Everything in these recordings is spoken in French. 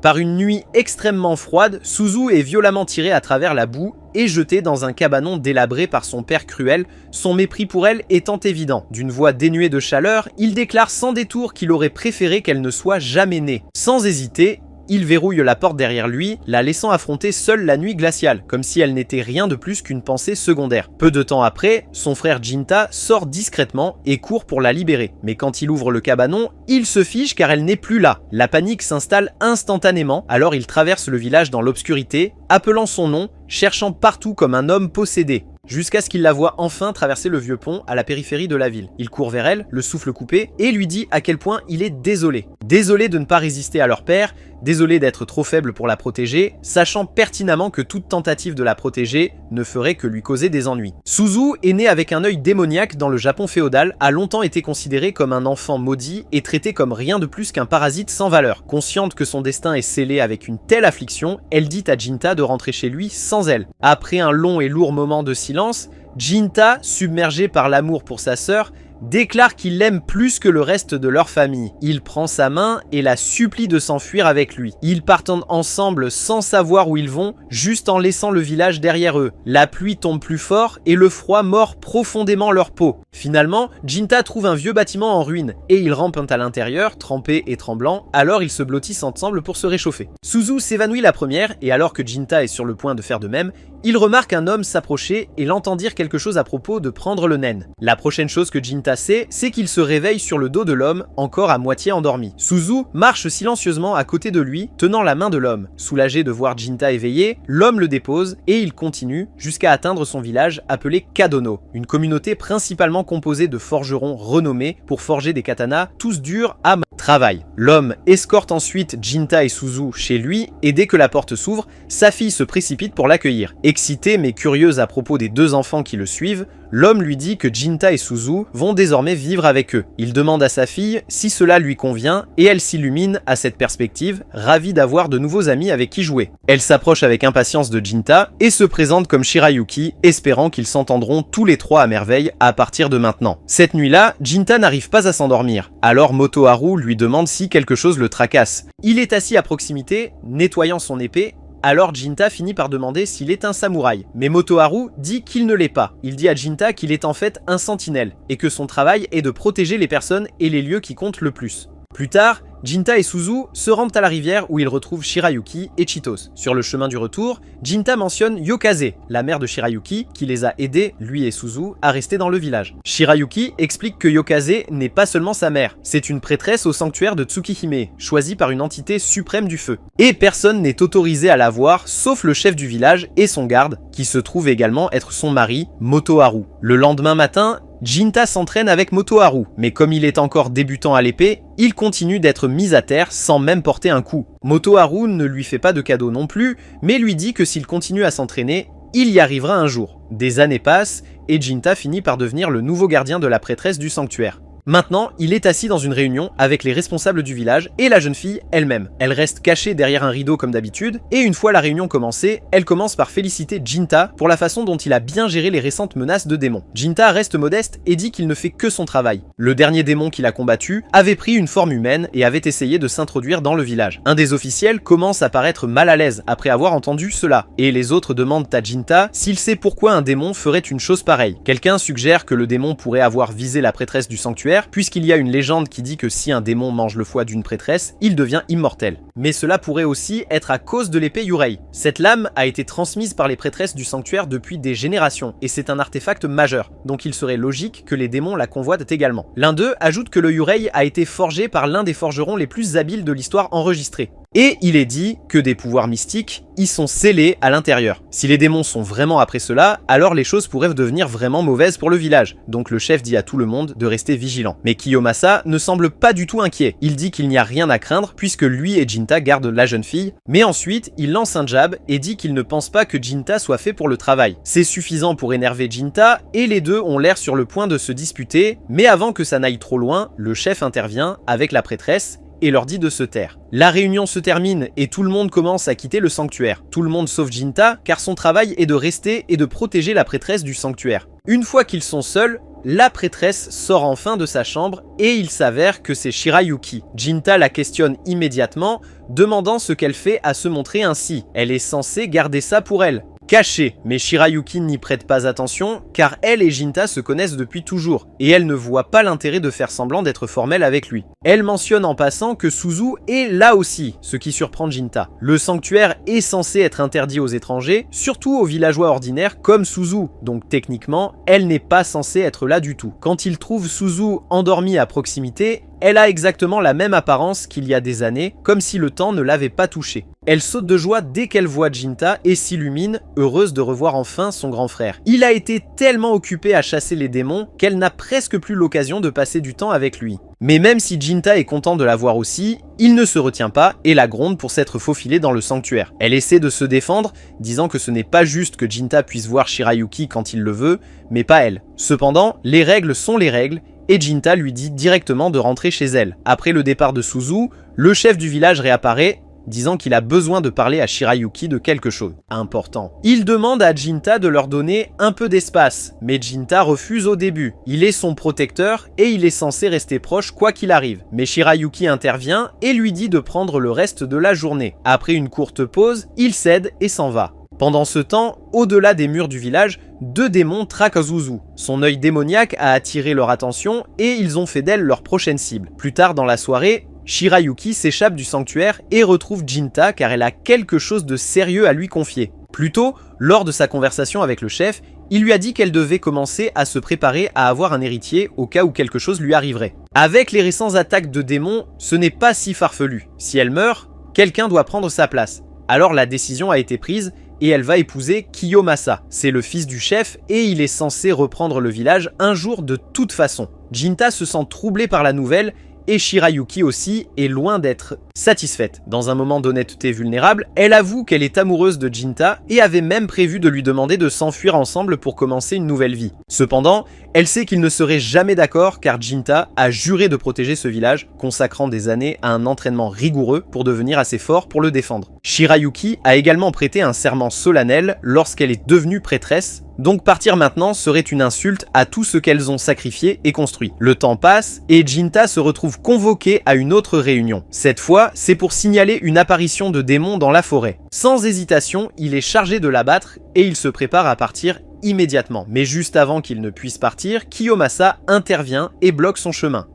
Par une nuit extrêmement froide, Suzu est violemment tirée à travers la boue et jetée dans un cabanon délabré par son père cruel, son mépris pour elle étant évident. D'une voix dénuée de chaleur, il déclare sans détour qu'il aurait préféré qu'elle ne soit jamais née. Sans hésiter, il verrouille la porte derrière lui, la laissant affronter seule la nuit glaciale, comme si elle n'était rien de plus qu'une pensée secondaire. Peu de temps après, son frère Jinta sort discrètement et court pour la libérer. Mais quand il ouvre le cabanon, il se fiche car elle n'est plus là. La panique s'installe instantanément, alors il traverse le village dans l'obscurité, appelant son nom, cherchant partout comme un homme possédé. Jusqu'à ce qu'il la voie enfin traverser le vieux pont à la périphérie de la ville. Il court vers elle, le souffle coupé, et lui dit à quel point il est désolé. Désolé de ne pas résister à leur père, désolé d'être trop faible pour la protéger, sachant pertinemment que toute tentative de la protéger ne ferait que lui causer des ennuis. Suzu est né avec un œil démoniaque dans le Japon féodal, a longtemps été considéré comme un enfant maudit et traité comme rien de plus qu'un parasite sans valeur. Consciente que son destin est scellé avec une telle affliction, elle dit à Jinta de rentrer chez lui sans elle. Après un long et lourd moment de silence, Jinta, submergé par l'amour pour sa sœur, déclare qu'il l'aime plus que le reste de leur famille. Il prend sa main et la supplie de s'enfuir avec lui. Ils partent ensemble sans savoir où ils vont, juste en laissant le village derrière eux. La pluie tombe plus fort et le froid mord profondément leur peau. Finalement, Jinta trouve un vieux bâtiment en ruine et ils rampent à l'intérieur, trempés et tremblants, alors ils se blottissent ensemble pour se réchauffer. Suzu s'évanouit la première et alors que Jinta est sur le point de faire de même, il remarque un homme s'approcher et l'entend dire quelque chose à propos de prendre le nen. La prochaine chose que Jinta sait, c'est qu'il se réveille sur le dos de l'homme, encore à moitié endormi. Suzu marche silencieusement à côté de lui, tenant la main de l'homme. Soulagé de voir Jinta éveillé, l'homme le dépose et il continue jusqu'à atteindre son village appelé Kadono, une communauté principalement composée de forgerons renommés pour forger des katanas, tous durs à travail. L'homme escorte ensuite Jinta et Suzu chez lui et dès que la porte s'ouvre, sa fille se précipite pour l'accueillir. Excitée mais curieuse à propos des deux enfants qui le suivent, l'homme lui dit que Jinta et Suzu vont désormais vivre avec eux. Il demande à sa fille si cela lui convient et elle s'illumine à cette perspective, ravie d'avoir de nouveaux amis avec qui jouer. Elle s'approche avec impatience de Jinta et se présente comme Shirayuki, espérant qu'ils s'entendront tous les trois à merveille à partir de maintenant. Cette nuit-là, Jinta n'arrive pas à s'endormir. Alors Motoharu lui demande si quelque chose le tracasse. Il est assis à proximité, nettoyant son épée. Alors Jinta finit par demander s'il est un samouraï, mais Motoharu dit qu'il ne l'est pas. Il dit à Jinta qu'il est en fait un sentinelle, et que son travail est de protéger les personnes et les lieux qui comptent le plus. Plus tard, Jinta et Suzu se rendent à la rivière où ils retrouvent Shirayuki et Chitose. Sur le chemin du retour, Jinta mentionne Yokaze, la mère de Shirayuki, qui les a aidés, lui et Suzu, à rester dans le village. Shirayuki explique que Yokaze n'est pas seulement sa mère, c'est une prêtresse au sanctuaire de Tsukihime, choisie par une entité suprême du feu. Et personne n'est autorisé à la voir, sauf le chef du village et son garde, qui se trouve également être son mari, Motoharu. Le lendemain matin, Jinta s'entraîne avec Motoharu, mais comme il est encore débutant à l'épée, il continue d'être mis à terre sans même porter un coup. Motoharu ne lui fait pas de cadeau non plus, mais lui dit que s'il continue à s'entraîner, il y arrivera un jour. Des années passent, et Jinta finit par devenir le nouveau gardien de la prêtresse du sanctuaire. Maintenant, il est assis dans une réunion avec les responsables du village et la jeune fille elle-même. Elle reste cachée derrière un rideau comme d'habitude, et une fois la réunion commencée, elle commence par féliciter Jinta pour la façon dont il a bien géré les récentes menaces de démons. Jinta reste modeste et dit qu'il ne fait que son travail. Le dernier démon qu'il a combattu avait pris une forme humaine et avait essayé de s'introduire dans le village. Un des officiels commence à paraître mal à l'aise après avoir entendu cela, et les autres demandent à Jinta s'il sait pourquoi un démon ferait une chose pareille. Quelqu'un suggère que le démon pourrait avoir visé la prêtresse du sanctuaire, puisqu'il y a une légende qui dit que si un démon mange le foie d'une prêtresse, il devient immortel. Mais cela pourrait aussi être à cause de l'épée Yurei. Cette lame a été transmise par les prêtresses du sanctuaire depuis des générations, et c'est un artefact majeur, donc il serait logique que les démons la convoitent également. L'un d'eux ajoute que le Yurei a été forgé par l'un des forgerons les plus habiles de l'histoire enregistrée. Et il est dit que des pouvoirs mystiques y sont scellés à l'intérieur. Si les démons sont vraiment après cela, alors les choses pourraient devenir vraiment mauvaises pour le village. Donc le chef dit à tout le monde de rester vigilant. Mais Kiyomasa ne semble pas du tout inquiet. Il dit qu'il n'y a rien à craindre puisque lui et Jinta gardent la jeune fille. Mais ensuite, il lance un jab et dit qu'il ne pense pas que Jinta soit fait pour le travail. C'est suffisant pour énerver Jinta et les deux ont l'air sur le point de se disputer. Mais avant que ça n'aille trop loin, le chef intervient avec la prêtresse et leur dit de se taire. La réunion se termine et tout le monde commence à quitter le sanctuaire. Tout le monde sauf Jinta, car son travail est de rester et de protéger la prêtresse du sanctuaire. Une fois qu'ils sont seuls, la prêtresse sort enfin de sa chambre et il s'avère que c'est Shirayuki. Jinta la questionne immédiatement, demandant ce qu'elle fait à se montrer ainsi. Elle est censée garder ça pour elle. Caché, mais Shirayuki n'y prête pas attention car elle et Jinta se connaissent depuis toujours et elle ne voit pas l'intérêt de faire semblant d'être formelle avec lui. Elle mentionne en passant que Suzu est là aussi, ce qui surprend Jinta. Le sanctuaire est censé être interdit aux étrangers, surtout aux villageois ordinaires comme Suzu, donc techniquement, elle n'est pas censée être là du tout. Quand il trouve Suzu endormie à proximité, elle a exactement la même apparence qu'il y a des années, comme si le temps ne l'avait pas touchée. Elle saute de joie dès qu'elle voit Jinta et s'illumine, heureuse de revoir enfin son grand frère. Il a été tellement occupé à chasser les démons qu'elle n'a presque plus l'occasion de passer du temps avec lui. Mais même si Jinta est content de la voir aussi, il ne se retient pas et la gronde pour s'être faufilée dans le sanctuaire. Elle essaie de se défendre, disant que ce n'est pas juste que Jinta puisse voir Shirayuki quand il le veut, mais pas elle. Cependant, les règles sont les règles, et Jinta lui dit directement de rentrer chez elle. Après le départ de Suzu, le chef du village réapparaît, disant qu'il a besoin de parler à Shirayuki de quelque chose important. Il demande à Jinta de leur donner un peu d'espace, mais Jinta refuse au début. Il est son protecteur et il est censé rester proche quoi qu'il arrive. Mais Shirayuki intervient et lui dit de prendre le reste de la journée. Après une courte pause, il cède et s'en va. Pendant ce temps, au-delà des murs du village, 2 démons traquent Suzu. Son œil démoniaque a attiré leur attention et ils ont fait d'elle leur prochaine cible. Plus tard dans la soirée, Shirayuki s'échappe du sanctuaire et retrouve Jinta car elle a quelque chose de sérieux à lui confier. Plus tôt, lors de sa conversation avec le chef, il lui a dit qu'elle devait commencer à se préparer à avoir un héritier au cas où quelque chose lui arriverait. Avec les récentes attaques de démons, ce n'est pas si farfelu. Si elle meurt, quelqu'un doit prendre sa place. Alors la décision a été prise et elle va épouser Kiyomasa. C'est le fils du chef et il est censé reprendre le village un jour de toute façon. Jinta se sent troublée par la nouvelle et Shirayuki aussi est loin d'être satisfaite. Dans un moment d'honnêteté vulnérable, elle avoue qu'elle est amoureuse de Jinta et avait même prévu de lui demander de s'enfuir ensemble pour commencer une nouvelle vie. Cependant, elle sait qu'ils ne seraient jamais d'accord car Jinta a juré de protéger ce village, consacrant des années à un entraînement rigoureux pour devenir assez fort pour le défendre. Shirayuki a également prêté un serment solennel lorsqu'elle est devenue prêtresse, donc partir maintenant serait une insulte à tout ce qu'elles ont sacrifié et construit. Le temps passe et Jinta se retrouve convoquée à une autre réunion. Cette fois, c'est pour signaler une apparition de démons dans la forêt. Sans hésitation, il est chargé de l'abattre et il se prépare à partir immédiatement. Mais juste avant qu'il ne puisse partir, Kiyomasa intervient et bloque son chemin.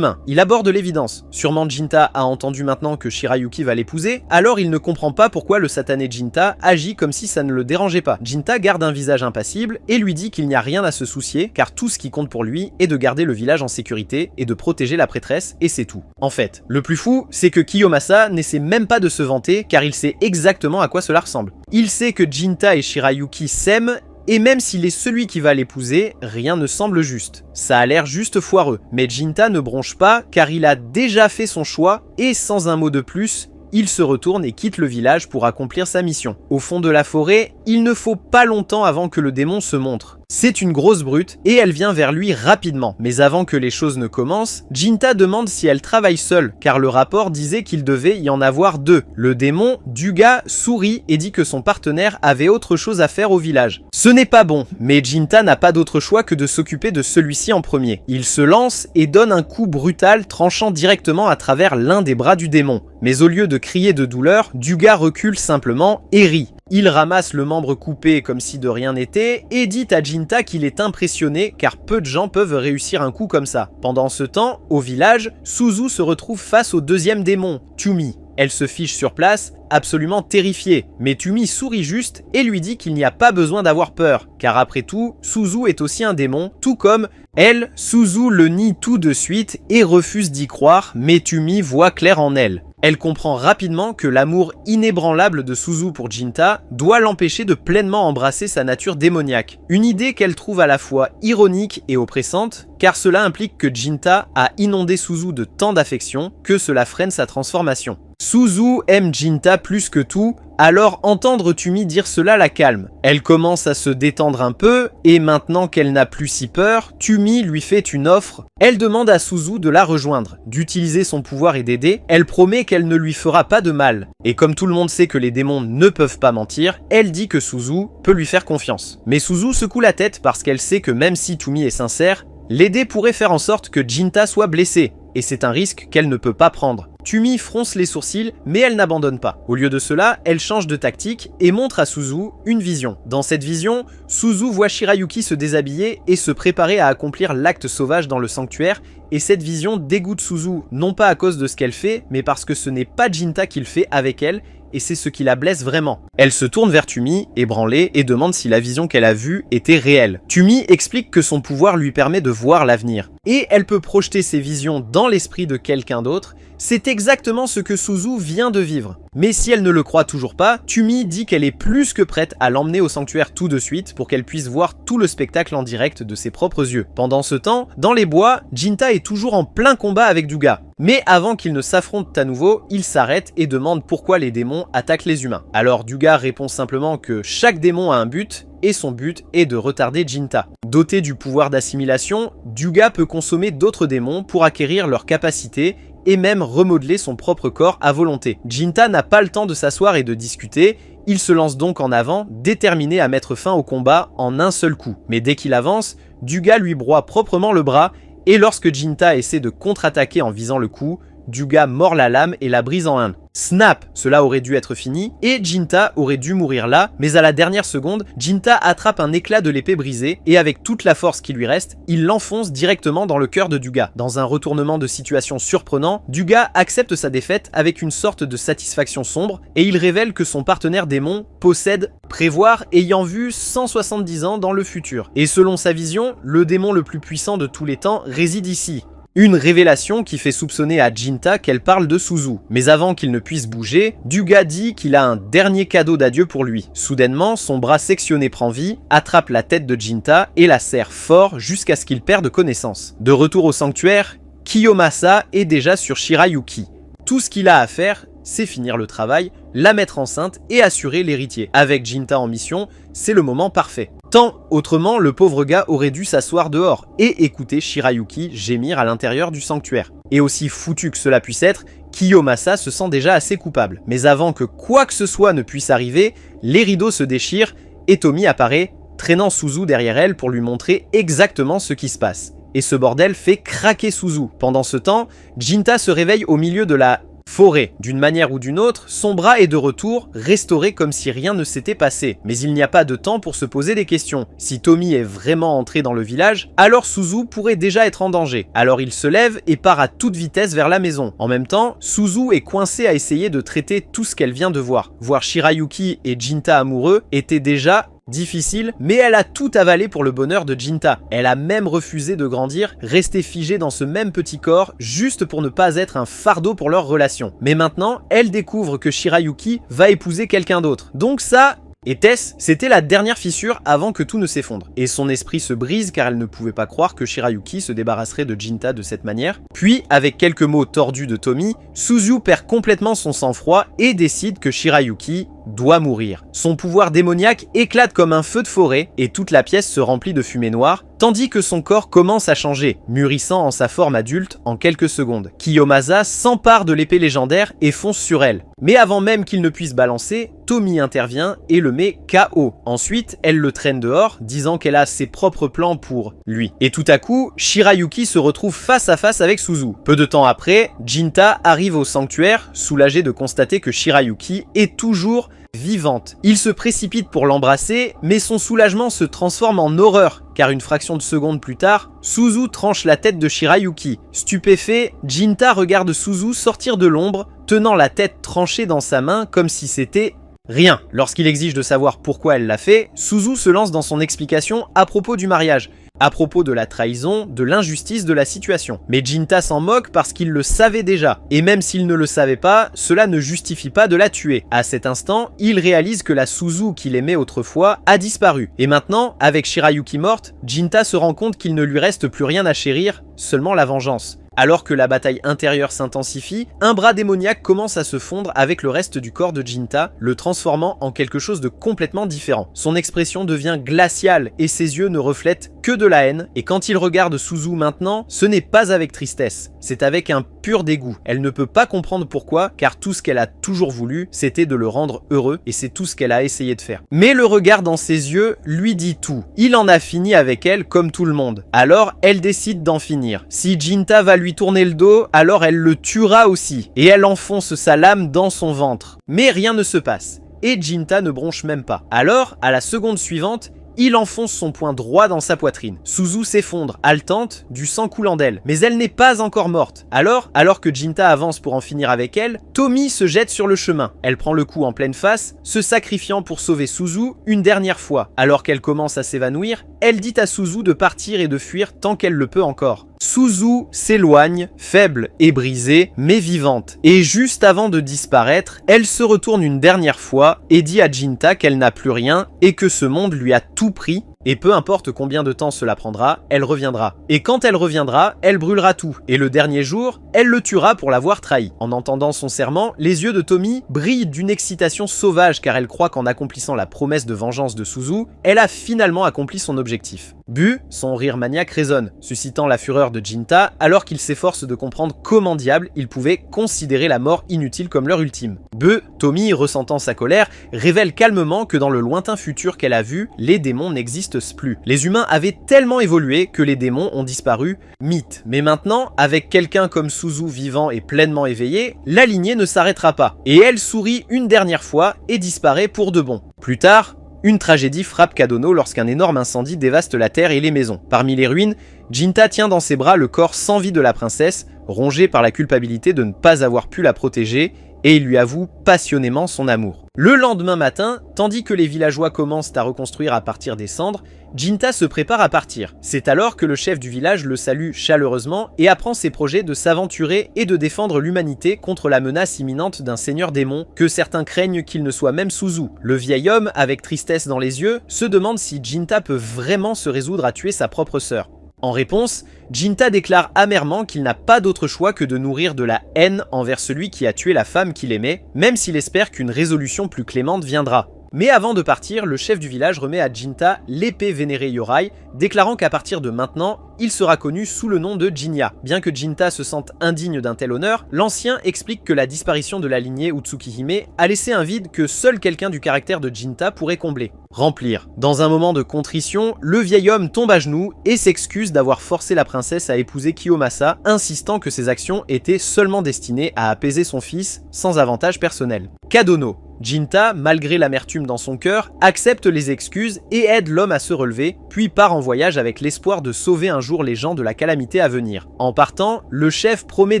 Il aborde l'évidence. Sûrement Jinta a entendu maintenant que Shirayuki va l'épouser, alors il ne comprend pas pourquoi le satané Jinta agit comme si ça ne le dérangeait pas. Jinta garde un visage impassible et lui dit qu'il n'y a rien à se soucier car tout ce qui compte pour lui est de garder le village en sécurité et de protéger la prêtresse et c'est tout. En fait, le plus fou, c'est que Kiyomasa n'essaie même pas de se vanter car il sait exactement à quoi cela ressemble. Il sait que Jinta et Shirayuki s'aiment et même s'il est celui qui va l'épouser, rien ne semble juste. Ça a l'air juste foireux. Mais Jinta ne bronche pas car il a déjà fait son choix et sans un mot de plus, il se retourne et quitte le village pour accomplir sa mission. Au fond de la forêt, il ne faut pas longtemps avant que le démon se montre. C'est une grosse brute et elle vient vers lui rapidement. Mais avant que les choses ne commencent, Jinta demande si elle travaille seule, car le rapport disait qu'il devait y en avoir 2. Le démon, Duga, sourit et dit que son partenaire avait autre chose à faire au village. Ce n'est pas bon, mais Jinta n'a pas d'autre choix que de s'occuper de celui-ci en premier. Il se lance et donne un coup brutal tranchant directement à travers l'un des bras du démon. Mais au lieu de crier de douleur, Duga recule simplement et rit. Il ramasse le membre coupé comme si de rien n'était et dit à Jinta qu'il est impressionné car peu de gens peuvent réussir un coup comme ça. Pendant ce temps, au village, Suzu se retrouve face au deuxième démon, Tumi. Elle se fiche sur place, absolument terrifiée, mais Tumi sourit juste et lui dit qu'il n'y a pas besoin d'avoir peur, car après tout, Suzu est aussi un démon, tout comme elle. Suzu le nie tout de suite et refuse d'y croire, mais Tumi voit clair en elle. Elle comprend rapidement que l'amour inébranlable de Suzu pour Jinta doit l'empêcher de pleinement embrasser sa nature démoniaque. Une idée qu'elle trouve à la fois ironique et oppressante, car cela implique que Jinta a inondé Suzu de tant d'affection que cela freine sa transformation. Suzu aime Jinta plus que tout, alors entendre Tumi dire cela la calme. Elle commence à se détendre un peu, et maintenant qu'elle n'a plus si peur, Tumi lui fait une offre. Elle demande à Suzu de la rejoindre, d'utiliser son pouvoir et d'aider. Elle promet qu'elle ne lui fera pas de mal. Et comme tout le monde sait que les démons ne peuvent pas mentir, elle dit que Suzu peut lui faire confiance. Mais Suzu secoue la tête parce qu'elle sait que même si Tumi est sincère, L'aider pourrait faire en sorte que Jinta soit blessée, et c'est un risque qu'elle ne peut pas prendre. Tumi fronce les sourcils, mais elle n'abandonne pas. Au lieu de cela, elle change de tactique et montre à Suzu une vision. Dans cette vision, Suzu voit Shirayuki se déshabiller et se préparer à accomplir l'acte sauvage dans le sanctuaire, et cette vision dégoûte Suzu, non pas à cause de ce qu'elle fait, mais parce que ce n'est pas Jinta qui le fait avec elle, et c'est ce qui la blesse vraiment. Elle se tourne vers Tumi, ébranlée, et demande si la vision qu'elle a vue était réelle. Tumi explique que son pouvoir lui permet de voir l'avenir, et elle peut projeter ses visions dans l'esprit de quelqu'un d'autre. C'est exactement ce que Suzu vient de vivre. Mais si elle ne le croit toujours pas, Tumi dit qu'elle est plus que prête à l'emmener au sanctuaire tout de suite pour qu'elle puisse voir tout le spectacle en direct de ses propres yeux. Pendant ce temps, dans les bois, Jinta est toujours en plein combat avec Duga. Mais avant qu'ils ne s'affrontent à nouveau, il s'arrête et demande pourquoi les démons attaquent les humains. Alors Duga répond simplement que chaque démon a un but, et son but est de retarder Jinta. Doté du pouvoir d'assimilation, Duga peut consommer d'autres démons pour acquérir leurs capacités et même remodeler son propre corps à volonté. Jinta n'a pas le temps de s'asseoir et de discuter, il se lance donc en avant, déterminé à mettre fin au combat en un seul coup. Mais dès qu'il avance, Duga lui broie proprement le bras, et lorsque Jinta essaie de contre-attaquer en visant le coup, Duga mord la lame et la brise en un. Snap, cela aurait dû être fini, et Jinta aurait dû mourir là, mais à la dernière seconde, Jinta attrape un éclat de l'épée brisée, et avec toute la force qui lui reste, il l'enfonce directement dans le cœur de Duga. Dans un retournement de situation surprenant, Duga accepte sa défaite avec une sorte de satisfaction sombre, et il révèle que son partenaire démon possède prévoir ayant vu 170 ans dans le futur. Et selon sa vision, le démon le plus puissant de tous les temps réside ici. Une révélation qui fait soupçonner à Jinta qu'elle parle de Suzu. Mais avant qu'il ne puisse bouger, Duga dit qu'il a un dernier cadeau d'adieu pour lui. Soudainement, son bras sectionné prend vie, attrape la tête de Jinta et la serre fort jusqu'à ce qu'il perde connaissance. De retour au sanctuaire, Kiyomasa est déjà sur Shirayuki. Tout ce qu'il a à faire, c'est finir le travail, la mettre enceinte et assurer l'héritier. Avec Jinta en mission, c'est le moment parfait. Tant autrement, le pauvre gars aurait dû s'asseoir dehors et écouter Shirayuki gémir à l'intérieur du sanctuaire. Et aussi foutu que cela puisse être, Kiyomasa se sent déjà assez coupable. Mais avant que quoi que ce soit ne puisse arriver, les rideaux se déchirent et Tomi apparaît, traînant Suzu derrière elle pour lui montrer exactement ce qui se passe. Et ce bordel fait craquer Suzu. Pendant ce temps, Jinta se réveille au milieu de la forêt. D'une manière ou d'une autre, son bras est de retour, restauré comme si rien ne s'était passé. Mais il n'y a pas de temps pour se poser des questions. Si Tomi est vraiment entré dans le village, alors Suzu pourrait déjà être en danger. Alors il se lève et part à toute vitesse vers la maison. En même temps, Suzu est coincée à essayer de traiter tout ce qu'elle vient de voir. Voir Shirayuki et Jinta amoureux était déjà difficile, mais elle a tout avalé pour le bonheur de Jinta. Elle a même refusé de grandir, rester figée dans ce même petit corps, juste pour ne pas être un fardeau pour leur relation. Mais maintenant, elle découvre que Shirayuki va épouser quelqu'un d'autre. Donc ça... était-ce? C'était la dernière fissure avant que tout ne s'effondre. Et son esprit se brise car elle ne pouvait pas croire que Shirayuki se débarrasserait de Jinta de cette manière. Puis, avec quelques mots tordus de Tomi, Suzu perd complètement son sang-froid et décide que Shirayuki doit mourir. Son pouvoir démoniaque éclate comme un feu de forêt et toute la pièce se remplit de fumée noire, tandis que son corps commence à changer, mûrissant en sa forme adulte en quelques secondes. Kiyomasa s'empare de l'épée légendaire et fonce sur elle. Mais avant même qu'il ne puisse balancer, Tomi intervient et le met KO. Ensuite, elle le traîne dehors, disant qu'elle a ses propres plans pour lui. Et tout à coup, Shirayuki se retrouve face à face avec Suzu. Peu de temps après, Jinta arrive au sanctuaire, soulagé de constater que Shirayuki est toujours vivante. Il se précipite pour l'embrasser, mais son soulagement se transforme en horreur, car une fraction de seconde plus tard, Suzu tranche la tête de Shirayuki. Stupéfait, Jinta regarde Suzu sortir de l'ombre, tenant la tête tranchée dans sa main comme si c'était rien. Lorsqu'il exige de savoir pourquoi elle l'a fait, Suzu se lance dans son explication à propos du mariage, à propos de la trahison, de l'injustice de la situation. Mais Jinta s'en moque parce qu'il le savait déjà. Et même s'il ne le savait pas, cela ne justifie pas de la tuer. À cet instant, il réalise que la Suzu qu'il aimait autrefois a disparu. Et maintenant, avec Shirayuki morte, Jinta se rend compte qu'il ne lui reste plus rien à chérir, seulement la vengeance. Alors que la bataille intérieure s'intensifie, un bras démoniaque commence à se fondre avec le reste du corps de Jinta, le transformant en quelque chose de complètement différent. Son expression devient glaciale et ses yeux ne reflètent que de la haine, et quand il regarde Suzu maintenant, ce n'est pas avec tristesse, c'est avec un pur dégoût. Elle ne peut pas comprendre pourquoi, car tout ce qu'elle a toujours voulu, c'était de le rendre heureux, et c'est tout ce qu'elle a essayé de faire. Mais le regard dans ses yeux lui dit tout. Il en a fini avec elle comme tout le monde. Alors, elle décide d'en finir. Si Jinta va lui tourner le dos, alors elle le tuera aussi, et elle enfonce sa lame dans son ventre. Mais rien ne se passe, et Jinta ne bronche même pas. Alors, à la seconde suivante, il enfonce son poing droit dans sa poitrine. Suzu s'effondre, haletante, du sang coulant d'elle. Mais elle n'est pas encore morte. Alors que Jinta avance pour en finir avec elle, Tomi se jette sur le chemin. Elle prend le coup en pleine face, se sacrifiant pour sauver Suzu une dernière fois. Alors qu'elle commence à s'évanouir, elle dit à Suzu de partir et de fuir tant qu'elle le peut encore. Suzu s'éloigne, faible et brisée, mais vivante. Et juste avant de disparaître, elle se retourne une dernière fois et dit à Jinta qu'elle n'a plus rien et que ce monde lui a tout pris. Et peu importe combien de temps cela prendra, elle reviendra. Et quand elle reviendra, elle brûlera tout. Et le dernier jour, elle le tuera pour l'avoir trahi. En entendant son serment, les yeux de Tomi brillent d'une excitation sauvage car elle croit qu'en accomplissant la promesse de vengeance de Suzu, elle a finalement accompli son objectif. Bu, son rire maniaque résonne, suscitant la fureur de Jinta alors qu'il s'efforce de comprendre comment diable il pouvait considérer la mort inutile comme leur ultime. Bu, Tomi, ressentant sa colère, révèle calmement que dans le lointain futur qu'elle a vu, les démons n'existent plus. Les humains avaient tellement évolué que les démons ont disparu, mythe. Mais maintenant, avec quelqu'un comme Suzu vivant et pleinement éveillé, la lignée ne s'arrêtera pas. Et elle sourit une dernière fois et disparaît pour de bon. Plus tard, une tragédie frappe Kadono lorsqu'un énorme incendie dévaste la terre et les maisons. Parmi les ruines, Jinta tient dans ses bras le corps sans vie de la princesse, rongé par la culpabilité de ne pas avoir pu la protéger, et il lui avoue passionnément son amour. Le lendemain matin, tandis que les villageois commencent à reconstruire à partir des cendres, Jinta se prépare à partir. C'est alors que le chef du village le salue chaleureusement et apprend ses projets de s'aventurer et de défendre l'humanité contre la menace imminente d'un seigneur démon, que certains craignent qu'il ne soit même Suzu. Le vieil homme, avec tristesse dans les yeux, se demande si Jinta peut vraiment se résoudre à tuer sa propre sœur. En réponse, Jinta déclare amèrement qu'il n'a pas d'autre choix que de nourrir de la haine envers celui qui a tué la femme qu'il aimait, même s'il espère qu'une résolution plus clémente viendra. Mais avant de partir, le chef du village remet à Jinta l'épée vénérée Yorai, déclarant qu'à partir de maintenant, il sera connu sous le nom de Jinya. Bien que Jinta se sente indigne d'un tel honneur, l'ancien explique que la disparition de la lignée Utsukihime a laissé un vide que seul quelqu'un du caractère de Jinta pourrait combler. Remplir. Dans un moment de contrition, le vieil homme tombe à genoux et s'excuse d'avoir forcé la princesse à épouser Kiyomasa, insistant que ses actions étaient seulement destinées à apaiser son fils, sans avantage personnel. Kadono. Jinta, malgré l'amertume dans son cœur, accepte les excuses et aide l'homme à se relever, puis part en voyage avec l'espoir de sauver un jour les gens de la calamité à venir. En partant, le chef promet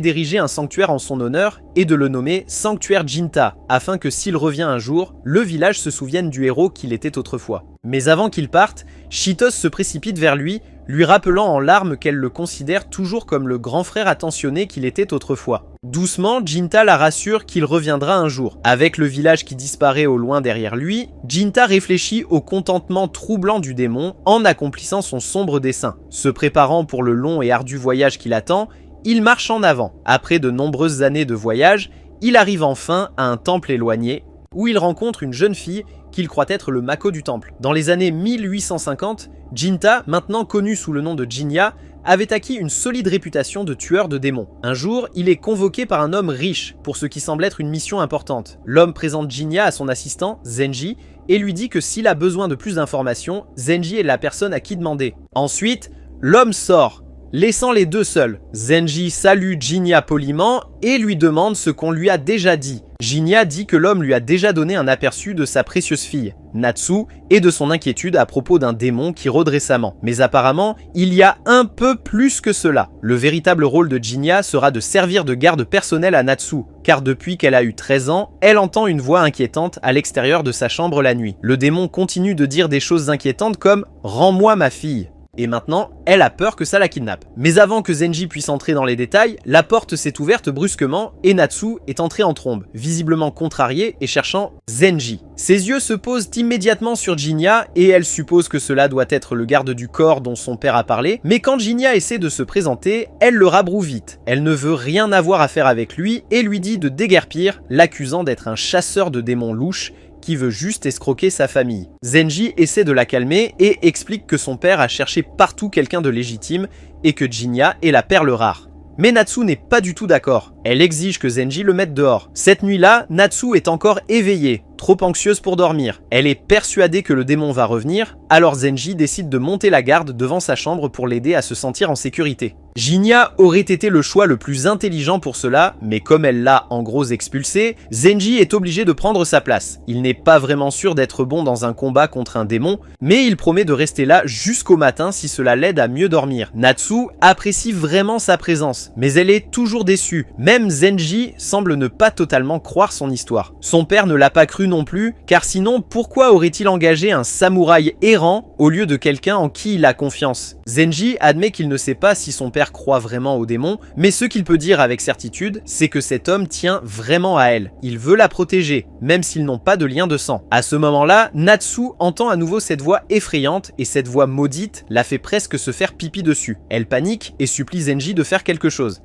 d'ériger un sanctuaire en son honneur et de le nommer Sanctuaire Jinta, afin que s'il revient un jour, le village se souvienne du héros qu'il était autrefois. Mais avant qu'il parte, Shitos se précipite vers lui rappelant en larmes qu'elle le considère toujours comme le grand frère attentionné qu'il était autrefois. Doucement, Jinta la rassure qu'il reviendra un jour. Avec le village qui disparaît au loin derrière lui, Jinta réfléchit au contentement troublant du démon en accomplissant son sombre dessein. Se préparant pour le long et ardu voyage qui l'attend, il marche en avant. Après de nombreuses années de voyage, il arrive enfin à un temple éloigné, où il rencontre une jeune fille qu'il croit être le Mako du temple. Dans les années 1850, Jinta, maintenant connu sous le nom de Jinya, avait acquis une solide réputation de tueur de démons. Un jour, il est convoqué par un homme riche pour ce qui semble être une mission importante. L'homme présente Jinya à son assistant, Zenji, et lui dit que s'il a besoin de plus d'informations, Zenji est la personne à qui demander. Ensuite, l'homme sort, laissant les deux seuls. Zenji salue Jinya poliment et lui demande ce qu'on lui a déjà dit. Jinya dit que l'homme lui a déjà donné un aperçu de sa précieuse fille, Natsu, et de son inquiétude à propos d'un démon qui rôde récemment. Mais apparemment, il y a un peu plus que cela. Le véritable rôle de Jinya sera de servir de garde personnelle à Natsu, car depuis qu'elle a eu 13 ans, elle entend une voix inquiétante à l'extérieur de sa chambre la nuit. Le démon continue de dire des choses inquiétantes comme « Rends-moi ma fille ». Et maintenant, elle a peur que ça la kidnappe. Mais avant que Zenji puisse entrer dans les détails, la porte s'est ouverte brusquement et Natsu est entré en trombe, visiblement contrarié et cherchant Zenji. Ses yeux se posent immédiatement sur Jinya et elle suppose que cela doit être le garde du corps dont son père a parlé, mais quand Jinya essaie de se présenter, elle le rabroue vite. Elle ne veut rien avoir à faire avec lui et lui dit de déguerpir, l'accusant d'être un chasseur de démons louches qui veut juste escroquer sa famille. Zenji essaie de la calmer et explique que son père a cherché partout quelqu'un de légitime et que Jinya est la perle rare. Mais Natsu n'est pas du tout d'accord. Elle exige que Zenji le mette dehors. Cette nuit-là, Natsu est encore éveillée, trop anxieuse pour dormir. Elle est persuadée que le démon va revenir, alors Zenji décide de monter la garde devant sa chambre pour l'aider à se sentir en sécurité. Jinya aurait été le choix le plus intelligent pour cela, mais comme elle l'a en gros expulsé, Zenji est obligé de prendre sa place. Il n'est pas vraiment sûr d'être bon dans un combat contre un démon, mais il promet de rester là jusqu'au matin si cela l'aide à mieux dormir. Natsu apprécie vraiment sa présence, mais elle est toujours déçue. Même Zenji semble ne pas totalement croire son histoire. Son père ne l'a pas cru non plus, car sinon pourquoi aurait-il engagé un samouraï errant au lieu de quelqu'un en qui il a confiance? Zenji admet qu'il ne sait pas si son père croit vraiment au démon, mais ce qu'il peut dire avec certitude, c'est que cet homme tient vraiment à elle. Il veut la protéger, même s'ils n'ont pas de lien de sang. À ce moment-là, Natsu entend à nouveau cette voix effrayante, et cette voix maudite la fait presque se faire pipi dessus. Elle panique et supplie Zenji de faire quelque chose,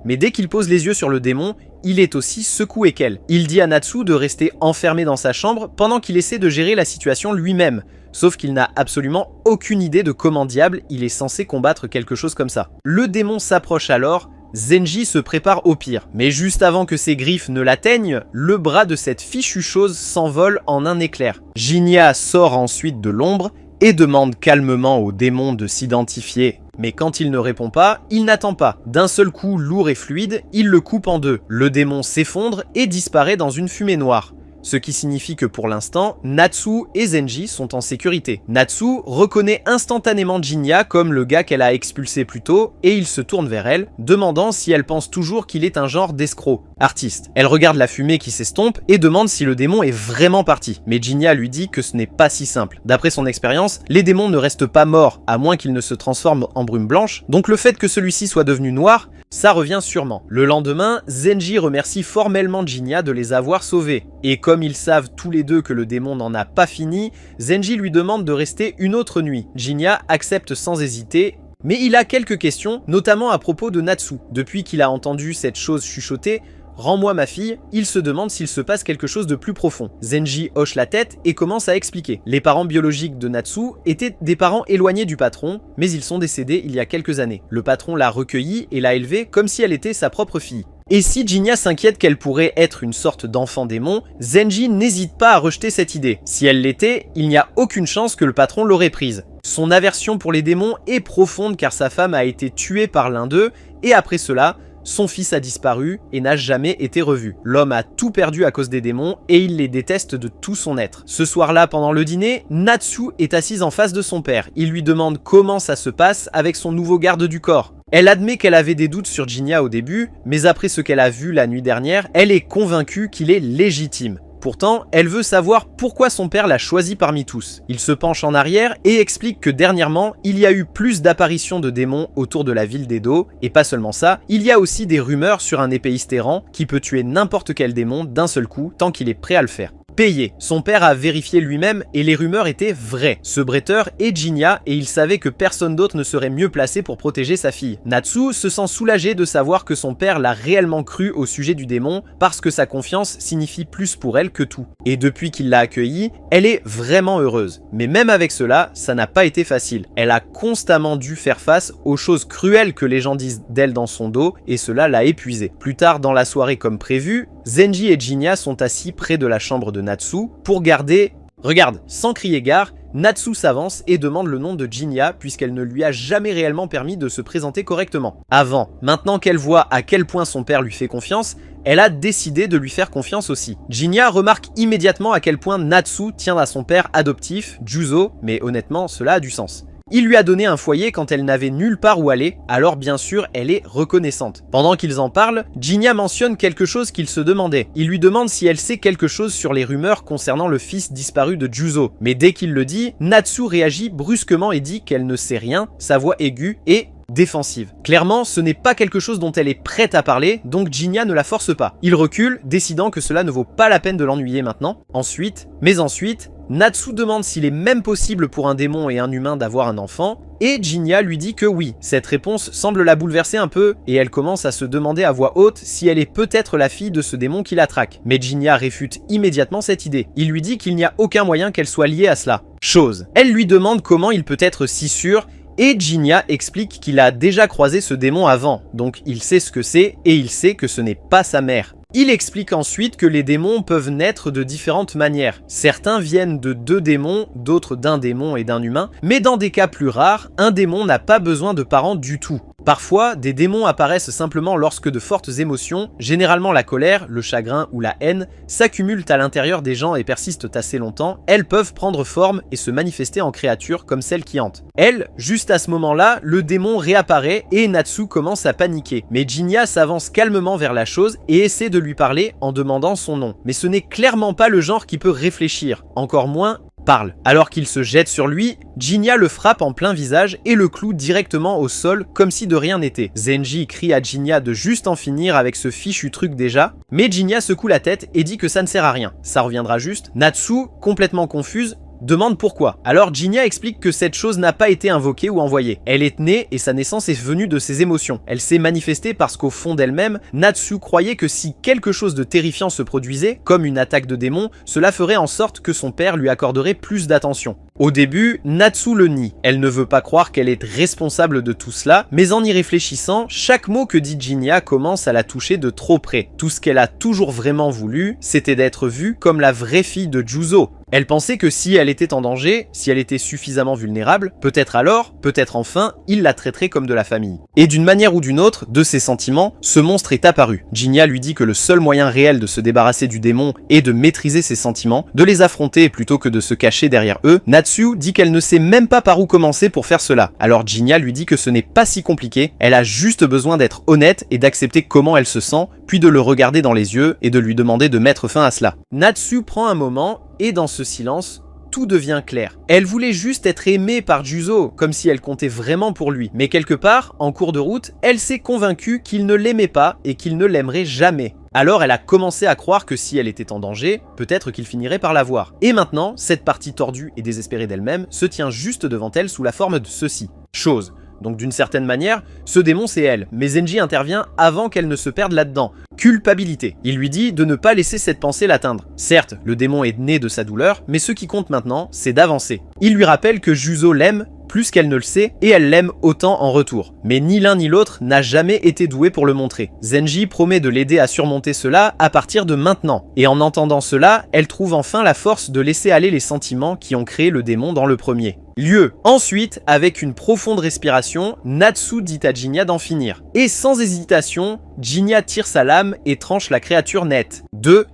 mais dès qu'il pose les yeux sur le démon, il est aussi secoué qu'elle. Il dit à Natsu de rester enfermé dans sa chambre pendant qu'il essaie de gérer la situation lui-même. Sauf qu'il n'a absolument aucune idée de comment diable il est censé combattre quelque chose comme ça. Le démon s'approche alors, Zenji se prépare au pire. Mais juste avant que ses griffes ne l'atteignent, le bras de cette fichue chose s'envole en un éclair. Jinya sort ensuite de l'ombre et demande calmement au démon de s'identifier. Mais quand il ne répond pas, il n'attend pas. D'un seul coup lourd et fluide, il le coupe en deux. Le démon s'effondre et disparaît dans une fumée noire. Ce qui signifie que pour l'instant, Natsu et Zenji sont en sécurité. Natsu reconnaît instantanément Jinya comme le gars qu'elle a expulsé plus tôt et il se tourne vers elle, demandant si elle pense toujours qu'il est un genre d'escroc, artiste. Elle regarde la fumée qui s'estompe et demande si le démon est vraiment parti. Mais Jinya lui dit que ce n'est pas si simple. D'après son expérience, les démons ne restent pas morts, à moins qu'ils ne se transforment en brume blanche, donc le fait que celui-ci soit devenu noir, ça revient sûrement. Le lendemain, Zenji remercie formellement Jinya de les avoir sauvés. Et comme ils savent tous les deux que le démon n'en a pas fini, Zenji lui demande de rester une autre nuit. Jinya accepte sans hésiter, mais il a quelques questions, notamment à propos de Natsu. Depuis qu'il a entendu cette chose chuchoter, « Rends-moi ma fille », il se demande s'il se passe quelque chose de plus profond. Zenji hoche la tête et commence à expliquer. Les parents biologiques de Natsu étaient des parents éloignés du patron, mais ils sont décédés il y a quelques années. Le patron l'a recueillie et l'a élevée comme si elle était sa propre fille. Et si Jinya s'inquiète qu'elle pourrait être une sorte d'enfant démon, Zenji n'hésite pas à rejeter cette idée. Si elle l'était, il n'y a aucune chance que le patron l'aurait prise. Son aversion pour les démons est profonde car sa femme a été tuée par l'un d'eux, et après cela, son fils a disparu et n'a jamais été revu. L'homme a tout perdu à cause des démons et il les déteste de tout son être. Ce soir-là, pendant le dîner, Natsu est assise en face de son père. Il lui demande comment ça se passe avec son nouveau garde du corps. Elle admet qu'elle avait des doutes sur Jinya au début, mais après ce qu'elle a vu la nuit dernière, elle est convaincue qu'il est légitime. Pourtant, elle veut savoir pourquoi son père l'a choisi parmi tous. Il se penche en arrière et explique que dernièrement, il y a eu plus d'apparitions de démons autour de la ville d'Edo, et pas seulement ça, il y a aussi des rumeurs sur un épéiste errant qui peut tuer n'importe quel démon d'un seul coup tant qu'il est prêt à le faire. Payé. Son père a vérifié lui-même et les rumeurs étaient vraies. Ce bretteur est Jinya et il savait que personne d'autre ne serait mieux placé pour protéger sa fille. Natsu se sent soulagé de savoir que son père l'a réellement cru au sujet du démon parce que sa confiance signifie plus pour elle que tout. Et depuis qu'il l'a accueillie, elle est vraiment heureuse. Mais même avec cela, ça n'a pas été facile. Elle a constamment dû faire face aux choses cruelles que les gens disent d'elle dans son dos et cela l'a épuisée. Plus tard dans la soirée comme prévu, Zenji et Jinya sont assis près de la chambre de Natsu pour garder... Regarde, sans crier gare, Natsu s'avance et demande le nom de Jinya puisqu'elle ne lui a jamais réellement permis de se présenter correctement. Maintenant qu'elle voit à quel point son père lui fait confiance, elle a décidé de lui faire confiance aussi. Jinya remarque immédiatement à quel point Natsu tient à son père adoptif, Juzo, mais honnêtement, cela a du sens. Il lui a donné un foyer quand elle n'avait nulle part où aller, alors bien sûr elle est reconnaissante. Pendant qu'ils en parlent, Jinya mentionne quelque chose qu'il se demandait. Il lui demande si elle sait quelque chose sur les rumeurs concernant le fils disparu de Juzo. Mais dès qu'il le dit, Natsu réagit brusquement et dit qu'elle ne sait rien, sa voix aiguë est défensive. Clairement, ce n'est pas quelque chose dont elle est prête à parler, donc Jinya ne la force pas. Il recule, décidant que cela ne vaut pas la peine de l'ennuyer maintenant. Ensuite, Natsu demande s'il est même possible pour un démon et un humain d'avoir un enfant, et Jinya lui dit que oui. Cette réponse semble la bouleverser un peu, et elle commence à se demander à voix haute si elle est peut-être la fille de ce démon qui la traque. Mais Jinya réfute immédiatement cette idée. Il lui dit qu'il n'y a aucun moyen qu'elle soit liée à cela. Elle lui demande comment il peut être si sûr, et Jinya explique qu'il a déjà croisé ce démon avant, donc il sait ce que c'est, et il sait que ce n'est pas sa mère. Il explique ensuite que les démons peuvent naître de différentes manières. Certains viennent de 2 démons, d'autres d'un démon et d'un humain, mais dans des cas plus rares, un démon n'a pas besoin de parents du tout. Parfois, des démons apparaissent simplement lorsque de fortes émotions, généralement la colère, le chagrin ou la haine, s'accumulent à l'intérieur des gens et persistent assez longtemps. Elles peuvent prendre forme et se manifester en créatures comme celle qui hante. Juste à ce moment-là, le démon réapparaît et Natsu commence à paniquer. Mais Jinya s'avance calmement vers la chose et essaie de lui parler en demandant son nom. Mais ce n'est clairement pas le genre qui peut réfléchir, encore moins parle. Alors qu'il se jette sur lui, Jinya le frappe en plein visage et le cloue directement au sol comme si de rien n'était. Zenji crie à Jinya de juste en finir avec ce fichu truc déjà, mais Jinya secoue la tête et dit que ça ne sert à rien. Ça reviendra juste. Natsu, complètement confuse, demande pourquoi. Alors Jinya explique que cette chose n'a pas été invoquée ou envoyée. Elle est née et sa naissance est venue de ses émotions. Elle s'est manifestée parce qu'au fond d'elle-même, Natsu croyait que si quelque chose de terrifiant se produisait, comme une attaque de démon, cela ferait en sorte que son père lui accorderait plus d'attention. Au début, Natsu le nie. Elle ne veut pas croire qu'elle est responsable de tout cela, mais en y réfléchissant, chaque mot que dit Jinya commence à la toucher de trop près. Tout ce qu'elle a toujours vraiment voulu, c'était d'être vue comme la vraie fille de Juzo. Elle pensait que si elle était en danger, si elle était suffisamment vulnérable, peut-être alors, peut-être enfin, il la traiterait comme de la famille. Et d'une manière ou d'une autre, de ses sentiments, ce monstre est apparu. Jinya lui dit que le seul moyen réel de se débarrasser du démon est de maîtriser ses sentiments, de les affronter plutôt que de se cacher derrière eux. Natsu dit qu'elle ne sait même pas par où commencer pour faire cela. Alors Jinya lui dit que ce n'est pas si compliqué, elle a juste besoin d'être honnête et d'accepter comment elle se sent, puis de le regarder dans les yeux et de lui demander de mettre fin à cela. Natsu prend un moment, et dans ce silence, tout devient clair. Elle voulait juste être aimée par Juzo, comme si elle comptait vraiment pour lui. Mais quelque part, en cours de route, elle s'est convaincue qu'il ne l'aimait pas et qu'il ne l'aimerait jamais. Alors elle a commencé à croire que si elle était en danger, peut-être qu'il finirait par la voir. Et maintenant, cette partie tordue et désespérée d'elle-même se tient juste devant elle sous la forme de ceci. Donc d'une certaine manière, ce démon c'est elle, mais Zenji intervient avant qu'elle ne se perde là-dedans. Culpabilité. Il lui dit de ne pas laisser cette pensée l'atteindre. Certes, le démon est né de sa douleur, mais ce qui compte maintenant, c'est d'avancer. Il lui rappelle que Juzo l'aime plus qu'elle ne le sait, et elle l'aime autant en retour. Mais ni l'un ni l'autre n'a jamais été doué pour le montrer. Zenji promet de l'aider à surmonter cela à partir de maintenant. Et en entendant cela, elle trouve enfin la force de laisser aller les sentiments qui ont créé le démon dans le premier. Ensuite, avec une profonde respiration, Natsu dit à Jinya d'en finir. Et sans hésitation, Jinya tire sa lame et tranche la créature net.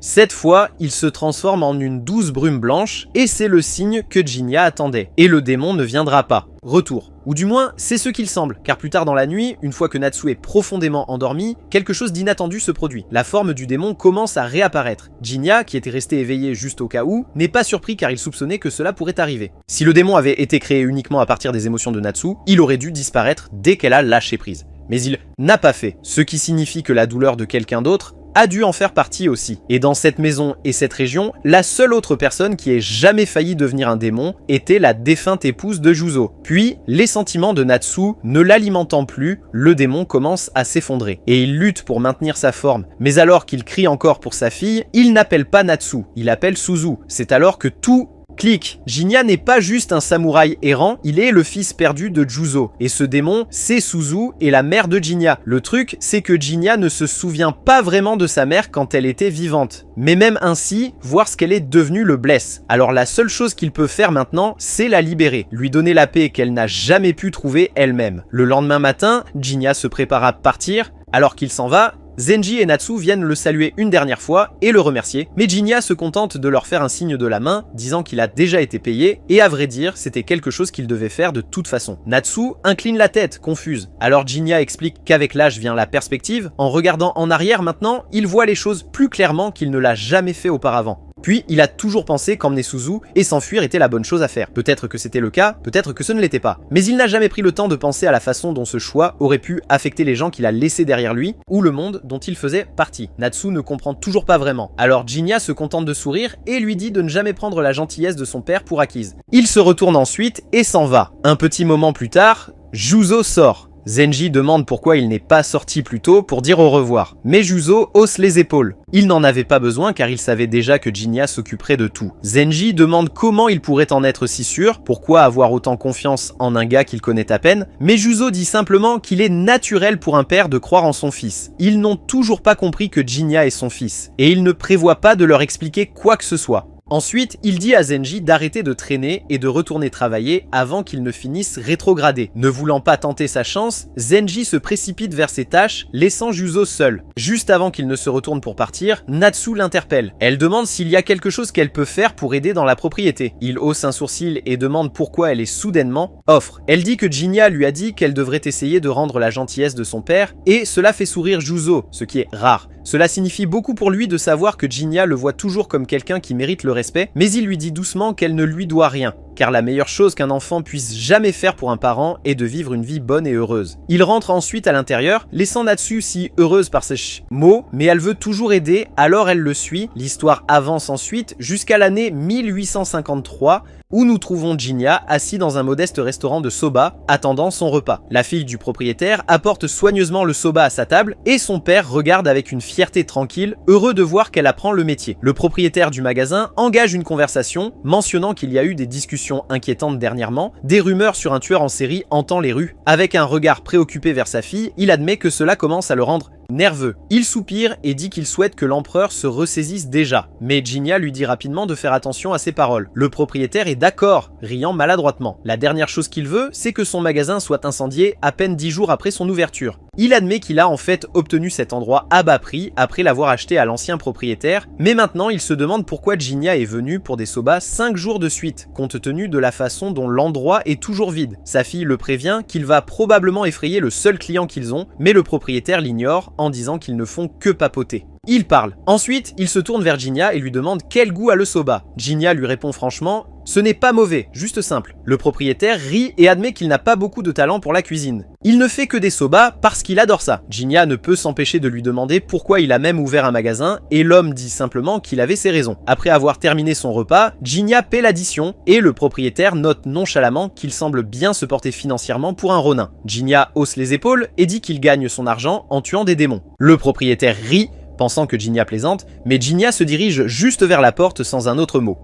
Cette fois, il se transforme en une douce brume blanche, et c'est le signe que Jinya attendait. Et le démon ne viendra pas. Retour. Ou du moins, c'est ce qu'il semble, car plus tard dans la nuit, une fois que Natsu est profondément endormi, quelque chose d'inattendu se produit. La forme du démon commence à réapparaître. Jinya, qui était resté éveillé juste au cas où, n'est pas surpris car il soupçonnait que cela pourrait arriver. Si le démon avait été créé uniquement à partir des émotions de Natsu, il aurait dû disparaître dès qu'elle a lâché prise. Mais il n'a pas fait, ce qui signifie que la douleur de quelqu'un d'autre a dû en faire partie aussi. Et dans cette maison et cette région, la seule autre personne qui ait jamais failli devenir un démon était la défunte épouse de Juzo. Puis, les sentiments de Natsu ne l'alimentant plus, le démon commence à s'effondrer. Et il lutte pour maintenir sa forme. Mais alors qu'il crie encore pour sa fille, il n'appelle pas Natsu, il appelle Suzu. C'est alors que tout clique. Jinya n'est pas juste un samouraï errant, il est le fils perdu de Juzo. Et ce démon, c'est Suzu et la mère de Jinya. Le truc, c'est que Jinya ne se souvient pas vraiment de sa mère quand elle était vivante. Mais même ainsi, voir ce qu'elle est devenue le blesse. Alors la seule chose qu'il peut faire maintenant, c'est la libérer, lui donner la paix qu'elle n'a jamais pu trouver elle-même. Le lendemain matin, Jinya se prépare à partir. Alors qu'il s'en va, Zenji et Natsu viennent le saluer une dernière fois et le remercier, mais Jinnya se contente de leur faire un signe de la main, disant qu'il a déjà été payé, et à vrai dire, c'était quelque chose qu'il devait faire de toute façon. Natsu incline la tête, confuse. Alors Jinnya explique qu'avec l'âge vient la perspective. En regardant en arrière maintenant, il voit les choses plus clairement qu'il ne l'a jamais fait auparavant. Puis, il a toujours pensé qu'emmener Suzu et s'enfuir était la bonne chose à faire. Peut-être que c'était le cas, peut-être que ce ne l'était pas. Mais il n'a jamais pris le temps de penser à la façon dont ce choix aurait pu affecter les gens qu'il a laissés derrière lui, ou le monde dont il faisait partie. Natsu ne comprend toujours pas vraiment. Alors Jinnya se contente de sourire et lui dit de ne jamais prendre la gentillesse de son père pour acquise. Il se retourne ensuite et s'en va. Un petit moment plus tard, Juzo sort. Zenji demande pourquoi il n'est pas sorti plus tôt pour dire au revoir. Mais Juzo hausse les épaules. Il n'en avait pas besoin car il savait déjà que Jinnya s'occuperait de tout. Zenji demande comment il pourrait en être si sûr, pourquoi avoir autant confiance en un gars qu'il connaît à peine, mais Juzo dit simplement qu'il est naturel pour un père de croire en son fils. Ils n'ont toujours pas compris que Jinnya est son fils, et il ne prévoit pas de leur expliquer quoi que ce soit. Ensuite, il dit à Zenji d'arrêter de traîner et de retourner travailler avant qu'il ne finisse rétrogradé. Ne voulant pas tenter sa chance, Zenji se précipite vers ses tâches, laissant Juzo seul. Juste avant qu'il ne se retourne pour partir, Natsu l'interpelle. Elle demande s'il y a quelque chose qu'elle peut faire pour aider dans la propriété. Il hausse un sourcil et demande pourquoi elle est soudainement offre. Elle dit que Jinnya lui a dit qu'elle devrait essayer de rendre la gentillesse de son père, et cela fait sourire Juzo, ce qui est rare. Cela signifie beaucoup pour lui de savoir que Jinnya le voit toujours comme quelqu'un qui mérite le respect, mais il lui dit doucement qu'elle ne lui doit rien, car la meilleure chose qu'un enfant puisse jamais faire pour un parent est de vivre une vie bonne et heureuse. Il rentre ensuite à l'intérieur, laissant Natsu si heureuse par ses mots, mais elle veut toujours aider, alors elle le suit. L'histoire avance ensuite jusqu'à l'année 1853, où nous trouvons Jinnya assis dans un modeste restaurant de soba, attendant son repas. La fille du propriétaire apporte soigneusement le soba à sa table, et son père regarde avec une fierté tranquille, heureux de voir qu'elle apprend le métier. Le propriétaire du magasin engage une conversation, mentionnant qu'il y a eu des discussions inquiétantes dernièrement, des rumeurs sur un tueur en série hantant les rues. Avec un regard préoccupé vers sa fille, il admet que cela commence à le rendre nerveux. Il soupire et dit qu'il souhaite que l'empereur se ressaisisse déjà, mais Jinnya lui dit rapidement de faire attention à ses paroles. Le propriétaire est d'accord, riant maladroitement. La dernière chose qu'il veut, c'est que son magasin soit incendié à peine 10 jours après son ouverture. Il admet qu'il a en fait obtenu cet endroit à bas prix après l'avoir acheté à l'ancien propriétaire, mais maintenant il se demande pourquoi Jinnya est venu pour des sobas 5 jours de suite, compte tenu de la façon dont l'endroit est toujours vide. Sa fille le prévient qu'il va probablement effrayer le seul client qu'ils ont, mais le propriétaire l'ignore en disant qu'ils ne font que papoter. Il parle. Ensuite, il se tourne vers Jinnya et lui demande quel goût a le soba. Jinnya lui répond franchement « Ce n'est pas mauvais, juste simple ». Le propriétaire rit et admet qu'il n'a pas beaucoup de talent pour la cuisine. Il ne fait que des sobas parce qu'il adore ça. Jinnya ne peut s'empêcher de lui demander pourquoi il a même ouvert un magasin et l'homme dit simplement qu'il avait ses raisons. Après avoir terminé son repas, Jinnya paie l'addition et le propriétaire note nonchalamment qu'il semble bien se porter financièrement pour un ronin. Jinnya hausse les épaules et dit qu'il gagne son argent en tuant des démons. Le propriétaire rit, pensant que Jinnya plaisante, mais Jinnya se dirige juste vers la porte sans un autre mot.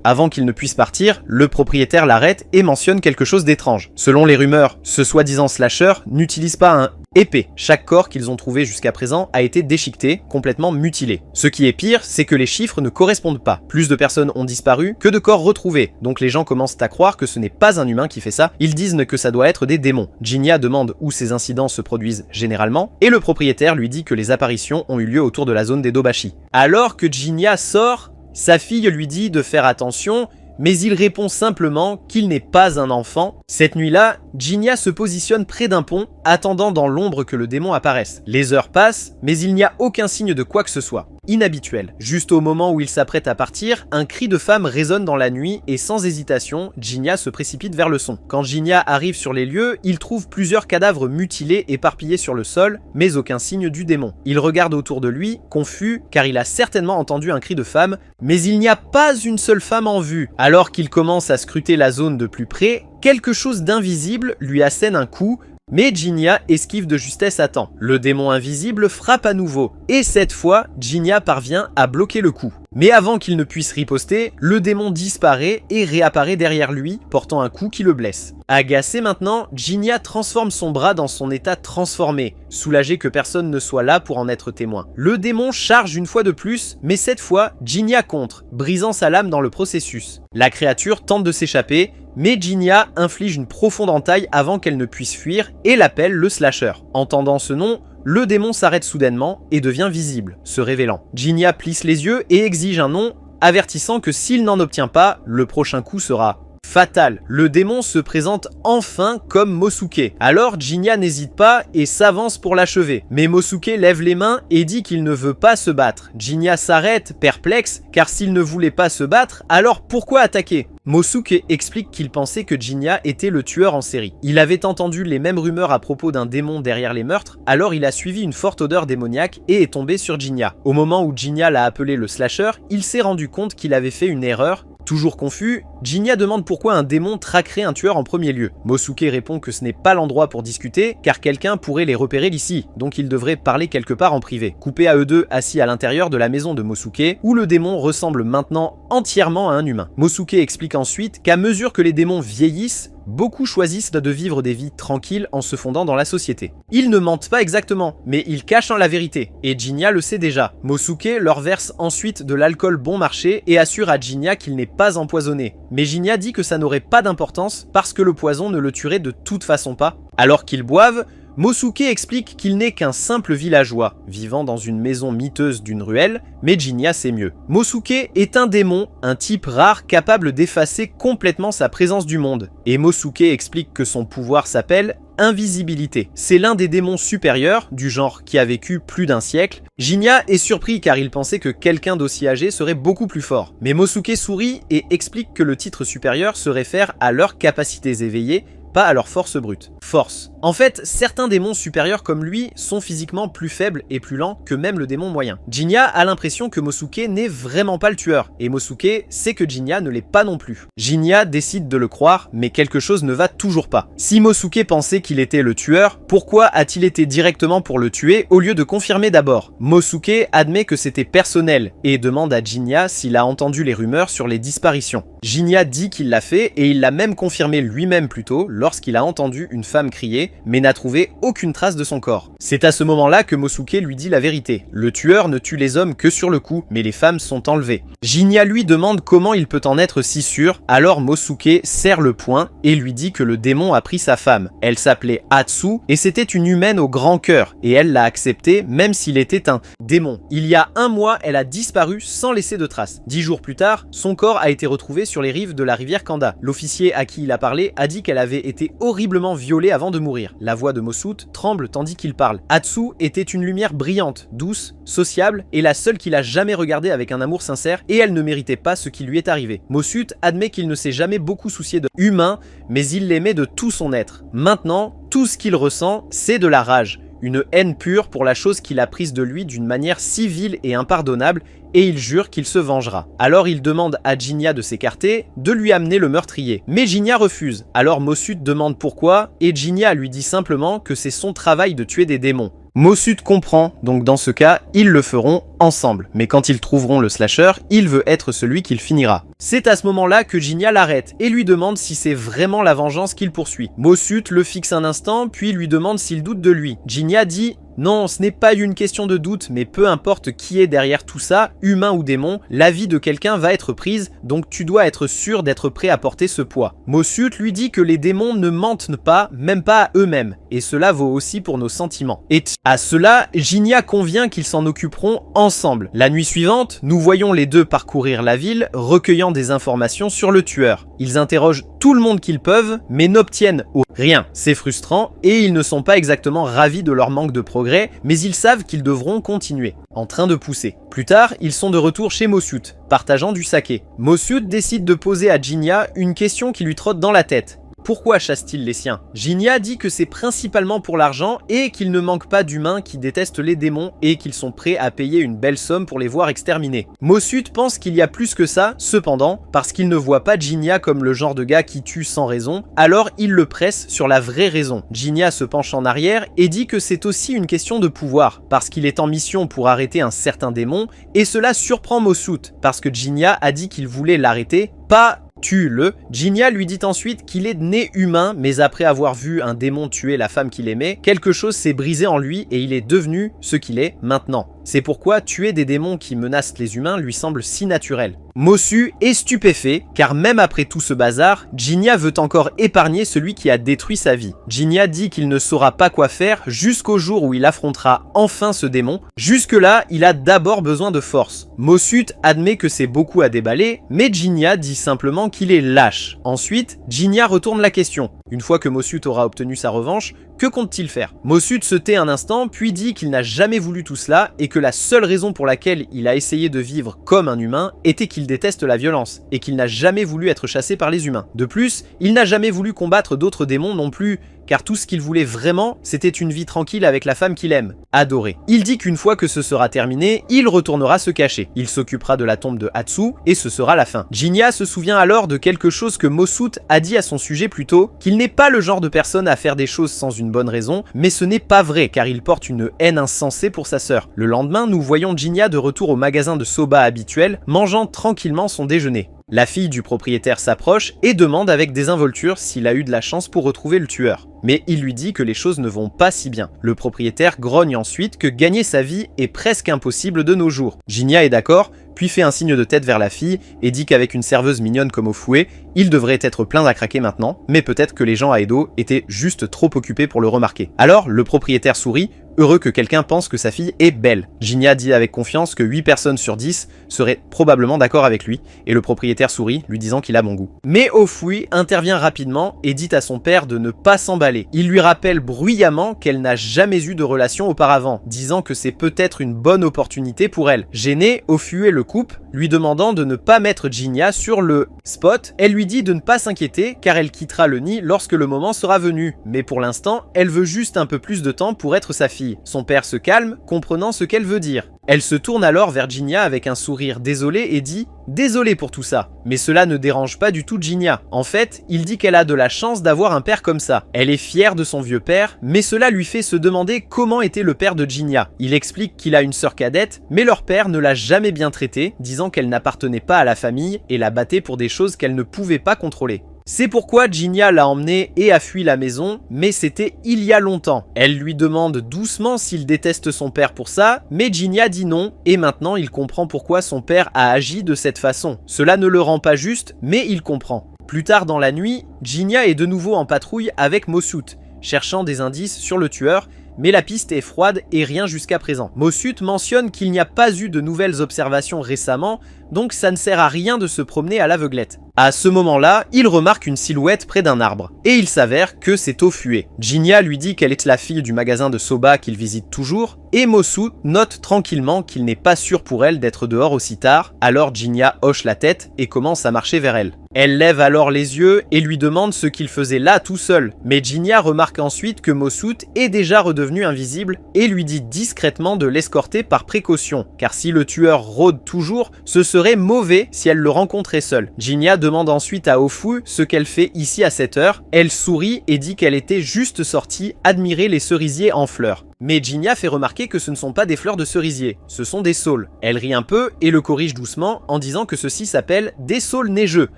Avant qu'il ne puisse partir, le propriétaire l'arrête et mentionne quelque chose d'étrange. Selon les rumeurs, ce soi-disant slasher n'utilise pas un épée. Chaque corps qu'ils ont trouvé jusqu'à présent a été déchiqueté, complètement mutilé. Ce qui est pire, c'est que les chiffres ne correspondent pas. Plus de personnes ont disparu que de corps retrouvés, donc les gens commencent à croire que ce n'est pas un humain qui fait ça, ils disent que ça doit être des démons. Jinnya demande où ces incidents se produisent généralement, et le propriétaire lui dit que les apparitions ont eu lieu autour de la zone des Dobashi. Alors que Jinnya sort, sa fille lui dit de faire attention, mais il répond simplement qu'il n'est pas un enfant. Cette nuit-là, Jinnya se positionne près d'un pont, attendant dans l'ombre que le démon apparaisse. Les heures passent, mais il n'y a aucun signe de quoi que ce soit. Inhabituel. Juste au moment où il s'apprête à partir, un cri de femme résonne dans la nuit et sans hésitation, Jinnya se précipite vers le son. Quand Jinnya arrive sur les lieux, il trouve plusieurs cadavres mutilés éparpillés sur le sol, mais aucun signe du démon. Il regarde autour de lui, confus, car il a certainement entendu un cri de femme, mais il n'y a pas une seule femme en vue. Alors qu'il commence à scruter la zone de plus près, quelque chose d'invisible lui assène un coup, mais Jinnya esquive de justesse à temps. Le démon invisible frappe à nouveau, et cette fois, Jinnya parvient à bloquer le coup. Mais avant qu'il ne puisse riposter, le démon disparaît et réapparaît derrière lui, portant un coup qui le blesse. Agacé maintenant, Jinnya transforme son bras dans son état transformé, soulagé que personne ne soit là pour en être témoin. Le démon charge une fois de plus, mais cette fois, Jinnya contre, brisant sa lame dans le processus. La créature tente de s'échapper, mais Jinnya inflige une profonde entaille avant qu'elle ne puisse fuir et l'appelle le slasher. Entendant ce nom, le démon s'arrête soudainement et devient visible, se révélant. Jinya plisse les yeux et exige un nom, avertissant que s'il n'en obtient pas, le prochain coup sera fatal. Le démon se présente enfin comme Mosuke. Alors Jinya n'hésite pas et s'avance pour l'achever. Mais Mosuke lève les mains et dit qu'il ne veut pas se battre. Jinya s'arrête, perplexe, car s'il ne voulait pas se battre, alors pourquoi attaquer? Mosuke explique qu'il pensait que Jinya était le tueur en série. Il avait entendu les mêmes rumeurs à propos d'un démon derrière les meurtres, alors il a suivi une forte odeur démoniaque et est tombé sur Jinya. Au moment où Jinya l'a appelé le slasher, il s'est rendu compte qu'il avait fait une erreur. Toujours confus, Jinya demande pourquoi un démon traquerait un tueur en premier lieu. Mosuke répond que ce n'est pas l'endroit pour discuter, car quelqu'un pourrait les repérer d'ici, donc ils devraient parler quelque part en privé. Coupé à eux deux assis à l'intérieur de la maison de Mosuke, où le démon ressemble maintenant entièrement à un humain. Mosuke explique ensuite qu'à mesure que les démons vieillissent, beaucoup choisissent de vivre des vies tranquilles en se fondant dans la société. Ils ne mentent pas exactement, mais ils cachent la vérité, et Jinya le sait déjà. Mosuke leur verse ensuite de l'alcool bon marché et assure à Jinya qu'il n'est pas empoisonné. Mais Jinya dit que ça n'aurait pas d'importance parce que le poison ne le tuerait de toute façon pas. Alors qu'ils boivent, Mosuke explique qu'il n'est qu'un simple villageois, vivant dans une maison miteuse d'une ruelle, mais Jinya sait mieux. Mosuke est un démon, un type rare capable d'effacer complètement sa présence du monde. Et Mosuke explique que son pouvoir s'appelle invisibilité. C'est l'un des démons supérieurs, du genre qui a vécu plus d'un siècle. Jinya est surpris car il pensait que quelqu'un d'aussi âgé serait beaucoup plus fort. Mais Mosuke sourit et explique que le titre supérieur se réfère à leurs capacités éveillées, pas à leur force brute. Force. En fait, certains démons supérieurs comme lui sont physiquement plus faibles et plus lents que même le démon moyen. Jinya a l'impression que Mosuke n'est vraiment pas le tueur, et Mosuke sait que Jinya ne l'est pas non plus. Jinya décide de le croire, mais quelque chose ne va toujours pas. Si Mosuke pensait qu'il était le tueur, pourquoi a-t-il été directement pour le tuer au lieu de confirmer d'abord? Mosuke admet que c'était personnel, et demande à Jinya s'il a entendu les rumeurs sur les disparitions. Jinya dit qu'il l'a fait, et il l'a même confirmé lui-même plus tôt, lorsqu'il a entendu une femme crier, mais n'a trouvé aucune trace de son corps. C'est à ce moment-là que Mosuke lui dit la vérité. Le tueur ne tue les hommes que sur le coup, mais les femmes sont enlevées. Jinya lui demande comment il peut en être si sûr, alors Mosuke serre le poing et lui dit que le démon a pris sa femme. Elle s'appelait Atsu et c'était une humaine au grand cœur, et elle l'a accepté même s'il était un démon. Il y a un mois, elle a disparu sans laisser de traces. 10 jours plus tard, son corps a été retrouvé sur les rives de la rivière Kanda. L'officier à qui il a parlé a dit qu'elle avait été horriblement violée avant de mourir. La voix de Mosut tremble tandis qu'il parle. Atsu était une lumière brillante, douce, sociable, et la seule qu'il a jamais regardée avec un amour sincère, et elle ne méritait pas ce qui lui est arrivé. Mosut admet qu'il ne s'est jamais beaucoup soucié de humain, mais il l'aimait de tout son être. Maintenant, tout ce qu'il ressent, c'est de la rage. Une haine pure pour la chose qu'il a prise de lui d'une manière si vile et impardonnable, et il jure qu'il se vengera. Alors il demande à Jinya de s'écarter, de lui amener le meurtrier. Mais Jinya refuse. Alors Mosut demande pourquoi, et Jinya lui dit simplement que c'est son travail de tuer des démons. Mosut comprend, donc dans ce cas, ils le feront ensemble. Mais quand ils trouveront le slasher, il veut être celui qu'il finira. C'est à ce moment-là que Jinya l'arrête et lui demande si c'est vraiment la vengeance qu'il poursuit. Mosut le fixe un instant, puis lui demande s'il doute de lui. Jinya dit « Non, ce n'est pas une question de doute, mais peu importe qui est derrière tout ça, humain ou démon, la vie de quelqu'un va être prise, donc tu dois être sûr d'être prêt à porter ce poids. » Mosut lui dit que les démons ne mentent pas, même pas à eux-mêmes, et cela vaut aussi pour nos sentiments. Et à cela, Jinya convient qu'ils s'en occuperont ensemble. La nuit suivante, nous voyons les deux parcourir la ville, recueillant des informations sur le tueur. Ils interrogent tout le monde qu'ils peuvent, mais n'obtiennent rien. C'est frustrant, et ils ne sont pas exactement ravis de leur manque de progrès, mais ils savent qu'ils devront continuer, en train de pousser. Plus tard, ils sont de retour chez Mosut, partageant du saké. Mosut décide de poser à Jinya une question qui lui trotte dans la tête. Pourquoi chasse-t-il les siens? Jinya dit que c'est principalement pour l'argent et qu'il ne manque pas d'humains qui détestent les démons et qu'ils sont prêts à payer une belle somme pour les voir exterminés. Mosut pense qu'il y a plus que ça, cependant, parce qu'il ne voit pas Jinya comme le genre de gars qui tue sans raison, alors il le presse sur la vraie raison. Jinya se penche en arrière et dit que c'est aussi une question de pouvoir, parce qu'il est en mission pour arrêter un certain démon, et cela surprend Mosut, parce que Jinya a dit qu'il voulait l'arrêter, pas tue-le. Jinya lui dit ensuite qu'il est né humain, mais après avoir vu un démon tuer la femme qu'il aimait, quelque chose s'est brisé en lui et il est devenu ce qu'il est maintenant. C'est pourquoi tuer des démons qui menacent les humains lui semble si naturel. Mosu est stupéfait, car même après tout ce bazar, Jinnya veut encore épargner celui qui a détruit sa vie. Jinnya dit qu'il ne saura pas quoi faire jusqu'au jour où il affrontera enfin ce démon. Jusque-là, il a d'abord besoin de force. Mosut admet que c'est beaucoup à déballer, mais Jinnya dit simplement qu'il est lâche. Ensuite, Jinnya retourne la question. Une fois que Mosut aura obtenu sa revanche, que compte-t-il faire? Mosut se tait un instant, puis dit qu'il n'a jamais voulu tout cela et que la seule raison pour laquelle il a essayé de vivre comme un humain était qu'il déteste la violence et qu'il n'a jamais voulu être chassé par les humains. De plus, il n'a jamais voulu combattre d'autres démons non plus, car tout ce qu'il voulait vraiment, c'était une vie tranquille avec la femme qu'il aime, adorée. Il dit qu'une fois que ce sera terminé, il retournera se cacher. Il s'occupera de la tombe de Hatsu, et ce sera la fin. Jinnya se souvient alors de quelque chose que Mosut a dit à son sujet plus tôt, qu'il n'est pas le genre de personne à faire des choses sans une bonne raison, mais ce n'est pas vrai, car il porte une haine insensée pour sa sœur. Le lendemain, nous voyons Jinnya de retour au magasin de soba habituel, mangeant tranquillement son déjeuner. La fille du propriétaire s'approche et demande avec désinvolture s'il a eu de la chance pour retrouver le tueur. Mais il lui dit que les choses ne vont pas si bien. Le propriétaire grogne ensuite que gagner sa vie est presque impossible de nos jours. Jinnya est d'accord, puis fait un signe de tête vers la fille et dit qu'avec une serveuse mignonne comme Ofue, il devrait être plein à craquer maintenant, mais peut-être que les gens à Edo étaient juste trop occupés pour le remarquer. Alors, le propriétaire sourit, heureux que quelqu'un pense que sa fille est belle. Jinnya dit avec confiance que 8 personnes sur 10 seraient probablement d'accord avec lui, et le propriétaire sourit, lui disant qu'il a bon goût. Mais Ofue intervient rapidement et dit à son père de ne pas s'emballer. Il lui rappelle bruyamment qu'elle n'a jamais eu de relation auparavant, disant que c'est peut-être une bonne opportunité pour elle. Gênée, Ofue le coupe, lui demandant de ne pas mettre Jinnya sur le spot. Elle lui dit de ne pas s'inquiéter car elle quittera le nid lorsque le moment sera venu. Mais pour l'instant, elle veut juste un peu plus de temps pour être sa fille. Son père se calme, comprenant ce qu'elle veut dire. Elle se tourne alors vers Jinnya avec un sourire désolé et dit « Désolé pour tout ça ». Mais cela ne dérange pas du tout Jinnya. En fait, il dit qu'elle a de la chance d'avoir un père comme ça. Elle est fière de son vieux père, mais cela lui fait se demander comment était le père de Jinnya. Il explique qu'il a une sœur cadette, mais leur père ne l'a jamais bien traitée, disant qu'elle n'appartenait pas à la famille et la battait pour des choses qu'elle ne pouvait pas contrôler. C'est pourquoi Jinnya l'a emmené et a fui la maison, mais c'était il y a longtemps. Elle lui demande doucement s'il déteste son père pour ça, mais Jinnya dit non, et maintenant il comprend pourquoi son père a agi de cette façon. Cela ne le rend pas juste, mais il comprend. Plus tard dans la nuit, Jinnya est de nouveau en patrouille avec Mosut, cherchant des indices sur le tueur, mais la piste est froide et rien jusqu'à présent. Mosut mentionne qu'il n'y a pas eu de nouvelles observations récemment, donc ça ne sert à rien de se promener à l'aveuglette. À ce moment-là, il remarque une silhouette près d'un arbre, et il s'avère que c'est Ofue. Jinnya lui dit qu'elle est la fille du magasin de soba qu'il visite toujours, et Mosut note tranquillement qu'il n'est pas sûr pour elle d'être dehors aussi tard, alors Jinnya hoche la tête et commence à marcher vers elle. Elle lève alors les yeux et lui demande ce qu'il faisait là tout seul, mais Jinnya remarque ensuite que Mosut est déjà redevenu invisible et lui dit discrètement de l'escorter par précaution, car si le tueur rôde toujours, ce serait mauvais si elle le rencontrait seule. Jinnya demande ensuite à Ofue ce qu'elle fait ici à cette heure, elle sourit et dit qu'elle était juste sortie admirer les cerisiers en fleurs. Mais Jinnya fait remarquer que ce ne sont pas des fleurs de cerisier, ce sont des saules. Elle rit un peu et le corrige doucement en disant que ceci s'appelle des saules neigeux.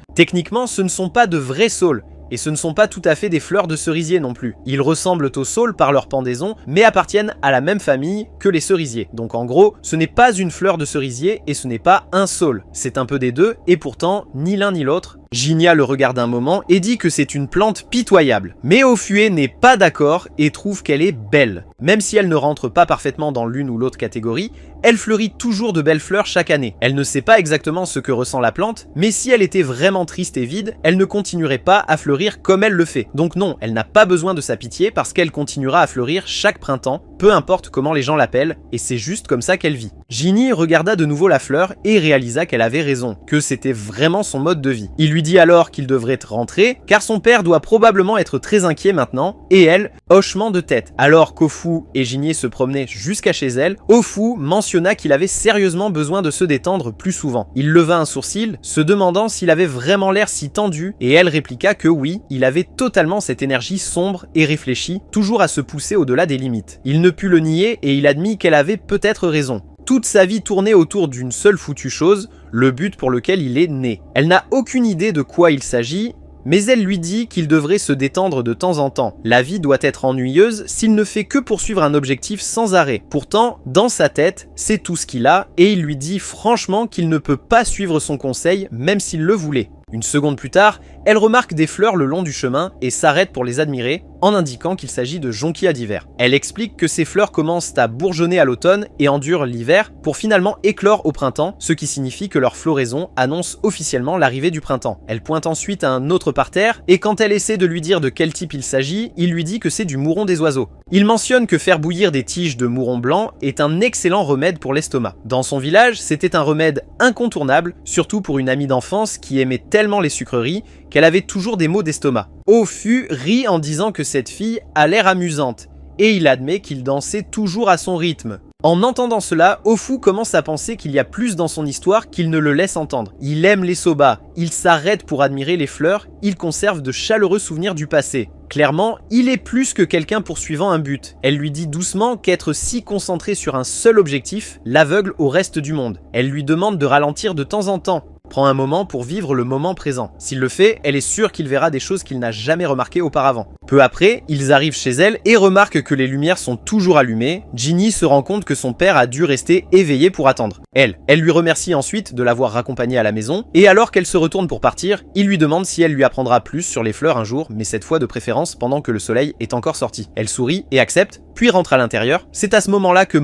Techniquement, ce ne sont pas de vrais saules, et ce ne sont pas tout à fait des fleurs de cerisier non plus. Ils ressemblent aux saules par leur pendaison, mais appartiennent à la même famille que les cerisiers. Donc en gros, ce n'est pas une fleur de cerisier et ce n'est pas un saule. C'est un peu des deux, et pourtant, ni l'un ni l'autre. Jinnya le regarde un moment et dit que c'est une plante pitoyable. Mais Ofue n'est pas d'accord et trouve qu'elle est belle. Même si elle ne rentre pas parfaitement dans l'une ou l'autre catégorie, elle fleurit toujours de belles fleurs chaque année. Elle ne sait pas exactement ce que ressent la plante, mais si elle était vraiment triste et vide, elle ne continuerait pas à fleurir comme elle le fait. Donc non, elle n'a pas besoin de sa pitié parce qu'elle continuera à fleurir chaque printemps, peu importe comment les gens l'appellent, et c'est juste comme ça qu'elle vit. Jinny regarda de nouveau la fleur et réalisa qu'elle avait raison, que c'était vraiment son mode de vie. Il lui dit alors qu'il devrait rentrer, car son père doit probablement être très inquiet maintenant, et elle, hochement de tête. Alors qu'Ofue et Jinny se promenaient jusqu'à chez elle, Ofue mentionna qu'il avait sérieusement besoin de se détendre plus souvent. Il leva un sourcil, se demandant s'il avait vraiment l'air si tendu, et elle répliqua que oui, il avait totalement cette énergie sombre et réfléchie, toujours à se pousser au-delà des limites. Il ne put le nier et il admit qu'elle avait peut-être raison. Toute sa vie tournait autour d'une seule foutue chose, le but pour lequel il est né. Elle n'a aucune idée de quoi il s'agit, mais elle lui dit qu'il devrait se détendre de temps en temps. La vie doit être ennuyeuse s'il ne fait que poursuivre un objectif sans arrêt. Pourtant, dans sa tête, c'est tout ce qu'il a, et il lui dit franchement qu'il ne peut pas suivre son conseil, même s'il le voulait. Une seconde plus tard, elle remarque des fleurs le long du chemin et s'arrête pour les admirer, en indiquant qu'il s'agit de jonquillas d'hiver. Elle explique que ces fleurs commencent à bourgeonner à l'automne et endurent l'hiver pour finalement éclore au printemps, ce qui signifie que leur floraison annonce officiellement l'arrivée du printemps. Elle pointe ensuite à un autre parterre, et quand elle essaie de lui dire de quel type il s'agit, il lui dit que c'est du mouron des oiseaux. Il mentionne que faire bouillir des tiges de mouron blanc est un excellent remède pour l'estomac. Dans son village, c'était un remède incontournable, surtout pour une amie d'enfance qui aimait tellement les sucreries qu'elle avait toujours des maux d'estomac. Ofu rit en disant que cette fille a l'air amusante, et il admet qu'il dansait toujours à son rythme. En entendant cela, Ofu commence à penser qu'il y a plus dans son histoire qu'il ne le laisse entendre. Il aime les soba, il s'arrête pour admirer les fleurs, il conserve de chaleureux souvenirs du passé. Clairement, il est plus que quelqu'un poursuivant un but. Elle lui dit doucement qu'être si concentré sur un seul objectif l'aveugle au reste du monde. Elle lui demande de ralentir de temps en temps. Prend un moment pour vivre le moment présent. S'il le fait, elle est sûre qu'il verra des choses qu'il n'a jamais remarquées auparavant. Peu après, ils arrivent chez elle et remarquent que les lumières sont toujours allumées. Ginny se rend compte que son père a dû rester éveillé pour attendre. Elle lui remercie ensuite de l'avoir raccompagnée à la maison, et alors qu'elle se retourne pour partir, il lui demande si elle lui apprendra plus sur les fleurs un jour, mais cette fois de préférence pendant que le soleil est encore sorti. Elle sourit et accepte, puis rentre à l'intérieur. C'est à ce moment-là que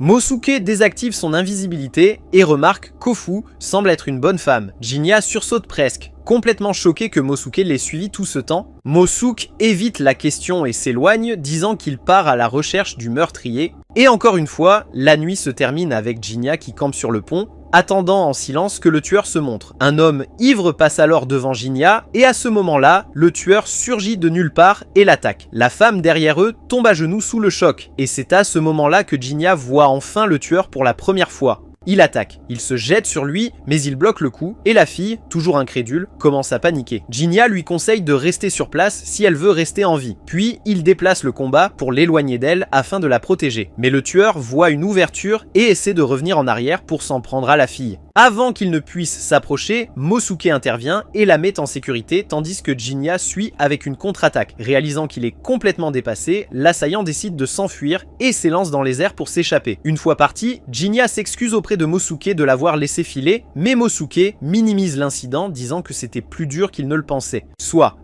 Mosuke désactive son invisibilité et remarque qu'Ofu semble être une bonne femme. Jinya sursaute presque. Complètement choqué que Mosuke l'ait suivi tout ce temps, Mosuke évite la question et s'éloigne, disant qu'il part à la recherche du meurtrier. Et encore une fois, la nuit se termine avec Jinya qui campe sur le pont, attendant en silence que le tueur se montre. Un homme ivre passe alors devant Jinya, et à ce moment-là, le tueur surgit de nulle part et l'attaque. La femme derrière eux tombe à genoux sous le choc, et c'est à ce moment-là que Jinya voit enfin le tueur pour la première fois. Il attaque, il se jette sur lui, mais il bloque le coup, et la fille, toujours incrédule, commence à paniquer. Jinya lui conseille de rester sur place si elle veut rester en vie, puis il déplace le combat pour l'éloigner d'elle afin de la protéger. Mais le tueur voit une ouverture et essaie de revenir en arrière pour s'en prendre à la fille. Avant qu'il ne puisse s'approcher, Mosuke intervient et la met en sécurité tandis que Jinya suit avec une contre-attaque. Réalisant qu'il est complètement dépassé, l'assaillant décide de s'enfuir et s'élance dans les airs pour s'échapper. Une fois parti, Jinya s'excuse auprès de Mosuke de l'avoir laissé filer, mais Mosuke minimise l'incident disant que c'était plus dur qu'il ne le pensait.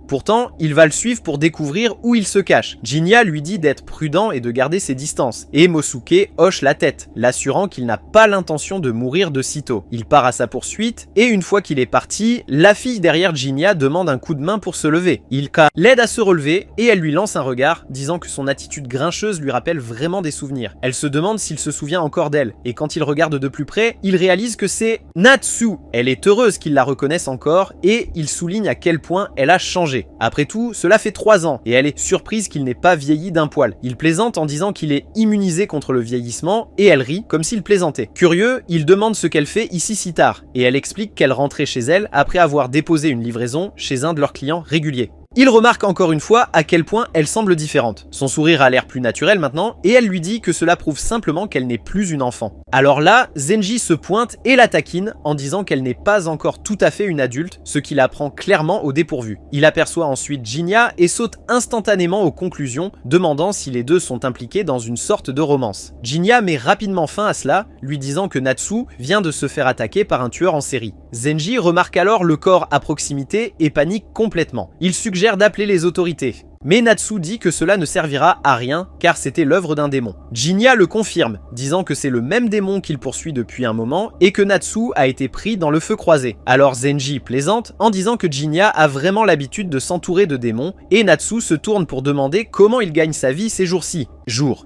Pourtant, il va le suivre pour découvrir où il se cache. Jinya lui dit d'être prudent et de garder ses distances, et Mosuke hoche la tête, l'assurant qu'il n'a pas l'intention de mourir de sitôt. Il part à sa poursuite, et une fois qu'il est parti, la fille derrière Jinya demande un coup de main pour se lever. Ilka l'aide à se relever, et elle lui lance un regard, disant que son attitude grincheuse lui rappelle vraiment des souvenirs. Elle se demande s'il se souvient encore d'elle, et quand il regarde de plus près, il réalise que c'est Natsu. Elle est heureuse qu'il la reconnaisse encore, et il souligne à quel point elle a changé. Après tout, cela fait 3 ans, et elle est surprise qu'il n'ait pas vieilli d'un poil. Il plaisante en disant qu'il est immunisé contre le vieillissement, et elle rit comme s'il plaisantait. Curieux, il demande ce qu'elle fait ici si tard, et elle explique qu'elle rentrait chez elle après avoir déposé une livraison chez un de leurs clients réguliers. Il remarque encore une fois à quel point elle semble différente. Son sourire a l'air plus naturel maintenant, et elle lui dit que cela prouve simplement qu'elle n'est plus une enfant. Alors là, Zenji se pointe et la taquine en disant qu'elle n'est pas encore tout à fait une adulte, ce qui la prend clairement au dépourvu. Il aperçoit ensuite Jinya et saute instantanément aux conclusions, demandant si les deux sont impliqués dans une sorte de romance. Jinya met rapidement fin à cela, lui disant que Natsu vient de se faire attaquer par un tueur en série. Zenji remarque alors le corps à proximité et panique complètement. Il suggère d'appeler les autorités. Mais Natsu dit que cela ne servira à rien car c'était l'œuvre d'un démon. Jinya le confirme, disant que c'est le même démon qu'il poursuit depuis un moment et que Natsu a été pris dans le feu croisé. Alors Zenji plaisante en disant que Jinya a vraiment l'habitude de s'entourer de démons et Natsu se tourne pour demander comment il gagne sa vie ces jours-ci.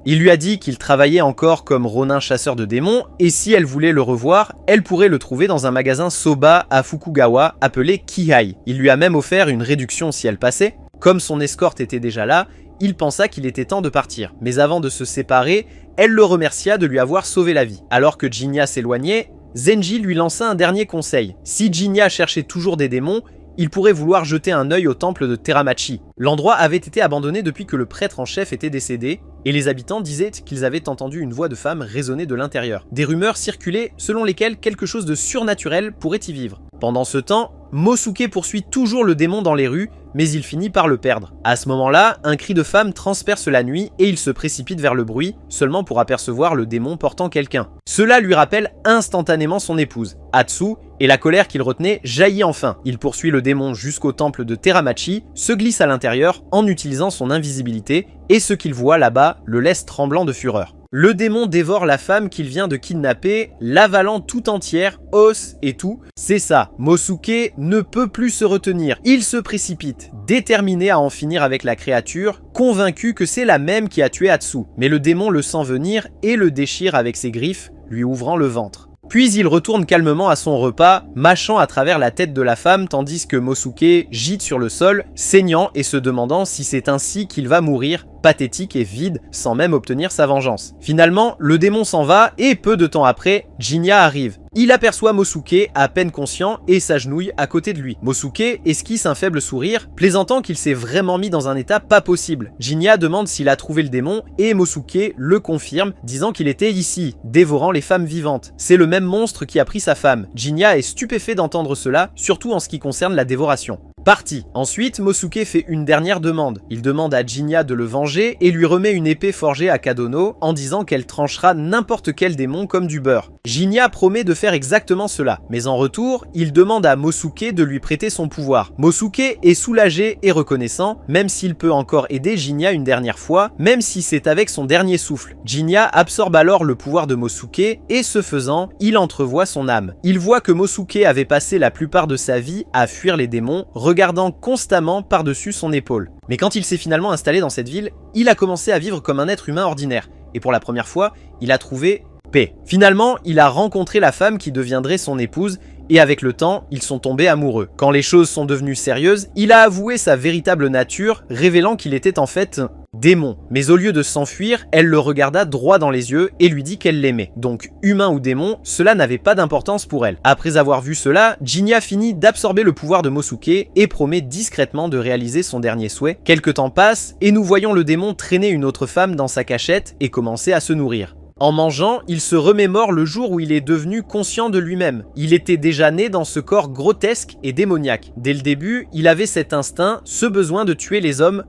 Il lui a dit qu'il travaillait encore comme Ronin chasseur de démons et si elle voulait le revoir, elle pourrait le trouver dans un magasin soba à Fukugawa appelé Kihai. Il lui a même offert une réduction si elle passait. Comme son escorte était déjà là, il pensa qu'il était temps de partir. Mais avant de se séparer, elle le remercia de lui avoir sauvé la vie. Alors que Jinya s'éloignait, Zenji lui lança un dernier conseil. Si Jinya cherchait toujours des démons, il pourrait vouloir jeter un œil au temple de Teramachi. L'endroit avait été abandonné depuis que le prêtre en chef était décédé, et les habitants disaient qu'ils avaient entendu une voix de femme résonner de l'intérieur. Des rumeurs circulaient selon lesquelles quelque chose de surnaturel pourrait y vivre. Pendant ce temps, Mosuke poursuit toujours le démon dans les rues, mais il finit par le perdre. À ce moment-là, un cri de femme transperce la nuit et il se précipite vers le bruit, seulement pour apercevoir le démon portant quelqu'un. Cela lui rappelle instantanément son épouse, Atsu, et la colère qu'il retenait jaillit enfin. Il poursuit le démon jusqu'au temple de Teramachi, se glisse à l'intérieur en utilisant son invisibilité, et ce qu'il voit là-bas le laisse tremblant de fureur. Le démon dévore la femme qu'il vient de kidnapper, l'avalant tout entière, os et tout. C'est ça, Mosuke ne peut plus se retenir. Il se précipite, déterminé à en finir avec la créature, convaincu que c'est la même qui a tué Atsu. Mais le démon le sent venir et le déchire avec ses griffes, lui ouvrant le ventre. Puis il retourne calmement à son repas, mâchant à travers la tête de la femme tandis que Mosuke gîte sur le sol, saignant et se demandant si c'est ainsi qu'il va mourir, pathétique et vide, sans même obtenir sa vengeance. Finalement, le démon s'en va et peu de temps après, Jinya arrive. Il aperçoit Mosuke à peine conscient et s'agenouille à côté de lui. Mosuke esquisse un faible sourire, plaisantant qu'il s'est vraiment mis dans un état pas possible. Jinya demande s'il a trouvé le démon et Mosuke le confirme, disant qu'il était ici, dévorant les femmes vivantes. C'est le même monstre qui a pris sa femme. Jinya est stupéfait d'entendre cela, surtout en ce qui concerne la dévoration. Parti. Ensuite, Mosuke fait une dernière demande. Il demande à Jinya de le venger et lui remet une épée forgée à Kadono en disant qu'elle tranchera n'importe quel démon comme du beurre. Jinya promet de faire exactement cela, mais en retour, il demande à Mosuke de lui prêter son pouvoir. Mosuke est soulagé et reconnaissant, même s'il peut encore aider Jinya une dernière fois, même si c'est avec son dernier souffle. Jinya absorbe alors le pouvoir de Mosuke et ce faisant, il entrevoit son âme. Il voit que Mosuke avait passé la plupart de sa vie à fuir les démons, regardant constamment par-dessus son épaule. Mais quand il s'est finalement installé dans cette ville, il a commencé à vivre comme un être humain ordinaire. Et pour la première fois, il a trouvé paix. Finalement, il a rencontré la femme qui deviendrait son épouse, et avec le temps, ils sont tombés amoureux. Quand les choses sont devenues sérieuses, il a avoué sa véritable nature, révélant qu'il était en fait démon. Mais au lieu de s'enfuir, elle le regarda droit dans les yeux et lui dit qu'elle l'aimait. Donc, humain ou démon, cela n'avait pas d'importance pour elle. Après avoir vu cela, Jinya finit d'absorber le pouvoir de Mosuke et promet discrètement de réaliser son dernier souhait. Quelque temps passe, et nous voyons le démon traîner une autre femme dans sa cachette et commencer à se nourrir. En mangeant, il se remémore le jour où il est devenu conscient de lui-même. Il était déjà né dans ce corps grotesque et démoniaque. Dès le début, il avait cet instinct, ce besoin de tuer les hommes.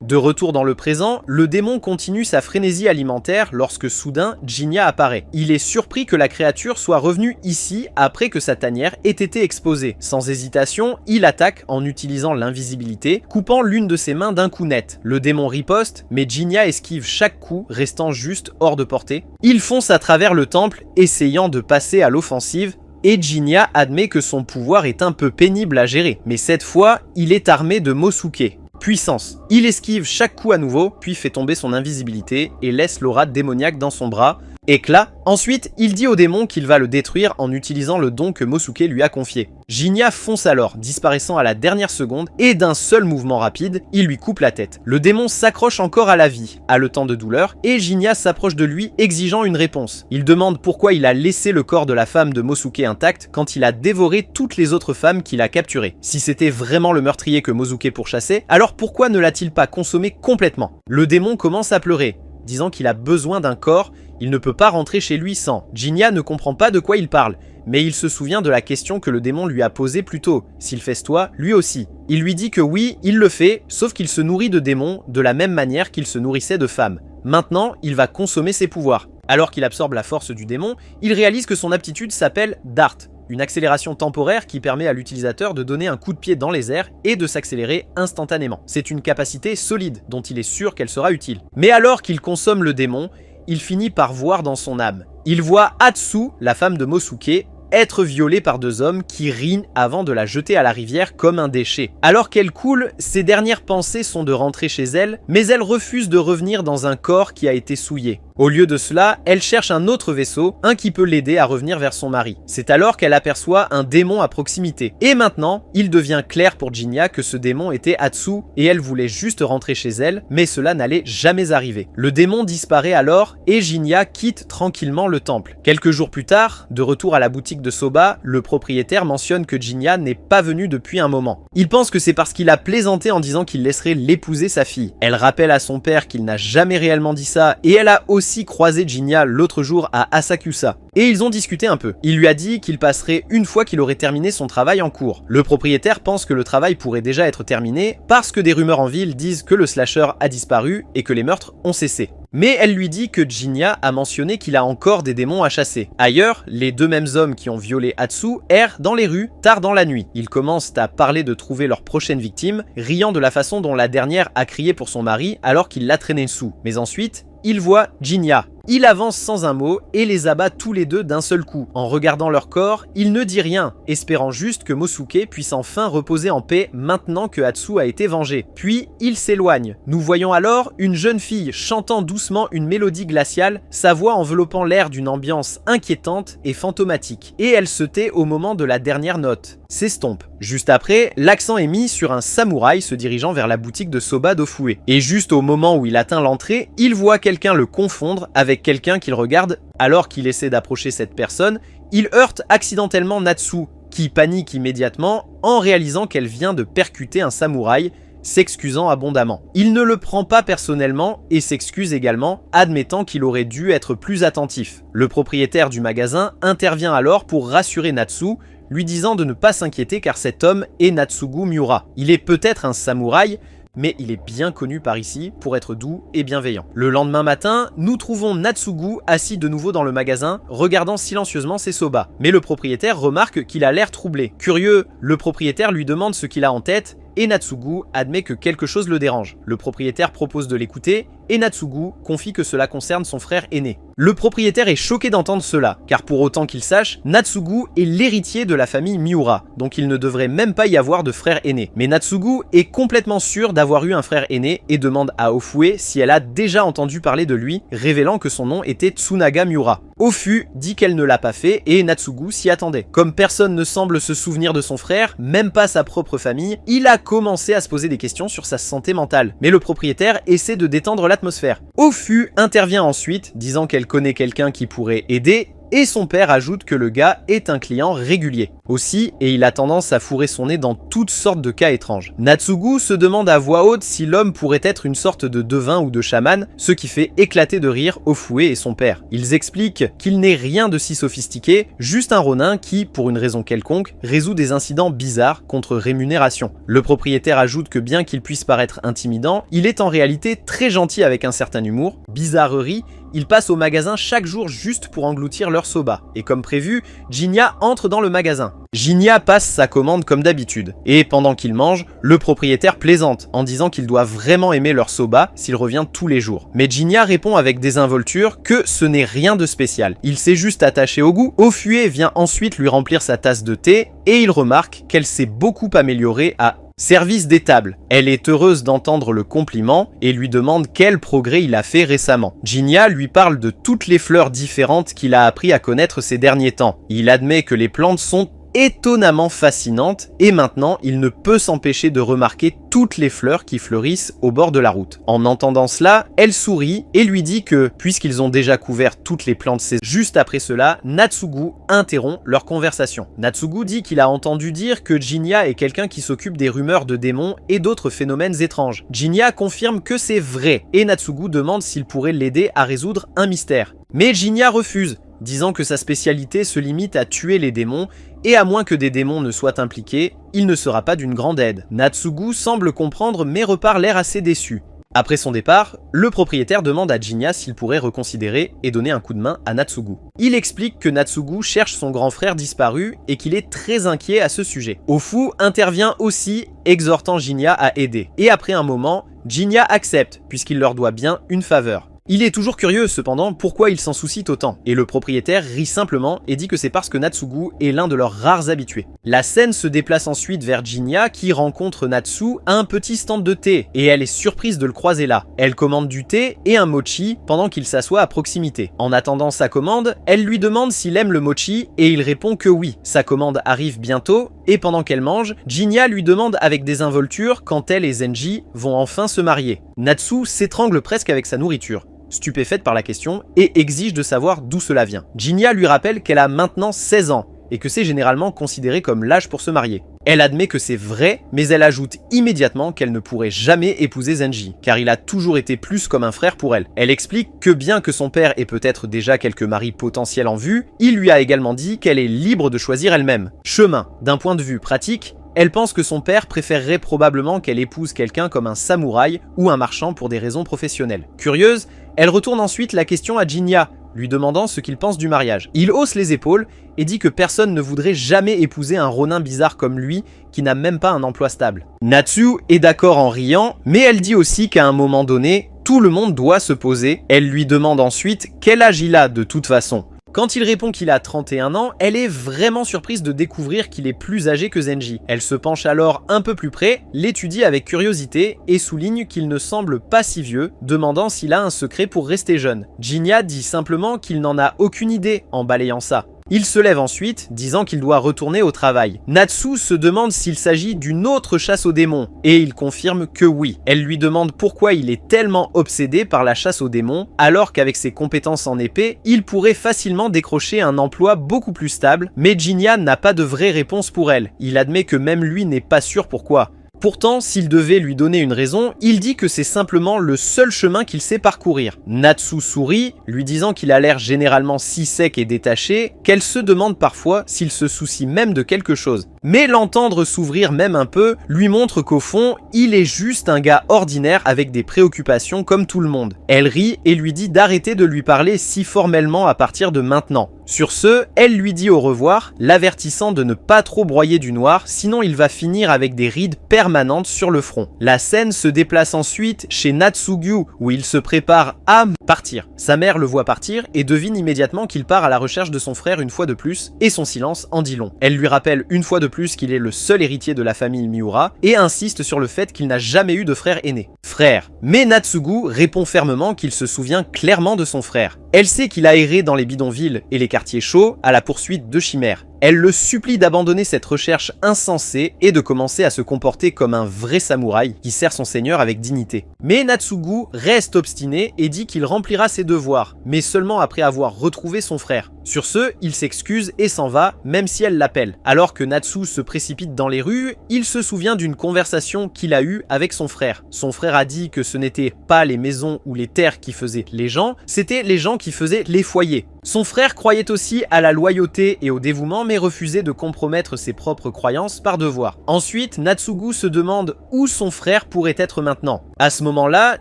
De retour dans le présent, le démon continue sa frénésie alimentaire lorsque soudain Jinya apparaît. Il est surpris que la créature soit revenue ici après que sa tanière ait été exposée. Sans hésitation, il attaque en utilisant l'invisibilité, coupant l'une de ses mains d'un coup net. Le démon riposte, mais Jinya esquive chaque coup, restant juste hors de portée. Il fonce à travers le temple, essayant de passer à l'offensive, et Jinya admet que son pouvoir est un peu pénible à gérer. Mais cette fois, il est armé de Mosuke. Puissance. Il esquive chaque coup à nouveau, puis fait tomber son invisibilité et laisse l'aura démoniaque dans son bras. Éclat. Ensuite, il dit au démon qu'il va le détruire en utilisant le don que Mosuke lui a confié. Jinya fonce alors, disparaissant à la dernière seconde, et d'un seul mouvement rapide, il lui coupe la tête. Le démon s'accroche encore à la vie, haletant de douleur, et Jinya s'approche de lui, exigeant une réponse. Il demande pourquoi il a laissé le corps de la femme de Mosuke intact quand il a dévoré toutes les autres femmes qu'il a capturées. Si c'était vraiment le meurtrier que Mosuke pourchassait, alors pourquoi ne l'a-t-il pas consommé complètement? Le démon commence à pleurer, disant qu'il a besoin d'un corps, il ne peut pas rentrer chez lui sans. Jinya ne comprend pas de quoi il parle, mais il se souvient de la question que le démon lui a posée plus tôt, s'il festoie, lui aussi. Il lui dit que oui, il le fait, sauf qu'il se nourrit de démons de la même manière qu'il se nourrissait de femmes. Maintenant, il va consommer ses pouvoirs. Alors qu'il absorbe la force du démon, il réalise que son aptitude s'appelle Dart, une accélération temporaire qui permet à l'utilisateur de donner un coup de pied dans les airs et de s'accélérer instantanément. C'est une capacité solide dont il est sûr qu'elle sera utile. Mais alors qu'il consomme le démon, il finit par voir dans son âme. Il voit Atsu, la femme de Mosuke, être violée par deux hommes qui rient avant de la jeter à la rivière comme un déchet. Alors qu'elle coule, ses dernières pensées sont de rentrer chez elle, mais elle refuse de revenir dans un corps qui a été souillé. Au lieu de cela, elle cherche un autre vaisseau, un qui peut l'aider à revenir vers son mari. C'est alors qu'elle aperçoit un démon à proximité. Et maintenant, il devient clair pour Jinya que ce démon était Atsu et elle voulait juste rentrer chez elle, mais cela n'allait jamais arriver. Le démon disparaît alors et Jinya quitte tranquillement le temple. Quelques jours plus tard, de retour à la boutique de Soba, le propriétaire mentionne que Jinya n'est pas venu depuis un moment. Il pense que c'est parce qu'il a plaisanté en disant qu'il laisserait l'épouser sa fille. Elle rappelle à son père qu'il n'a jamais réellement dit ça et elle a aussi croisé Jinya l'autre jour à Asakusa. Et ils ont discuté un peu. Il lui a dit qu'il passerait une fois qu'il aurait terminé son travail en cours. Le propriétaire pense que le travail pourrait déjà être terminé parce que des rumeurs en ville disent que le slasher a disparu et que les meurtres ont cessé. Mais elle lui dit que Jinya a mentionné qu'il a encore des démons à chasser. Ailleurs, les deux mêmes hommes qui ont violé Atsu errent dans les rues tard dans la nuit. Ils commencent à parler de trouver leur prochaine victime, riant de la façon dont la dernière a crié pour son mari alors qu'il l'a traîné sous. Mais ensuite, il voit Jinya. Il avance sans un mot et les abat tous les deux d'un seul coup. En regardant leur corps, il ne dit rien, espérant juste que Mosuke puisse enfin reposer en paix maintenant que Atsu a été vengé. Puis, il s'éloigne. Nous voyons alors une jeune fille chantant doucement une mélodie glaciale, sa voix enveloppant l'air d'une ambiance inquiétante et fantomatique. Et elle se tait au moment de la dernière note. S'estompe. Juste après, l'accent est mis sur un samouraï se dirigeant vers la boutique de Soba d'Ofue. Et juste au moment où il atteint l'entrée, il voit quelqu'un le confondre avec quelqu'un qu'il regarde. Alors qu'il essaie d'approcher cette personne, il heurte accidentellement Natsu, qui panique immédiatement en réalisant qu'elle vient de percuter un samouraï, s'excusant abondamment. Il ne le prend pas personnellement et s'excuse également, admettant qu'il aurait dû être plus attentif. Le propriétaire du magasin intervient alors pour rassurer Natsu, lui disant de ne pas s'inquiéter car cet homme est Natsugu Miura. Il est peut-être un samouraï, mais il est bien connu par ici pour être doux et bienveillant. Le lendemain matin, nous trouvons Natsugu assis de nouveau dans le magasin, regardant silencieusement ses soba. Mais le propriétaire remarque qu'il a l'air troublé. Curieux, le propriétaire lui demande ce qu'il a en tête, et Natsugu admet que quelque chose le dérange. Le propriétaire propose de l'écouter, et Natsugu confie que cela concerne son frère aîné. Le propriétaire est choqué d'entendre cela, car pour autant qu'il sache, Natsugu est l'héritier de la famille Miura, donc il ne devrait même pas y avoir de frère aîné. Mais Natsugu est complètement sûr d'avoir eu un frère aîné et demande à Ofue si elle a déjà entendu parler de lui, révélant que son nom était Tsunaga Miura. Ofue dit qu'elle ne l'a pas fait et Natsugu s'y attendait. Comme personne ne semble se souvenir de son frère, même pas sa propre famille, il a commencé à se poser des questions sur sa santé mentale. Mais le propriétaire essaie de détendre l'atmosphère. Ofue intervient ensuite, disant qu'elle connaît quelqu'un qui pourrait aider, et son père ajoute que le gars est un client régulier. Aussi, et il a tendance à fourrer son nez dans toutes sortes de cas étranges. Natsugu se demande à voix haute si l'homme pourrait être une sorte de devin ou de chaman, ce qui fait éclater de rire Ofue et son père. Ils expliquent qu'il n'est rien de si sophistiqué, juste un ronin qui, pour une raison quelconque, résout des incidents bizarres contre rémunération. Le propriétaire ajoute que bien qu'il puisse paraître intimidant, il est en réalité très gentil avec un certain humour, bizarrerie. Ils passent au magasin chaque jour juste pour engloutir leur soba. Et comme prévu, Jinya entre dans le magasin. Jinya passe sa commande comme d'habitude. Et pendant qu'il mange, le propriétaire plaisante en disant qu'il doit vraiment aimer leur soba s'il revient tous les jours. Mais Jinya répond avec désinvolture que ce n'est rien de spécial. Il s'est juste attaché au goût. Ofue vient ensuite lui remplir sa tasse de thé et il remarque qu'elle s'est beaucoup améliorée à service des tables. Elle est heureuse d'entendre le compliment et lui demande quel progrès il a fait récemment. Jinya lui parle de toutes les fleurs différentes qu'il a appris à connaître ces derniers temps. Il admet que les plantes sont étonnamment fascinante et maintenant il ne peut s'empêcher de remarquer toutes les fleurs qui fleurissent au bord de la route. En entendant cela, elle sourit et lui dit que, puisqu'ils ont déjà couvert toutes les plantes saisonnières, juste après cela, Natsugu interrompt leur conversation. Natsugu dit qu'il a entendu dire que Jinya est quelqu'un qui s'occupe des rumeurs de démons et d'autres phénomènes étranges. Jinya confirme que c'est vrai et Natsugu demande s'il pourrait l'aider à résoudre un mystère. Mais Jinya refuse, disant que sa spécialité se limite à tuer les démons et à moins que des démons ne soient impliqués, il ne sera pas d'une grande aide. Natsugu semble comprendre mais repart l'air assez déçu. Après son départ, le propriétaire demande à Jinya s'il pourrait reconsidérer et donner un coup de main à Natsugu. Il explique que Natsugu cherche son grand frère disparu et qu'il est très inquiet à ce sujet. Ofue intervient aussi, exhortant Jinya à aider. Et après un moment, Jinya accepte puisqu'il leur doit bien une faveur. Il est toujours curieux cependant pourquoi ils s'en soucient autant, et le propriétaire rit simplement et dit que c'est parce que Natsugu est l'un de leurs rares habitués. La scène se déplace ensuite vers Jinya qui rencontre Natsu à un petit stand de thé, et elle est surprise de le croiser là. Elle commande du thé et un mochi pendant qu'il s'assoit à proximité. En attendant sa commande, elle lui demande s'il aime le mochi et il répond que oui. Sa commande arrive bientôt, et pendant qu'elle mange, Jinya lui demande avec désinvolture quand elle et Zenji vont enfin se marier. Natsu s'étrangle presque avec sa nourriture, stupéfaite par la question, et exige de savoir d'où cela vient. Jinya lui rappelle qu'elle a maintenant 16 ans, et que c'est généralement considéré comme l'âge pour se marier. Elle admet que c'est vrai, mais elle ajoute immédiatement qu'elle ne pourrait jamais épouser Zenji, car il a toujours été plus comme un frère pour elle. Elle explique que bien que son père ait peut-être déjà quelques maris potentiels en vue, il lui a également dit qu'elle est libre de choisir elle-même. Chemin, d'un point de vue pratique, elle pense que son père préférerait probablement qu'elle épouse quelqu'un comme un samouraï ou un marchand pour des raisons professionnelles. Curieuse, elle retourne ensuite la question à Jinya, lui demandant ce qu'il pense du mariage. Il hausse les épaules et dit que personne ne voudrait jamais épouser un ronin bizarre comme lui qui n'a même pas un emploi stable. Natsu est d'accord en riant, mais elle dit aussi qu'à un moment donné, tout le monde doit se poser. Elle lui demande ensuite quel âge il a de toute façon. Quand il répond qu'il a 31 ans, elle est vraiment surprise de découvrir qu'il est plus âgé que Zenji. Elle se penche alors un peu plus près, l'étudie avec curiosité et souligne qu'il ne semble pas si vieux, demandant s'il a un secret pour rester jeune. Jinya dit simplement qu'il n'en a aucune idée en balayant ça. Il se lève ensuite, disant qu'il doit retourner au travail. Natsu se demande s'il s'agit d'une autre chasse aux démons, et il confirme que oui. Elle lui demande pourquoi il est tellement obsédé par la chasse aux démons, alors qu'avec ses compétences en épée, il pourrait facilement décrocher un emploi beaucoup plus stable, mais Jinya n'a pas de vraie réponse pour elle. Il admet que même lui n'est pas sûr pourquoi. Pourtant, s'il devait lui donner une raison, il dit que c'est simplement le seul chemin qu'il sait parcourir. Natsu sourit, lui disant qu'il a l'air généralement si sec et détaché qu'elle se demande parfois s'il se soucie même de quelque chose. Mais l'entendre s'ouvrir même un peu lui montre qu'au fond, il est juste un gars ordinaire avec des préoccupations comme tout le monde. Elle rit et lui dit d'arrêter de lui parler si formellement à partir de maintenant. Sur ce, elle lui dit au revoir, l'avertissant de ne pas trop broyer du noir, sinon il va finir avec des rides permanentes sur le front. La scène se déplace ensuite chez Natsugu, où il se prépare à partir. Sa mère le voit partir et devine immédiatement qu'il part à la recherche de son frère une fois de plus, et son silence en dit long. Elle lui rappelle une fois de plus qu'il est le seul héritier de la famille Miura, et insiste sur le fait qu'il n'a jamais eu de frère aîné. Frère. Mais Natsugu répond fermement qu'il se souvient clairement de son frère. Elle sait qu'il a erré dans les bidonvilles et les quartiers chauds à la poursuite de chimères. Elle le supplie d'abandonner cette recherche insensée et de commencer à se comporter comme un vrai samouraï qui sert son seigneur avec dignité. Mais Natsugu reste obstiné et dit qu'il remplira ses devoirs, mais seulement après avoir retrouvé son frère. Sur ce, il s'excuse et s'en va, même si elle l'appelle. Alors que Natsu se précipite dans les rues, il se souvient d'une conversation qu'il a eue avec son frère. Son frère a dit que ce n'était pas les maisons ou les terres qui faisaient les gens, c'était les gens qui faisaient les foyers. Son frère croyait aussi à la loyauté et au dévouement, mais refusait de compromettre ses propres croyances par devoir. Ensuite, Natsugu se demande où son frère pourrait être maintenant. À ce moment-là,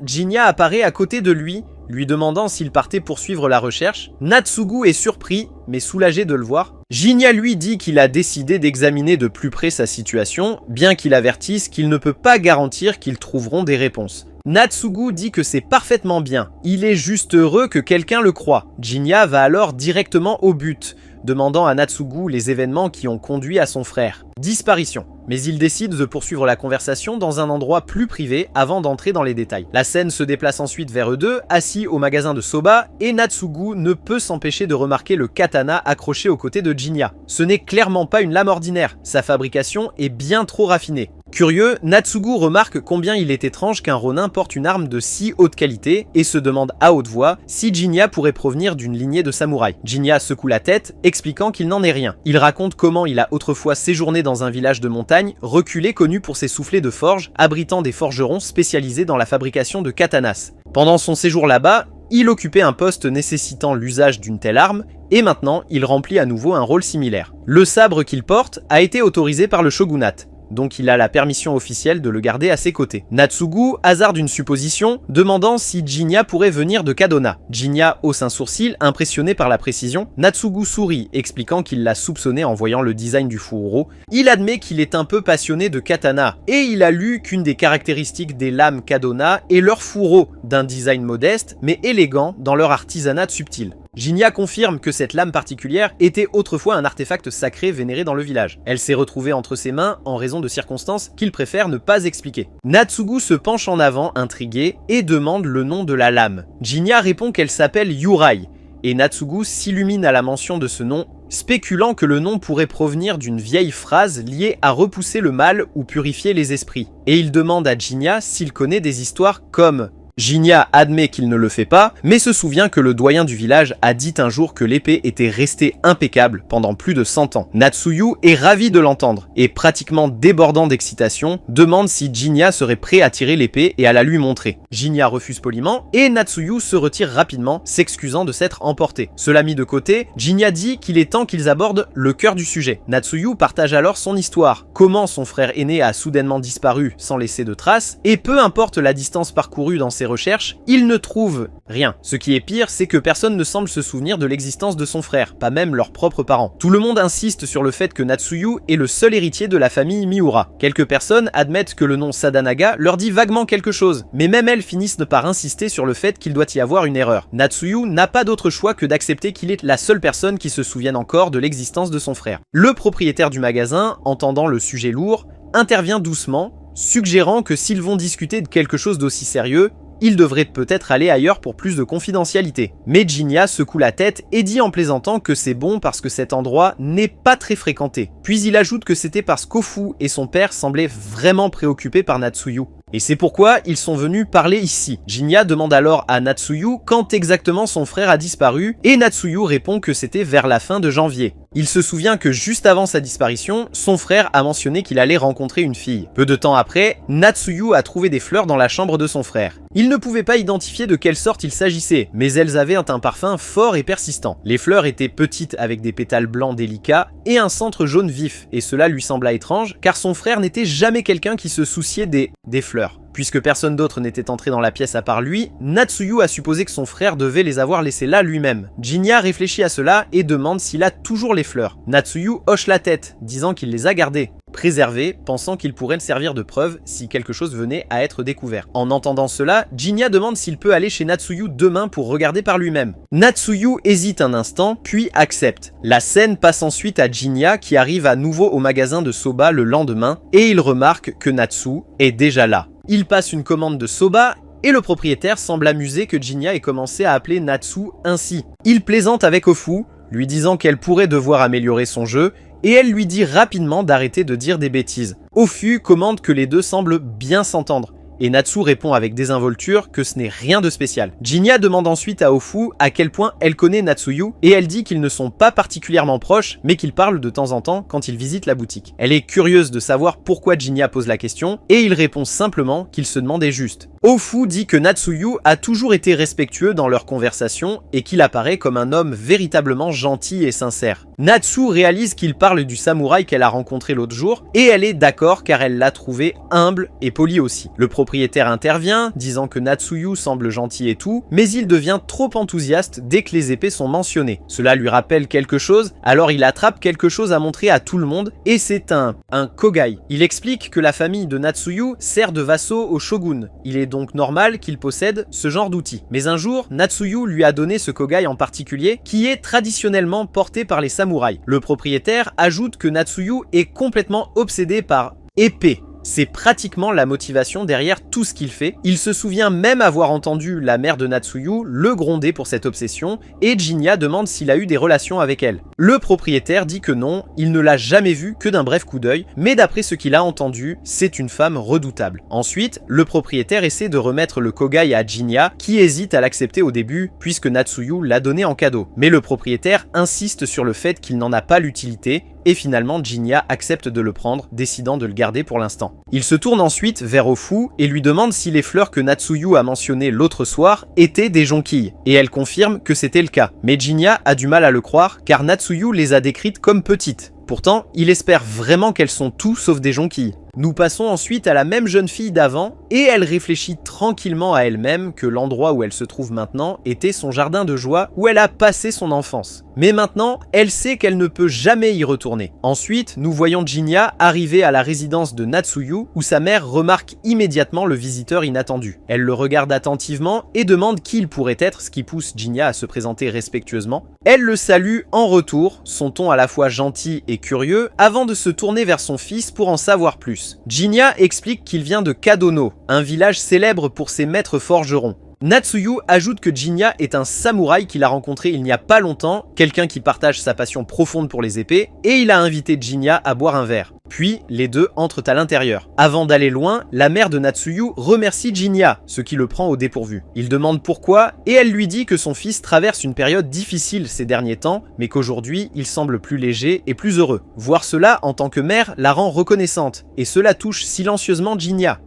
Jinya apparaît à côté de lui demandant s'il partait poursuivre la recherche. Natsugu est surpris, mais soulagé de le voir. Jinya lui dit qu'il a décidé d'examiner de plus près sa situation, bien qu'il avertisse qu'il ne peut pas garantir qu'ils trouveront des réponses. Natsugu dit que c'est parfaitement bien, il est juste heureux que quelqu'un le croie. Jinya va alors directement au but, demandant à Natsugu les événements qui ont conduit à son frère. Disparition. Mais il décide de poursuivre la conversation dans un endroit plus privé avant d'entrer dans les détails. La scène se déplace ensuite vers eux deux, assis au magasin de soba, et Natsugu ne peut s'empêcher de remarquer le katana accroché aux côtés de Jinya. Ce n'est clairement pas une lame ordinaire, sa fabrication est bien trop raffinée. Curieux, Natsugu remarque combien il est étrange qu'un ronin porte une arme de si haute qualité et se demande à haute voix si Jinya pourrait provenir d'une lignée de samouraïs. Jinya secoue la tête, expliquant qu'il n'en est rien. Il raconte comment il a autrefois séjourné dans un village de montagne, reculé connu pour ses soufflets de forge, abritant des forgerons spécialisés dans la fabrication de katanas. Pendant son séjour là-bas, il occupait un poste nécessitant l'usage d'une telle arme, et maintenant il remplit à nouveau un rôle similaire. Le sabre qu'il porte a été autorisé par le shogunat. donc il a la permission officielle de le garder à ses côtés. Natsugu hasarde une supposition, demandant si Jinya pourrait venir de Kadona. Jinya hausse un sourcil, impressionné par la précision. Natsugu sourit, expliquant qu'il l'a soupçonné en voyant le design du fourreau. Il admet qu'il est un peu passionné de katana, et il a lu qu'une des caractéristiques des lames Kadona est leur fourreau, d'un design modeste, mais élégant dans leur artisanat subtil. Jinya confirme que cette lame particulière était autrefois un artefact sacré vénéré dans le village. Elle s'est retrouvée entre ses mains en raison de circonstances qu'il préfère ne pas expliquer. Natsugu se penche en avant, intrigué, et demande le nom de la lame. Jinya répond qu'elle s'appelle Yurai, et Natsugu s'illumine à la mention de ce nom, spéculant que le nom pourrait provenir d'une vieille phrase liée à repousser le mal ou purifier les esprits. Et il demande à Jinya s'il connaît des histoires comme... Jinya admet qu'il ne le fait pas, mais se souvient que le doyen du village a dit un jour que l'épée était restée impeccable pendant plus de 100 ans. Natsuyu est ravi de l'entendre, et pratiquement débordant d'excitation, demande si Jinya serait prêt à tirer l'épée et à la lui montrer. Jinya refuse poliment, et Natsuyu se retire rapidement, s'excusant de s'être emporté. Cela mis de côté, Jinya dit qu'il est temps qu'ils abordent le cœur du sujet. Natsuyu partage alors son histoire, comment son frère aîné a soudainement disparu sans laisser de traces, et peu importe la distance parcourue dans ses recherches, il ne trouve rien. Ce qui est pire, c'est que personne ne semble se souvenir de l'existence de son frère, pas même leurs propres parents. Tout le monde insiste sur le fait que Natsuyu est le seul héritier de la famille Miura. Quelques personnes admettent que le nom Sadanaga leur dit vaguement quelque chose, mais même elles finissent par insister sur le fait qu'il doit y avoir une erreur. Natsuyu n'a pas d'autre choix que d'accepter qu'il est la seule personne qui se souvienne encore de l'existence de son frère. Le propriétaire du magasin, entendant le sujet lourd, intervient doucement, suggérant que s'ils vont discuter de quelque chose d'aussi sérieux, il devrait peut-être aller ailleurs pour plus de confidentialité. Mais Jinya secoue la tête et dit en plaisantant que c'est bon parce que cet endroit n'est pas très fréquenté. Puis il ajoute que c'était parce qu'Ofu et son père semblaient vraiment préoccupés par Natsuyu. Et c'est pourquoi ils sont venus parler ici. Jinya demande alors à Natsuyu quand exactement son frère a disparu, et Natsuyu répond que c'était vers la fin de janvier. Il se souvient que juste avant sa disparition, son frère a mentionné qu'il allait rencontrer une fille. Peu de temps après, Natsuyu a trouvé des fleurs dans la chambre de son frère. Il ne pouvait pas identifier de quelle sorte il s'agissait, mais elles avaient un parfum fort et persistant. Les fleurs étaient petites avec des pétales blancs délicats et un centre jaune vif, et cela lui sembla étrange car son frère n'était jamais quelqu'un qui se souciait des fleurs. Puisque personne d'autre n'était entré dans la pièce à part lui, Natsuyu a supposé que son frère devait les avoir laissées là lui-même. Jinya réfléchit à cela et demande s'il a toujours les fleurs. Natsuyu hoche la tête, disant qu'il les a gardées, préservées, pensant qu'il pourrait servir de preuve si quelque chose venait à être découvert. En entendant cela, Jinya demande s'il peut aller chez Natsuyu demain pour regarder par lui-même. Natsuyu hésite un instant, puis accepte. La scène passe ensuite à Jinya qui arrive à nouveau au magasin de soba le lendemain, et il remarque que Natsu est déjà là. Il passe une commande de soba, et le propriétaire semble amusé que Jinya ait commencé à appeler Natsu ainsi. Il plaisante avec Ofu, lui disant qu'elle pourrait devoir améliorer son jeu, et elle lui dit rapidement d'arrêter de dire des bêtises. Ofu commande que les deux semblent bien s'entendre, et Natsu répond avec désinvolture que ce n'est rien de spécial. Jinya demande ensuite à Ofu à quel point elle connaît Natsuyu, et elle dit qu'ils ne sont pas particulièrement proches, mais qu'ils parlent de temps en temps quand ils visitent la boutique. Elle est curieuse de savoir pourquoi Jinya pose la question, et il répond simplement qu'il se demandait juste. Ofu dit que Natsuyu a toujours été respectueux dans leur conversation et qu'il apparaît comme un homme véritablement gentil et sincère. Natsu réalise qu'il parle du samouraï qu'elle a rencontré l'autre jour, et elle est d'accord car elle l'a trouvé humble et poli aussi. Le propriétaire intervient, disant que Natsuyu semble gentil et tout, mais il devient trop enthousiaste dès que les épées sont mentionnées. Cela lui rappelle quelque chose, alors il attrape quelque chose à montrer à tout le monde, et c'est un kogai. Il explique que la famille de Natsuyu sert de vassaux au shogun. Il est donc normal qu'il possède ce genre d'outils. Mais un jour, Natsuyu lui a donné ce kogai en particulier, qui est traditionnellement porté par les samouraïs. Le propriétaire ajoute que Natsuyu est complètement obsédé par épée. C'est pratiquement la motivation derrière tout ce qu'il fait. Il se souvient même avoir entendu la mère de Natsuyu le gronder pour cette obsession, et Jinya demande s'il a eu des relations avec elle. Le propriétaire dit que non, il ne l'a jamais vue que d'un bref coup d'œil, mais d'après ce qu'il a entendu, c'est une femme redoutable. Ensuite, le propriétaire essaie de remettre le kogai à Jinya, qui hésite à l'accepter au début, puisque Natsuyu l'a donné en cadeau. Mais le propriétaire insiste sur le fait qu'il n'en a pas l'utilité, et finalement Jinya accepte de le prendre, décidant de le garder pour l'instant. Il se tourne ensuite vers Ofu et lui demande si les fleurs que Natsuyu a mentionnées l'autre soir étaient des jonquilles, et elle confirme que c'était le cas. Mais Jinya a du mal à le croire car Natsuyu les a décrites comme petites. Pourtant, il espère vraiment qu'elles sont tout sauf des jonquilles. Nous passons ensuite à la même jeune fille d'avant, et elle réfléchit tranquillement à elle-même que l'endroit où elle se trouve maintenant était son jardin de joie où elle a passé son enfance. Mais maintenant, elle sait qu'elle ne peut jamais y retourner. Ensuite, nous voyons Jinya arriver à la résidence de Natsuyu, où sa mère remarque immédiatement le visiteur inattendu. Elle le regarde attentivement et demande qui il pourrait être, ce qui pousse Jinya à se présenter respectueusement. Elle le salue en retour, son ton à la fois gentil et curieux, avant de se tourner vers son fils pour en savoir plus. Jinya explique qu'il vient de Kadono, un village célèbre pour ses maîtres forgerons. Natsuyu ajoute que Jinya est un samouraï qu'il a rencontré il n'y a pas longtemps, quelqu'un qui partage sa passion profonde pour les épées, et il a invité Jinya à boire un verre. Puis, les deux entrent à l'intérieur. Avant d'aller loin, la mère de Natsuyu remercie Jinya, ce qui le prend au dépourvu. Il demande pourquoi, et elle lui dit que son fils traverse une période difficile ces derniers temps, mais qu'aujourd'hui, il semble plus léger et plus heureux. Voir cela en tant que mère la rend reconnaissante, et cela touche silencieusement Jinya.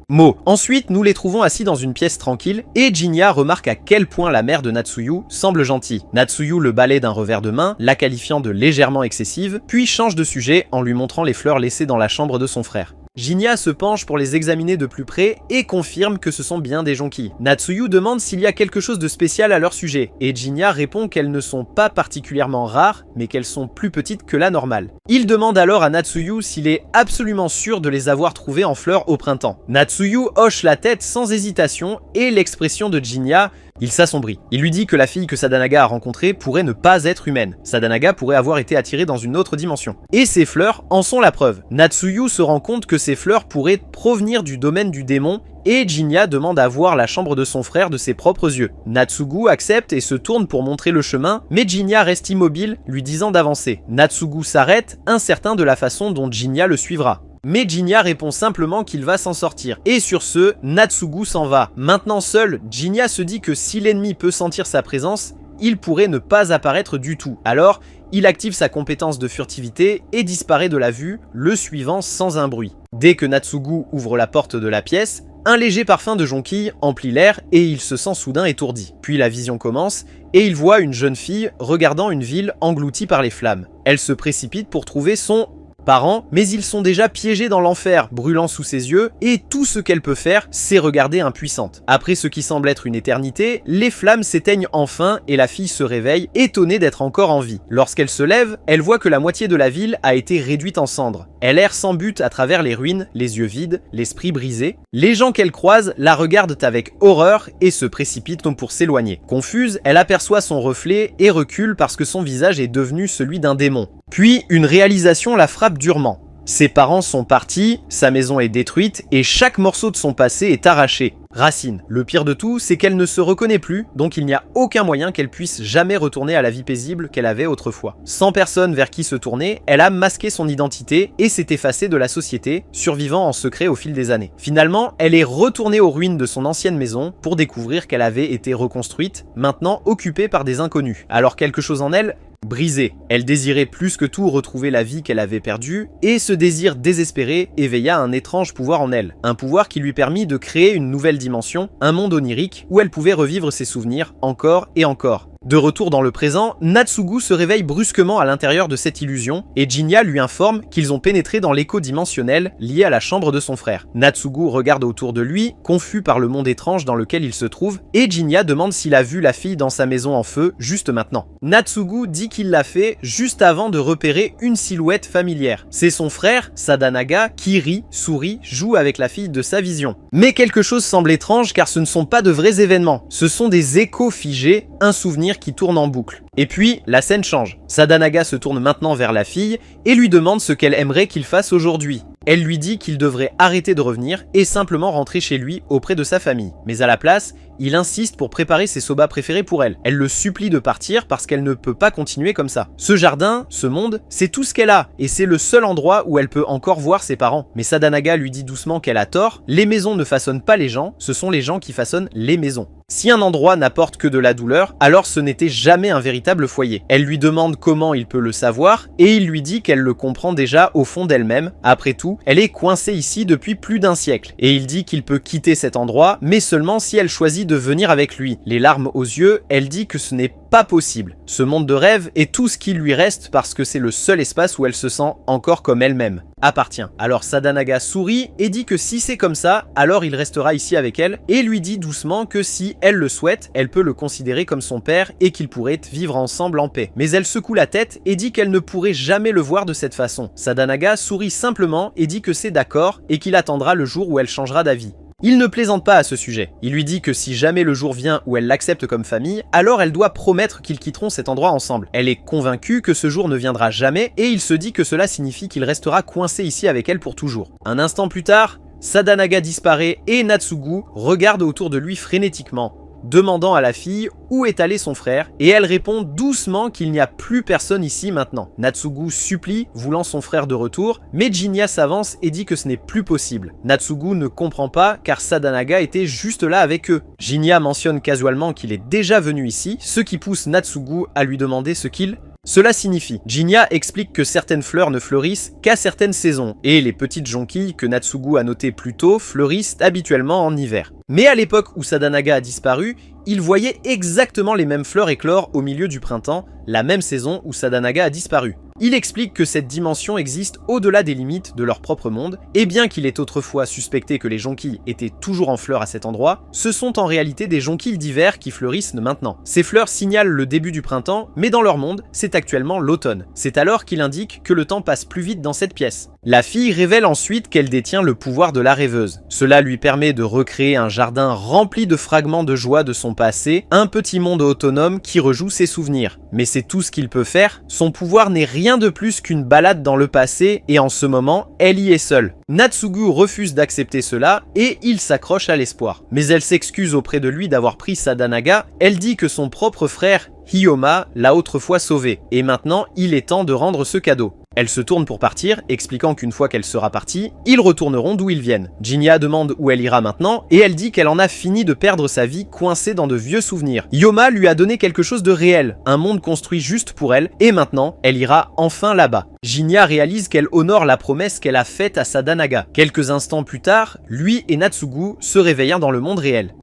Ensuite, nous les trouvons assis dans une pièce tranquille, et Jinya remarque à quel point la mère de Natsuyu semble gentille. Natsuyu le balaie d'un revers de main, la qualifiant de légèrement excessive, puis change de sujet en lui montrant les fleurs laissées dans la chambre de son frère. Jinya se penche pour les examiner de plus près et confirme que ce sont bien des jonquilles. Natsuyu demande s'il y a quelque chose de spécial à leur sujet, et Jinya répond qu'elles ne sont pas particulièrement rares, mais qu'elles sont plus petites que la normale. Il demande alors à Natsuyu s'il est absolument sûr de les avoir trouvées en fleurs au printemps. Natsuyu hoche la tête sans hésitation, et l'expression de Jinya, il s'assombrit. Il lui dit que la fille que Sadanaga a rencontrée pourrait ne pas être humaine. Sadanaga pourrait avoir été attirée dans une autre dimension. Et ces fleurs en sont la preuve. Natsuyu se rend compte que ces fleurs pourraient provenir du domaine du démon, et Jinya demande à voir la chambre de son frère de ses propres yeux. Natsugu accepte et se tourne pour montrer le chemin, mais Jinya reste immobile, lui disant d'avancer. Natsugu s'arrête, incertain de la façon dont Jinya le suivra. Mais Jinya répond simplement qu'il va s'en sortir. Et sur ce, Natsugu s'en va. Maintenant seul, Jinya se dit que si l'ennemi peut sentir sa présence, il pourrait ne pas apparaître du tout. Alors, il active sa compétence de furtivité et disparaît de la vue, le suivant sans un bruit. Dès que Natsugu ouvre la porte de la pièce, un léger parfum de jonquille emplit l'air et il se sent soudain étourdi. Puis la vision commence et il voit une jeune fille regardant une ville engloutie par les flammes. Elle se précipite pour trouver son parents, mais ils sont déjà piégés dans l'enfer, brûlant sous ses yeux, et tout ce qu'elle peut faire, c'est regarder impuissante. Après ce qui semble être une éternité, les flammes s'éteignent enfin et la fille se réveille, étonnée d'être encore en vie. Lorsqu'elle se lève, elle voit que la moitié de la ville a été réduite en cendres. Elle erre sans but à travers les ruines, les yeux vides, l'esprit brisé. Les gens qu'elle croise la regardent avec horreur et se précipitent pour s'éloigner. Confuse, elle aperçoit son reflet et recule parce que son visage est devenu celui d'un démon. Puis, une réalisation la frappe durement. Ses parents sont partis, sa maison est détruite et chaque morceau de son passé est arraché. Racine. Le pire de tout, c'est qu'elle ne se reconnaît plus, donc il n'y a aucun moyen qu'elle puisse jamais retourner à la vie paisible qu'elle avait autrefois. Sans personne vers qui se tourner, elle a masqué son identité et s'est effacée de la société, survivant en secret au fil des années. Finalement, elle est retournée aux ruines de son ancienne maison pour découvrir qu'elle avait été reconstruite, maintenant occupée par des inconnus. Alors quelque chose en elle brisée. Elle désirait plus que tout retrouver la vie qu'elle avait perdue, et ce désir désespéré éveilla un étrange pouvoir en elle. Un pouvoir qui lui permit de créer une nouvelle dimension, un monde onirique, où elle pouvait revivre ses souvenirs encore et encore. De retour dans le présent, Natsugu se réveille brusquement à l'intérieur de cette illusion, et Jinya lui informe qu'ils ont pénétré dans l'écho dimensionnel lié à la chambre de son frère. Natsugu regarde autour de lui, confus par le monde étrange dans lequel il se trouve, et Jinya demande s'il a vu la fille dans sa maison en feu juste maintenant. Natsugu dit qu'il l'a fait juste avant de repérer une silhouette familière. C'est son frère, Sadanaga, qui rit, sourit, joue avec la fille de sa vision. Mais quelque chose semble étrange car ce ne sont pas de vrais événements, ce sont des échos figés, un souvenir qui tourne en boucle. Et puis, la scène change. Sadanaga se tourne maintenant vers la fille et lui demande ce qu'elle aimerait qu'il fasse aujourd'hui. Elle lui dit qu'il devrait arrêter de revenir et simplement rentrer chez lui auprès de sa famille. Mais à la place, il insiste pour préparer ses soba préférés pour elle. Elle le supplie de partir parce qu'elle ne peut pas continuer comme ça. Ce jardin, ce monde, c'est tout ce qu'elle a et c'est le seul endroit où elle peut encore voir ses parents. Mais Sadanaga lui dit doucement qu'elle a tort. Les maisons ne façonnent pas les gens, ce sont les gens qui façonnent les maisons. Si un endroit n'apporte que de la douleur, alors ce n'était jamais un véritable foyer. Elle lui demande comment il peut le savoir et il lui dit qu'elle le comprend déjà au fond d'elle-même. Après tout, elle est coincée ici depuis plus d'un siècle. Et il dit qu'il peut quitter cet endroit, mais seulement si elle choisit de venir avec lui. Les larmes aux yeux, elle dit que ce n'est pas possible. Ce monde de rêve est tout ce qui lui reste parce que c'est le seul espace où elle se sent encore comme elle-même appartient. Alors Sadanaga sourit et dit que si c'est comme ça, alors il restera ici avec elle et lui dit doucement que si elle le souhaite, elle peut le considérer comme son père et qu'ils pourraient vivre ensemble en paix. Mais elle secoue la tête et dit qu'elle ne pourrait jamais le voir de cette façon. Sadanaga sourit simplement et dit que c'est d'accord et qu'il attendra le jour où elle changera d'avis. Il ne plaisante pas à ce sujet. Il lui dit que si jamais le jour vient où elle l'accepte comme famille, alors elle doit promettre qu'ils quitteront cet endroit ensemble. Elle est convaincue que ce jour ne viendra jamais et il se dit que cela signifie qu'il restera coincé ici avec elle pour toujours. Un instant plus tard, Sadanaga disparaît et Natsugu regarde autour de lui frénétiquement, demandant à la fille où est allé son frère, et elle répond doucement qu'il n'y a plus personne ici maintenant. Natsugu supplie, voulant son frère de retour, mais Jinya s'avance et dit que ce n'est plus possible. Natsugu ne comprend pas car Sadanaga était juste là avec eux. Jinya mentionne casualement qu'il est déjà venu ici, ce qui pousse Natsugu à lui demander ce qu'il cela signifie. Jinya explique que certaines fleurs ne fleurissent qu'à certaines saisons, et les petites jonquilles que Natsugu a notées plus tôt fleurissent habituellement en hiver. Mais à l'époque où Sadanaga a disparu, il voyait exactement les mêmes fleurs éclore au milieu du printemps, la même saison où Sadanaga a disparu. Il explique que cette dimension existe au-delà des limites de leur propre monde, et bien qu'il ait autrefois suspecté que les jonquilles étaient toujours en fleurs à cet endroit, ce sont en réalité des jonquilles d'hiver qui fleurissent maintenant. Ces fleurs signalent le début du printemps, mais dans leur monde, c'est actuellement l'automne. C'est alors qu'il indique que le temps passe plus vite dans cette pièce. La fille révèle ensuite qu'elle détient le pouvoir de la rêveuse. Cela lui permet de recréer un jardin rempli de fragments de joie de son passé, un petit monde autonome qui rejoue ses souvenirs. Mais c'est tout ce qu'il peut faire, son pouvoir n'est rien de plus qu'une balade dans le passé et en ce moment, elle y est seule. Natsugu refuse d'accepter cela et il s'accroche à l'espoir. Mais elle s'excuse auprès de lui d'avoir pris Sadanaga, elle dit que son propre frère, Hiyoma, l'a autrefois sauvé, et maintenant il est temps de rendre ce cadeau. Elle se tourne pour partir, expliquant qu'une fois qu'elle sera partie, ils retourneront d'où ils viennent. Jinya demande où elle ira maintenant, et elle dit qu'elle en a fini de perdre sa vie coincée dans de vieux souvenirs. Hiyoma lui a donné quelque chose de réel, un monde construit juste pour elle, et maintenant, elle ira enfin là-bas. Jinya réalise qu'elle honore la promesse qu'elle a faite à Sadanaga. Quelques instants plus tard, lui et Natsugu se réveillent dans le monde réel.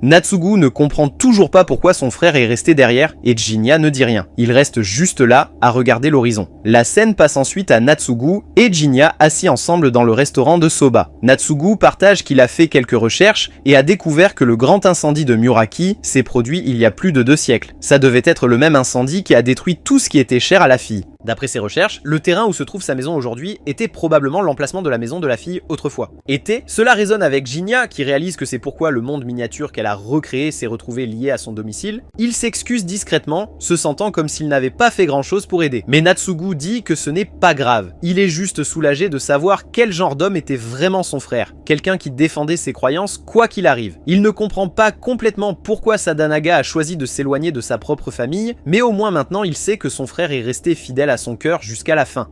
Natsugu ne comprend toujours pas pourquoi son frère est resté derrière, et Jinya ne dit rien. Il reste juste là, à regarder l'horizon. La scène passe ensuite à Natsugu et Jinya assis ensemble dans le restaurant de soba. Natsugu partage qu'il a fait quelques recherches et a découvert que le grand incendie de Muraki s'est produit il y a plus de 2 siècles. Ça devait être le même incendie qui a détruit tout ce qui était cher à la fille. D'après ses recherches, le terrain où se trouve sa maison aujourd'hui était probablement l'emplacement de la maison de la fille autrefois. Cela résonne avec Jinya qui réalise que c'est pourquoi le monde miniature qu'elle a recréé s'est retrouvé lié à son domicile. Il s'excuse discrètement, se sentant comme s'il n'avait pas fait grand chose pour aider. Mais Natsugu dit que ce n'est pas grave. Il est juste soulagé de savoir quel genre d'homme était vraiment son frère. Quelqu'un qui défendait ses croyances quoi qu'il arrive. Il ne comprend pas complètement pourquoi Sadanaga a choisi de s'éloigner de sa propre famille, mais au moins maintenant il sait que son frère est resté fidèle à son cœur jusqu'à la fin.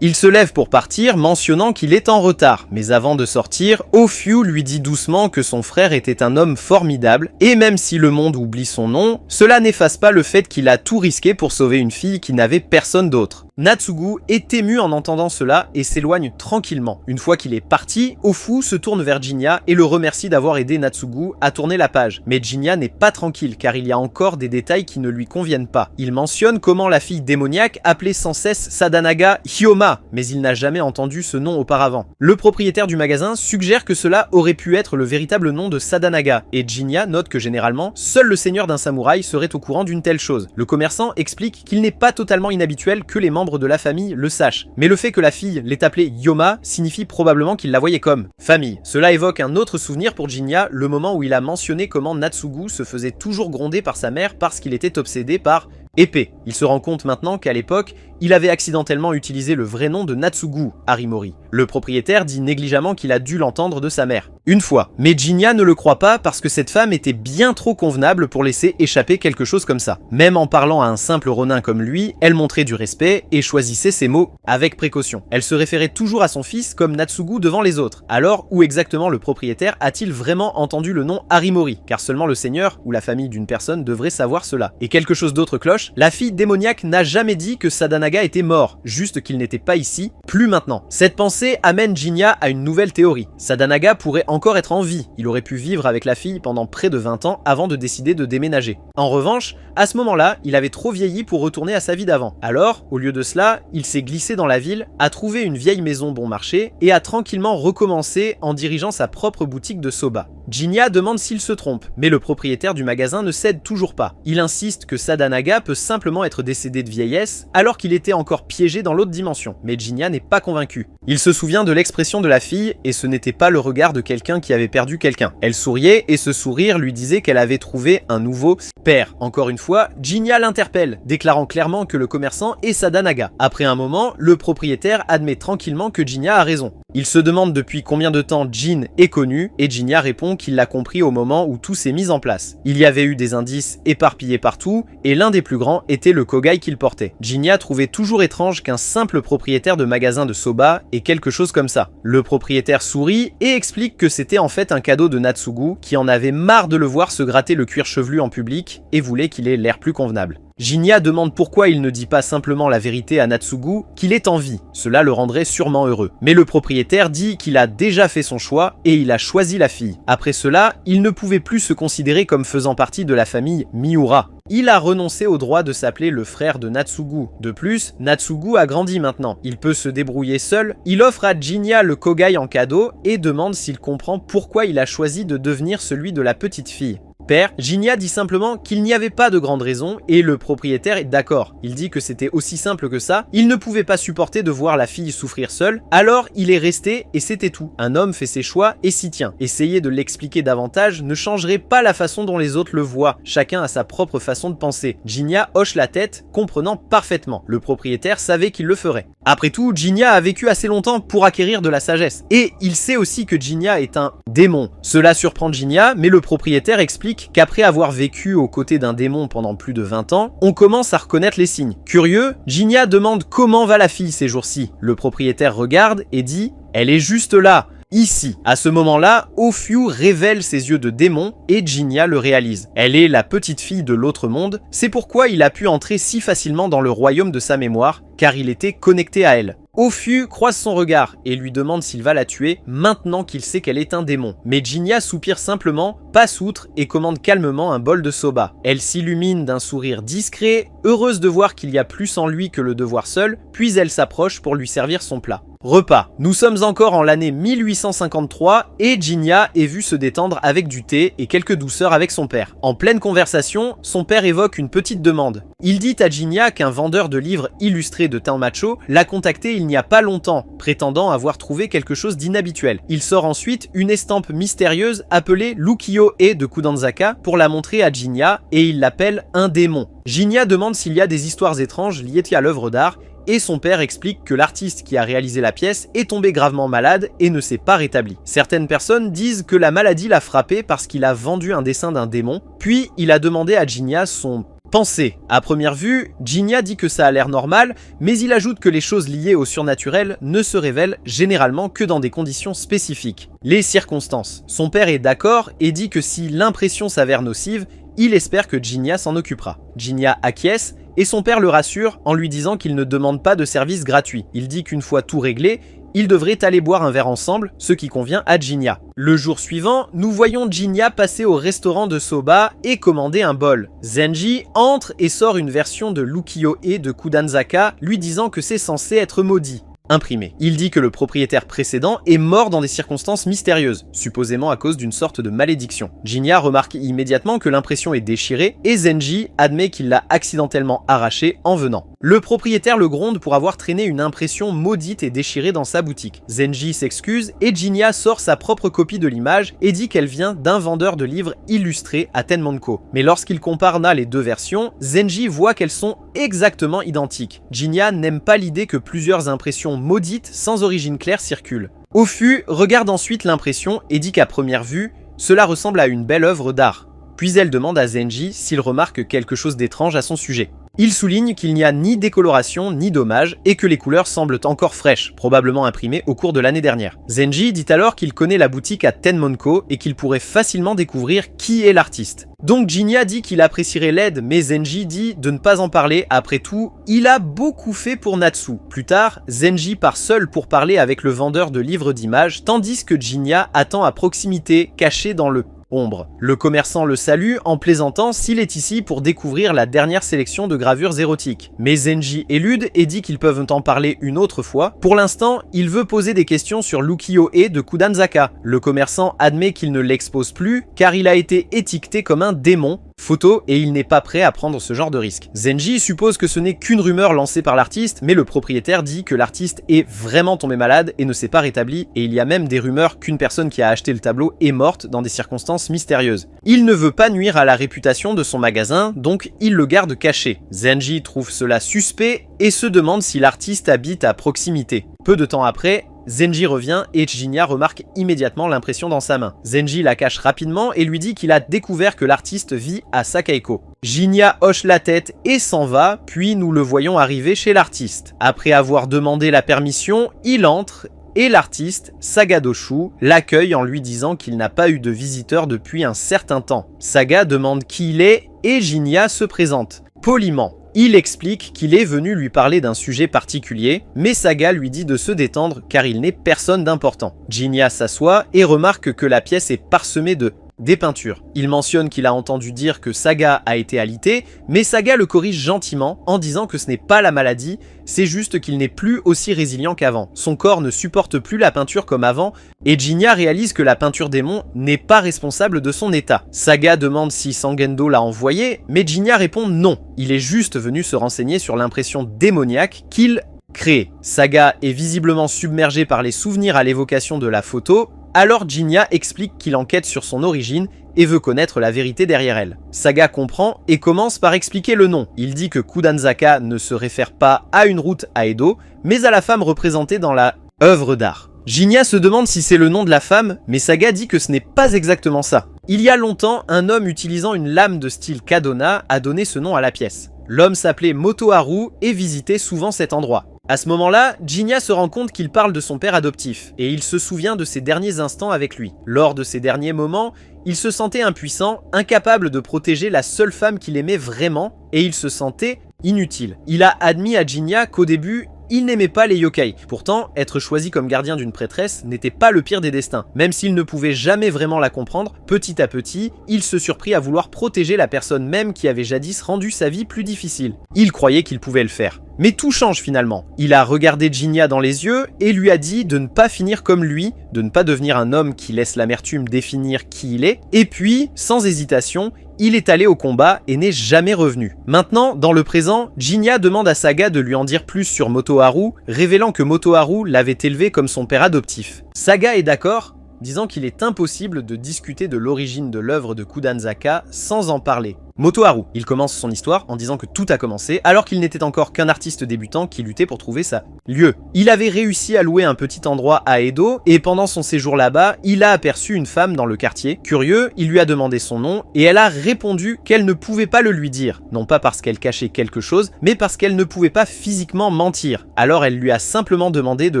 Il se lève pour partir, mentionnant qu'il est en retard. Mais avant de sortir, Ofyu lui dit doucement que son frère était un homme formidable, et même si le monde oublie son nom, cela n'efface pas le fait qu'il a tout risqué pour sauver une fille qui n'avait personne d'autre. Natsugu est ému en entendant cela et s'éloigne tranquillement. Une fois qu'il est parti, Ofu se tourne vers Jinya et le remercie d'avoir aidé Natsugu à tourner la page. Mais Jinya n'est pas tranquille car il y a encore des détails qui ne lui conviennent pas. Il mentionne comment la fille démoniaque appelait sans cesse Sadanaga Hiyoma, mais il n'a jamais entendu ce nom auparavant. Le propriétaire du magasin suggère que cela aurait pu être le véritable nom de Sadanaga, et Jinya note que généralement, seul le seigneur d'un samouraï serait au courant d'une telle chose. Le commerçant explique qu'il n'est pas totalement inhabituel que les membres de la famille le sachent, mais le fait que la fille l'ait appelée Yoma signifie probablement qu'il la voyait comme famille. Cela évoque un autre souvenir pour Jinya, le moment où il a mentionné comment Natsugu se faisait toujours gronder par sa mère parce qu'il était obsédé par épée. Il se rend compte maintenant qu'à l'époque, il avait accidentellement utilisé le vrai nom de Natsugu Harimori. Le propriétaire dit négligemment qu'il a dû l'entendre de sa mère. Une fois. Mais Jinya ne le croit pas parce que cette femme était bien trop convenable pour laisser échapper quelque chose comme ça. Même en parlant à un simple ronin comme lui, elle montrait du respect et choisissait ses mots avec précaution. Elle se référait toujours à son fils comme Natsugu devant les autres. Alors, où exactement le propriétaire a-t-il vraiment entendu le nom Harimori? Car seulement le seigneur ou la famille d'une personne devrait savoir cela. Et quelque chose d'autre cloche, la fille démoniaque n'a jamais dit que Sadanaga était mort, juste qu'il n'était pas ici, plus maintenant. Cette pensée amène Jinya à une nouvelle théorie. Sadanaga pourrait encore être en vie, il aurait pu vivre avec la fille pendant près de 20 ans avant de décider de déménager. En revanche, à ce moment-là, il avait trop vieilli pour retourner à sa vie d'avant. Alors, au lieu de cela, il s'est glissé dans la ville, a trouvé une vieille maison bon marché et a tranquillement recommencé en dirigeant sa propre boutique de soba. Jinya demande s'il se trompe, mais le propriétaire du magasin ne cède toujours pas. Il insiste que Sadanaga peut simplement être décédé de vieillesse alors qu'il était encore piégé dans l'autre dimension, mais Jinya n'est pas convaincu. Il se souvient de l'expression de la fille et ce n'était pas le regard de quelqu'un qui avait perdu quelqu'un. Elle souriait et ce sourire lui disait qu'elle avait trouvé un nouveau père. Encore une fois, Jinya l'interpelle, déclarant clairement que le commerçant est Sadanaga. Après un moment, le propriétaire admet tranquillement que Jinya a raison. Il se demande depuis combien de temps Jin est connu et Jinya répond qu'il l'a compris au moment où tout s'est mis en place. Il y avait eu des indices éparpillés partout et l'un des plus grands était le kogai qu'il portait. Jinya trouvait toujours étrange qu'un simple propriétaire de magasin de soba ait quelque chose comme ça. Le propriétaire sourit et explique que c'était en fait un cadeau de Natsugu qui en avait marre de le voir se gratter le cuir chevelu en public et voulait qu'il ait l'air plus convenable. Jinya demande pourquoi il ne dit pas simplement la vérité à Natsugu qu'il est en vie, cela le rendrait sûrement heureux. Mais le propriétaire dit qu'il a déjà fait son choix et il a choisi la fille. Après cela, il ne pouvait plus se considérer comme faisant partie de la famille Miura. Il a renoncé au droit de s'appeler le frère de Natsugu. De plus, Natsugu a grandi maintenant, il peut se débrouiller seul, il offre à Jinya le kogai en cadeau et demande s'il comprend pourquoi il a choisi de devenir celui de la petite fille. Père, Jinya dit simplement qu'il n'y avait pas de grande raison et le propriétaire est d'accord. Il dit que c'était aussi simple que ça, il ne pouvait pas supporter de voir la fille souffrir seule, alors il est resté et c'était tout. Un homme fait ses choix et s'y tient. Essayer de l'expliquer davantage ne changerait pas la façon dont les autres le voient, chacun a sa propre façon de penser. Jinya hoche la tête, comprenant parfaitement. Le propriétaire savait qu'il le ferait. Après tout, Jinya a vécu assez longtemps pour acquérir de la sagesse. Et il sait aussi que Jinya est un démon. Cela surprend Jinya, mais le propriétaire explique qu'après avoir vécu aux côtés d'un démon pendant plus de 20 ans, on commence à reconnaître les signes. Curieux, Jinya demande comment va la fille ces jours-ci. Le propriétaire regarde et dit « Elle est juste là !» Ici. À ce moment-là, Ofyu révèle ses yeux de démon et Jinya le réalise. Elle est la petite fille de l'autre monde, c'est pourquoi il a pu entrer si facilement dans le royaume de sa mémoire, car il était connecté à elle. Ofyu croise son regard et lui demande s'il va la tuer maintenant qu'il sait qu'elle est un démon. Mais Jinya soupire simplement, passe outre et commande calmement un bol de soba. Elle s'illumine d'un sourire discret, heureuse de voir qu'il y a plus en lui que le devoir seul, puis elle s'approche pour lui servir son plat. Repas. Nous sommes encore en l'année 1853 et Jinya est vu se détendre avec du thé et quelques douceurs avec son père. En pleine conversation, son père évoque une petite demande. Il dit à Jinya qu'un vendeur de livres illustrés de Tenmacho l'a contacté il n'y a pas longtemps, prétendant avoir trouvé quelque chose d'inhabituel. Il sort ensuite une estampe mystérieuse appelée l'ukiyo-e de Kudanzaka pour la montrer à Jinya et il l'appelle un démon. Jinya demande s'il y a des histoires étranges liées à l'œuvre d'art et son père explique que l'artiste qui a réalisé la pièce est tombé gravement malade et ne s'est pas rétabli. Certaines personnes disent que la maladie l'a frappé parce qu'il a vendu un dessin d'un démon, puis il a demandé à Jinya son pensée. À première vue, Jinya dit que ça a l'air normal, mais il ajoute que les choses liées au surnaturel ne se révèlent généralement que dans des conditions spécifiques. Les circonstances. Son père est d'accord et dit que si l'impression s'avère nocive, il espère que Jinya s'en occupera. Jinya acquiesce et son père le rassure en lui disant qu'il ne demande pas de service gratuit. Il dit qu'une fois tout réglé, ils devraient aller boire un verre ensemble, ce qui convient à Jinya. Le jour suivant, nous voyons Jinya passer au restaurant de soba et commander un bol. Zenji entre et sort une version de l'ukiyo-e de Kudanzaka, lui disant que c'est censé être maudit. Imprimé. Il dit que le propriétaire précédent est mort dans des circonstances mystérieuses, supposément à cause d'une sorte de malédiction. Jinya remarque immédiatement que l'impression est déchirée et Zenji admet qu'il l'a accidentellement arrachée en venant. Le propriétaire le gronde pour avoir traîné une impression maudite et déchirée dans sa boutique. Zenji s'excuse et Jinya sort sa propre copie de l'image et dit qu'elle vient d'un vendeur de livres illustrés à Tenmonko. Mais lorsqu'il compare les deux versions, Zenji voit qu'elles sont exactement identiques. Jinya n'aime pas l'idée que plusieurs impressions maudites sans origine claire circulent. Ofyu regarde ensuite l'impression et dit qu'à première vue, cela ressemble à une belle œuvre d'art. puis elle demande à Zenji s'il remarque quelque chose d'étrange à son sujet. Il souligne qu'il n'y a ni décoloration ni dommage et que les couleurs semblent encore fraîches, probablement imprimées au cours de l'année dernière. Zenji dit alors qu'il connaît la boutique à Tenmonko et qu'il pourrait facilement découvrir qui est l'artiste. Donc Jinya dit qu'il apprécierait l'aide, mais Zenji dit de ne pas en parler, après tout, il a beaucoup fait pour Natsu. Plus tard, Zenji part seul pour parler avec le vendeur de livres d'images, tandis que Jinya attend à proximité, caché dans le ombre. Le commerçant le salue en plaisantant s'il est ici pour découvrir la dernière sélection de gravures érotiques. Mais Zenji élude et dit qu'ils peuvent en parler une autre fois. Pour l'instant, il veut poser des questions sur l'ukiyo-e de Kudanzaka. Le commerçant admet qu'il ne l'expose plus car il a été étiqueté comme un démon, photo, et il n'est pas prêt à prendre ce genre de risque. Zenji suppose que ce n'est qu'une rumeur lancée par l'artiste, mais le propriétaire dit que l'artiste est vraiment tombé malade et ne s'est pas rétabli, et il y a même des rumeurs qu'une personne qui a acheté le tableau est morte dans des circonstances mystérieuses. Il ne veut pas nuire à la réputation de son magasin, donc il le garde caché. Zenji trouve cela suspect et se demande si l'artiste habite à proximité. Peu de temps après, Zenji revient et Jinya remarque immédiatement l'impression dans sa main. Zenji la cache rapidement et lui dit qu'il a découvert que l'artiste vit à Sakaeko. Jinya hoche la tête et s'en va, puis nous le voyons arriver chez l'artiste. Après avoir demandé la permission, il entre et l'artiste, Sagadoshu, l'accueille en lui disant qu'il n'a pas eu de visiteur depuis un certain temps. Saga demande qui il est et Jinya se présente, poliment. Il explique qu'il est venu lui parler d'un sujet particulier, mais Saga lui dit de se détendre car il n'est personne d'important. Jinya s'assoit et remarque que la pièce est parsemée de des peintures. Il mentionne qu'il a entendu dire que Saga a été alité, mais Saga le corrige gentiment en disant que ce n'est pas la maladie, c'est juste qu'il n'est plus aussi résilient qu'avant. Son corps ne supporte plus la peinture comme avant, et Jinya réalise que la peinture démon n'est pas responsable de son état. Saga demande si Sangendo l'a envoyé, mais Jinya répond non. Il est juste venu se renseigner sur l'impression démoniaque qu'il crée. Saga est visiblement submergé par les souvenirs à l'évocation de la photo, alors Jinya explique qu'il enquête sur son origine et veut connaître la vérité derrière elle. Saga comprend et commence par expliquer le nom. Il dit que Kudanzaka ne se réfère pas à une route à Edo, mais à la femme représentée dans la œuvre d'art. Jinya se demande si c'est le nom de la femme, mais Saga dit que ce n'est pas exactement ça. Il y a longtemps, un homme utilisant une lame de style Kadona a donné ce nom à la pièce. L'homme s'appelait Motoharu et visitait souvent cet endroit. À ce moment-là, Jinya se rend compte qu'il parle de son père adoptif, et il se souvient de ses derniers instants avec lui. Lors de ces derniers moments, il se sentait impuissant, incapable de protéger la seule femme qu'il aimait vraiment, et il se sentait inutile. Il a admis à Jinya qu'au début, il n'aimait pas les yokai. Pourtant, être choisi comme gardien d'une prêtresse n'était pas le pire des destins. Même s'il ne pouvait jamais vraiment la comprendre, petit à petit, il se surprit à vouloir protéger la personne même qui avait jadis rendu sa vie plus difficile. Il croyait qu'il pouvait le faire. Mais tout change finalement. Il a regardé Jinya dans les yeux et lui a dit de ne pas finir comme lui, de ne pas devenir un homme qui laisse l'amertume définir qui il est, et puis, sans hésitation, il est allé au combat et n'est jamais revenu. Maintenant, dans le présent, Jinya demande à Saga de lui en dire plus sur Motoharu, révélant que Motoharu l'avait élevé comme son père adoptif. Saga est d'accord, disant qu'il est impossible de discuter de l'origine de l'œuvre de Kudanzaka sans en parler. Motoharu, il commence son histoire en disant que tout a commencé alors qu'il n'était encore qu'un artiste débutant qui luttait pour trouver sa lieu. Il avait réussi à louer un petit endroit à Edo et pendant son séjour là-bas, il a aperçu une femme dans le quartier. Curieux, il lui a demandé son nom et elle a répondu qu'elle ne pouvait pas le lui dire, non pas parce qu'elle cachait quelque chose, mais parce qu'elle ne pouvait pas physiquement mentir. Alors elle lui a simplement demandé de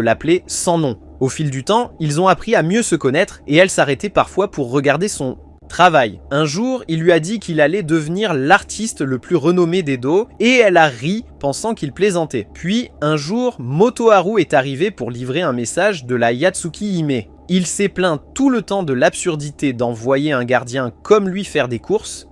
l'appeler sans nom. Au fil du temps, ils ont appris à mieux se connaître et elle s'arrêtait parfois pour regarder son travail. Un jour, il lui a dit qu'il allait devenir l'artiste le plus renommé d'Edo et elle a ri pensant qu'il plaisantait. Puis, un jour, Motoharu est arrivé pour livrer un message de la Yatsuki Hime. Il s'est plaint tout le temps de l'absurdité d'envoyer un gardien comme lui faire des courses.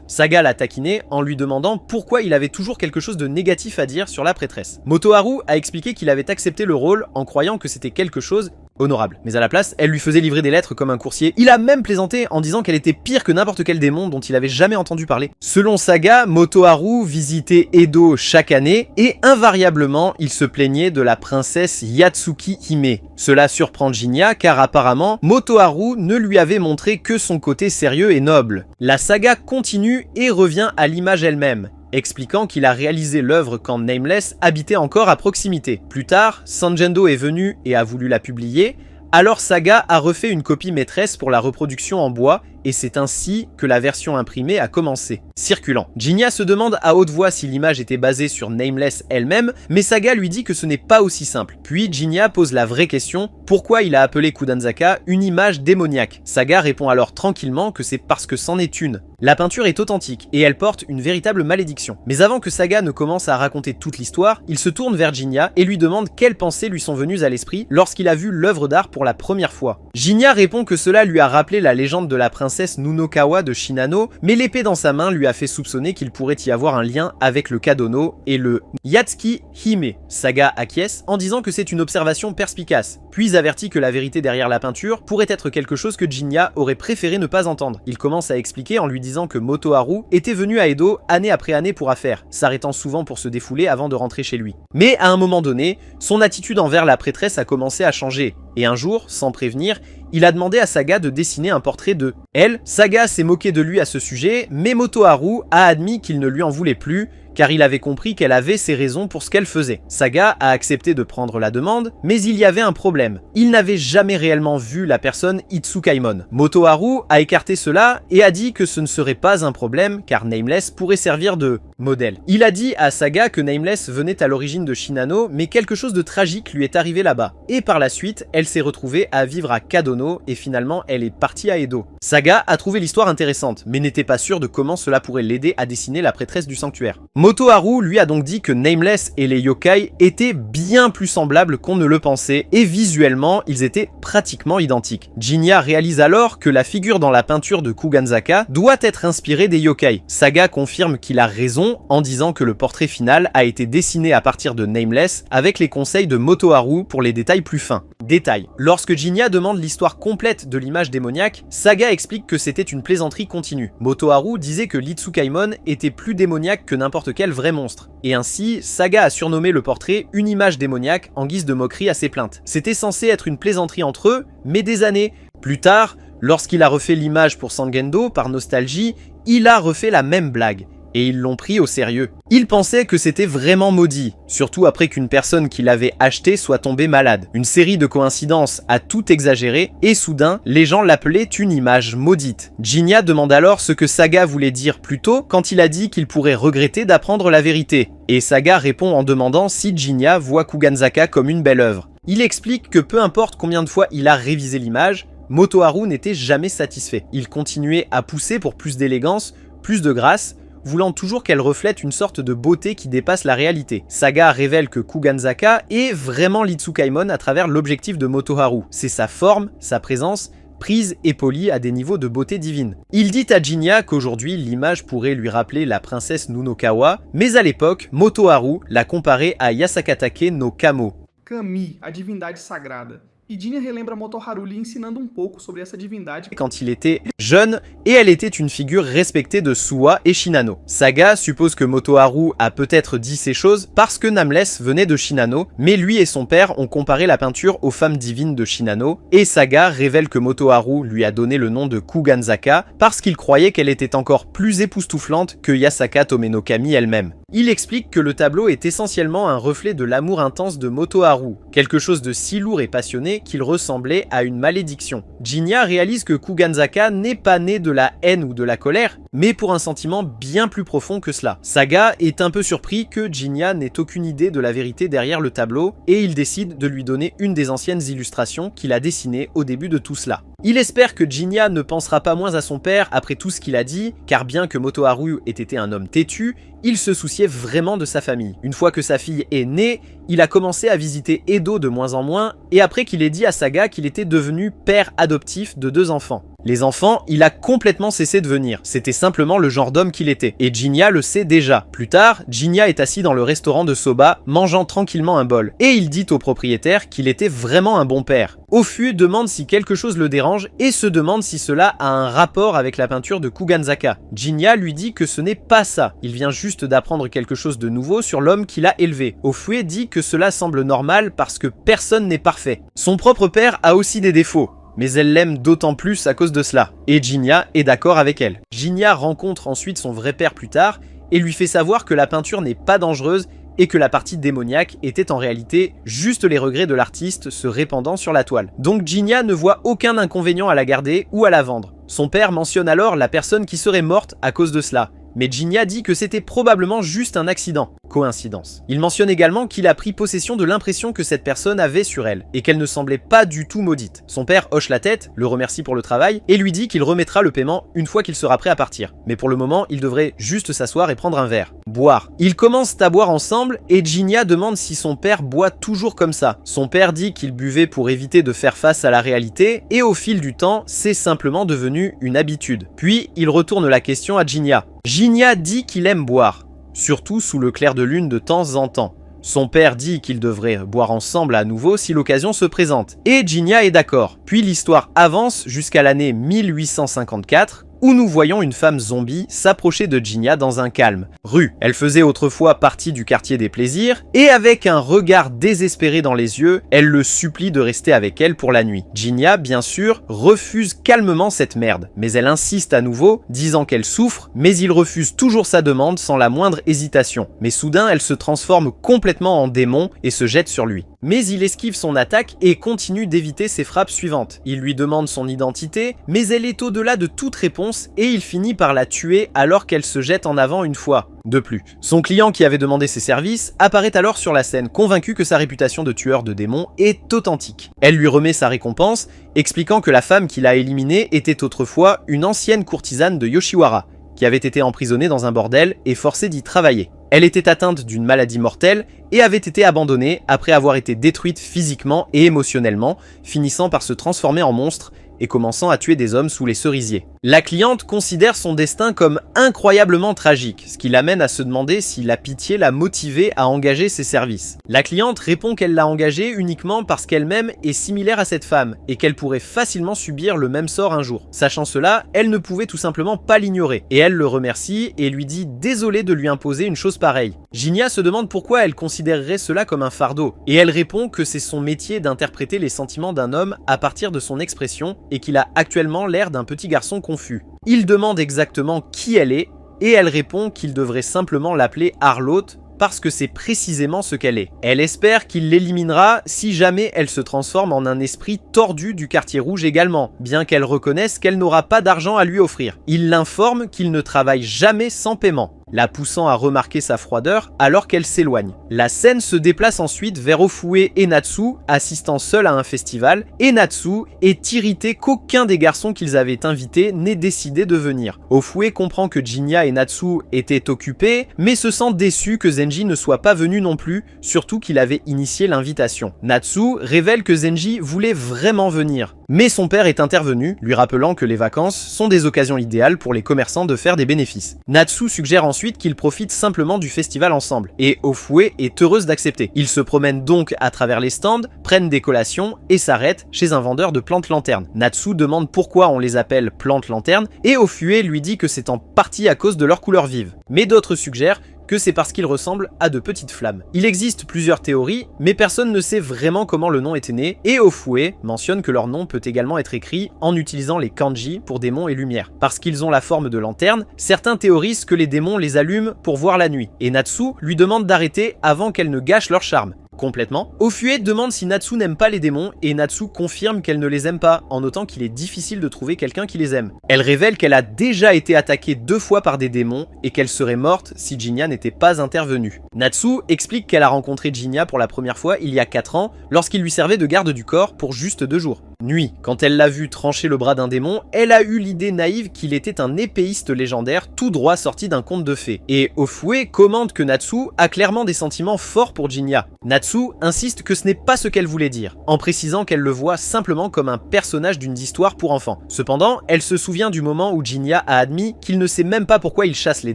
Saga l'a taquiné en lui demandant pourquoi il avait toujours quelque chose de négatif à dire sur la prêtresse. Motoharu a expliqué qu'il avait accepté le rôle en croyant que c'était quelque chose honorable. Mais à la place, elle lui faisait livrer des lettres comme un coursier. Il a même plaisanté en disant qu'elle était pire que n'importe quel démon dont il avait jamais entendu parler. Selon Saga, Motoharu visitait Edo chaque année et invariablement, il se plaignait de la princesse Yatsuki Hime. Cela surprend Jinya car apparemment, Motoharu ne lui avait montré que son côté sérieux et noble. La saga continue et revient à l'image elle-même, expliquant qu'il a réalisé l'œuvre quand Nameless habitait encore à proximité. Plus tard, Sanjendo est venu et a voulu la publier, alors Saga a refait une copie maîtresse pour la reproduction en bois et c'est ainsi que la version imprimée a commencé, circulant. Jinya se demande à haute voix si l'image était basée sur Nameless elle-même, mais Saga lui dit que ce n'est pas aussi simple. Puis Jinya pose la vraie question, pourquoi il a appelé Kudanzaka une image démoniaque? Saga répond alors tranquillement que c'est parce que c'en est une. La peinture est authentique, et elle porte une véritable malédiction. Mais avant que Saga ne commence à raconter toute l'histoire, il se tourne vers Jinya et lui demande quelles pensées lui sont venues à l'esprit lorsqu'il a vu l'œuvre d'art pour la première fois. Jinya répond que cela lui a rappelé la légende de la princesse Nunokawa de Shinano, mais l'épée dans sa main lui a fait soupçonner qu'il pourrait y avoir un lien avec le Kadono et le Yatsuki Hime. Saga acquiesce en disant que c'est une observation perspicace, puis avertit que la vérité derrière la peinture pourrait être quelque chose que Jinya aurait préféré ne pas entendre. Il commence à expliquer en lui disant que Motoharu était venu à Edo année après année pour affaires, s'arrêtant souvent pour se défouler avant de rentrer chez lui. Mais à un moment donné, son attitude envers la prêtresse a commencé à changer, et un jour, sans prévenir, il a demandé à Saga de dessiner un portrait d'eux. Elle, Saga s'est moqué de lui à ce sujet, mais Motoharu a admis qu'il ne lui en voulait plus, car il avait compris qu'elle avait ses raisons pour ce qu'elle faisait. Saga a accepté de prendre la demande, mais il y avait un problème. Il n'avait jamais réellement vu la personne Itsukaimon. Motoharu a écarté cela et a dit que ce ne serait pas un problème, car Nameless pourrait servir de modèle. Il a dit à Saga que Nameless venait à l'origine de Shinano, mais quelque chose de tragique lui est arrivé là-bas. Et par la suite, elle s'est retrouvée à vivre à Kadono, et finalement elle est partie à Edo. Saga a trouvé l'histoire intéressante, mais n'était pas sûr de comment cela pourrait l'aider à dessiner la prêtresse du sanctuaire. Motoharu lui a donc dit que Nameless et les yokai étaient bien plus semblables qu'on ne le pensait, et visuellement, ils étaient pratiquement identiques. Jinya réalise alors que la figure dans la peinture de Kuganzaka doit être inspirée des yokai. Saga confirme qu'il a raison en disant que le portrait final a été dessiné à partir de Nameless avec les conseils de Motoharu pour les détails plus fins. Détail. Lorsque Jinya demande l'histoire complète de l'image démoniaque, Saga explique que c'était une plaisanterie continue. Motoharu disait que l'Itsukaimon était plus démoniaque que n'importe quel vrai monstre. Et ainsi, Saga a surnommé le portrait une image démoniaque en guise de moquerie à ses plaintes. C'était censé être une plaisanterie entre eux, mais des années plus tard, lorsqu'il a refait l'image pour Sangendo par nostalgie, il a refait la même blague. Et ils l'ont pris au sérieux. Ils pensaient que c'était vraiment maudit, surtout après qu'une personne qui l'avait acheté soit tombée malade. Une série de coïncidences a tout exagéré, et soudain, les gens l'appelaient une image maudite. Jinya demande alors ce que Saga voulait dire plus tôt quand il a dit qu'il pourrait regretter d'apprendre la vérité. Et Saga répond en demandant si Jinya voit Kuganzaka comme une belle œuvre. Il explique que peu importe combien de fois il a révisé l'image, Motoharu n'était jamais satisfait. Il continuait à pousser pour plus d'élégance, plus de grâce, voulant toujours qu'elle reflète une sorte de beauté qui dépasse la réalité. Saga révèle que Kuganzaka est vraiment l'Itsukaimon à travers l'objectif de Motoharu. C'est sa forme, sa présence, prise et polie à des niveaux de beauté divine. Il dit à Jinya qu'aujourd'hui l'image pourrait lui rappeler la princesse Nunokawa, mais à l'époque, Motoharu l'a comparée à Yasakatake no Kamo. Kami, a divindade sagrada. E Jinya relembra Motoharu lhe ensinando pouco sobre essa divindade quand il était jeune, et elle était une figure respectée de Suwa et Shinano. Saga suppose que Motoharu a peut-être dit ces choses parce que Nameless venait de Shinano, mais lui et son père ont comparé la peinture aux femmes divines de Shinano, et Saga révèle que Motoharu lui a donné le nom de Kuganzaka parce qu'il croyait qu'elle était encore plus époustouflante que Yasaka Tomenokami elle-même. Il explique que le tableau est essentiellement un reflet de l'amour intense de Motoharu, quelque chose de si lourd et passionné qu'il ressemblait à une malédiction. Jinya réalise que Kuganzaka n'est pas né de la haine ou de la colère, mais pour un sentiment bien plus profond que cela. Saga est un peu surpris que Jinya n'ait aucune idée de la vérité derrière le tableau, et il décide de lui donner une des anciennes illustrations qu'il a dessinées au début de tout cela. Il espère que Jinya ne pensera pas moins à son père après tout ce qu'il a dit, car bien que Motoharu ait été un homme têtu, il se souciait vraiment de sa famille. Une fois que sa fille est née, il a commencé à visiter Edo de moins en moins, et après qu'il ait dit à Saga qu'il était devenu père adoptif de 2 enfants. Les enfants, il a complètement cessé de venir, c'était simplement le genre d'homme qu'il était, et Jinya le sait déjà. Plus tard, Jinya est assis dans le restaurant de Soba, mangeant tranquillement un bol, et il dit au propriétaire qu'il était vraiment un bon père. Ofu demande si quelque chose le dérange, et se demande si cela a un rapport avec la peinture de Kuganzaka. Jinya lui dit que ce n'est pas ça, il vient juste d'apprendre quelque chose de nouveau sur l'homme qu'il a élevé. Ofu dit que cela semble normal parce que personne n'est parfait. Son propre père a aussi des défauts, mais elle l'aime d'autant plus à cause de cela, et Jinya est d'accord avec elle. Jinya rencontre ensuite son vrai père plus tard, et lui fait savoir que la peinture n'est pas dangereuse, et que la partie démoniaque était en réalité juste les regrets de l'artiste se répandant sur la toile. Donc Jinya ne voit aucun inconvénient à la garder ou à la vendre. Son père mentionne alors la personne qui serait morte à cause de cela. Mais Jinya dit que c'était probablement juste un accident. Coïncidence. Il mentionne également qu'il a pris possession de l'impression que cette personne avait sur elle, et qu'elle ne semblait pas du tout maudite. Son père hoche la tête, le remercie pour le travail, et lui dit qu'il remettra le paiement une fois qu'il sera prêt à partir. Mais pour le moment, il devrait juste s'asseoir et prendre un verre. Boire. Ils commencent à boire ensemble, et Jinya demande si son père boit toujours comme ça. Son père dit qu'il buvait pour éviter de faire face à la réalité, et au fil du temps, c'est simplement devenu une habitude. Puis, il retourne la question à Jinya. Jinya dit qu'il aime boire, surtout sous le clair de lune de temps en temps. Son père dit qu'ils devraient boire ensemble à nouveau si l'occasion se présente, et Jinya est d'accord. Puis l'histoire avance jusqu'à l'année 1854, où nous voyons une femme zombie s'approcher de Jinya dans un calme rue. Elle faisait autrefois partie du quartier des plaisirs, et avec un regard désespéré dans les yeux, elle le supplie de rester avec elle pour la nuit. Jinya, bien sûr, refuse calmement cette merde, mais elle insiste à nouveau, disant qu'elle souffre, mais il refuse toujours sa demande sans la moindre hésitation. Mais soudain, elle se transforme complètement en démon et se jette sur lui. Mais il esquive son attaque et continue d'éviter ses frappes suivantes. Il lui demande son identité, mais elle est au-delà de toute réponse et il finit par la tuer alors qu'elle se jette en avant une fois. De plus. Son client qui avait demandé ses services apparaît alors sur la scène, convaincu que sa réputation de tueur de démons est authentique. Elle lui remet sa récompense, expliquant que la femme qu'il a éliminée était autrefois une ancienne courtisane de Yoshiwara, qui avait été emprisonnée dans un bordel et forcée d'y travailler. Elle était atteinte d'une maladie mortelle et avait été abandonnée après avoir été détruite physiquement et émotionnellement, finissant par se transformer en monstre et commençant à tuer des hommes sous les cerisiers. La cliente considère son destin comme incroyablement tragique, ce qui l'amène à se demander si la pitié l'a motivée à engager ses services. La cliente répond qu'elle l'a engagée uniquement parce qu'elle-même est similaire à cette femme et qu'elle pourrait facilement subir le même sort un jour. Sachant cela, elle ne pouvait tout simplement pas l'ignorer, et elle le remercie et lui dit désolé de lui imposer une chose pareille. Jinya se demande pourquoi elle considérerait cela comme un fardeau, et elle répond que c'est son métier d'interpréter les sentiments d'un homme à partir de son expression et qu'il a actuellement l'air d'un petit garçon confus. Il demande exactement qui elle est, et elle répond qu'il devrait simplement l'appeler Harlotte parce que c'est précisément ce qu'elle est. Elle espère qu'il l'éliminera si jamais elle se transforme en un esprit tordu du quartier rouge également, bien qu'elle reconnaisse qu'elle n'aura pas d'argent à lui offrir. Il l'informe qu'il ne travaille jamais sans paiement, la poussant à remarquer sa froideur alors qu'elle s'éloigne. La scène se déplace ensuite vers Ofue et Natsu, assistant seuls à un festival, et Natsu est irrité qu'aucun des garçons qu'ils avaient invités n'ait décidé de venir. Ofue comprend que Jinya et Natsu étaient occupés, mais se sent déçu que Zenji ne soit pas venu non plus, surtout qu'il avait initié l'invitation. Natsu révèle que Zenji voulait vraiment venir, mais son père est intervenu, lui rappelant que les vacances sont des occasions idéales pour les commerçants de faire des bénéfices. Natsu suggère ensuite qu'ils profitent simplement du festival ensemble, et Ofue est heureuse d'accepter. Ils se promènent donc à travers les stands, prennent des collations et s'arrêtent chez un vendeur de plantes lanternes. Natsu demande pourquoi on les appelle plantes lanternes, et Ofue lui dit que c'est en partie à cause de leur couleur vive. Mais d'autres suggèrent que c'est parce qu'ils ressemblent à de petites flammes. Il existe plusieurs théories, mais personne ne sait vraiment comment le nom était né, et Ofue mentionne que leur nom peut également être écrit en utilisant les kanji pour démons et lumière. Parce qu'ils ont la forme de lanterne, certains théorisent que les démons les allument pour voir la nuit, et Natsu lui demande d'arrêter avant qu'elle ne gâche leur charme. Complètement. Ofue demande si Natsu n'aime pas les démons et Natsu confirme qu'elle ne les aime pas, en notant qu'il est difficile de trouver quelqu'un qui les aime. Elle révèle qu'elle a déjà été attaquée 2 fois par des démons et qu'elle serait morte si Jinya n'était pas intervenu. Natsu explique qu'elle a rencontré Jinya pour la première fois il y a 4 ans, lorsqu'il lui servait de garde du corps pour juste 2 jours. Nuit, quand elle l'a vu trancher le bras d'un démon, elle a eu l'idée naïve qu'il était un épéiste légendaire tout droit sorti d'un conte de fées. Et Ofue commente que Natsu a clairement des sentiments forts pour Jinya. Natsu insiste que ce n'est pas ce qu'elle voulait dire, en précisant qu'elle le voit simplement comme un personnage d'une histoire pour enfants. Cependant, elle se souvient du moment où Jinya a admis qu'il ne sait même pas pourquoi il chasse les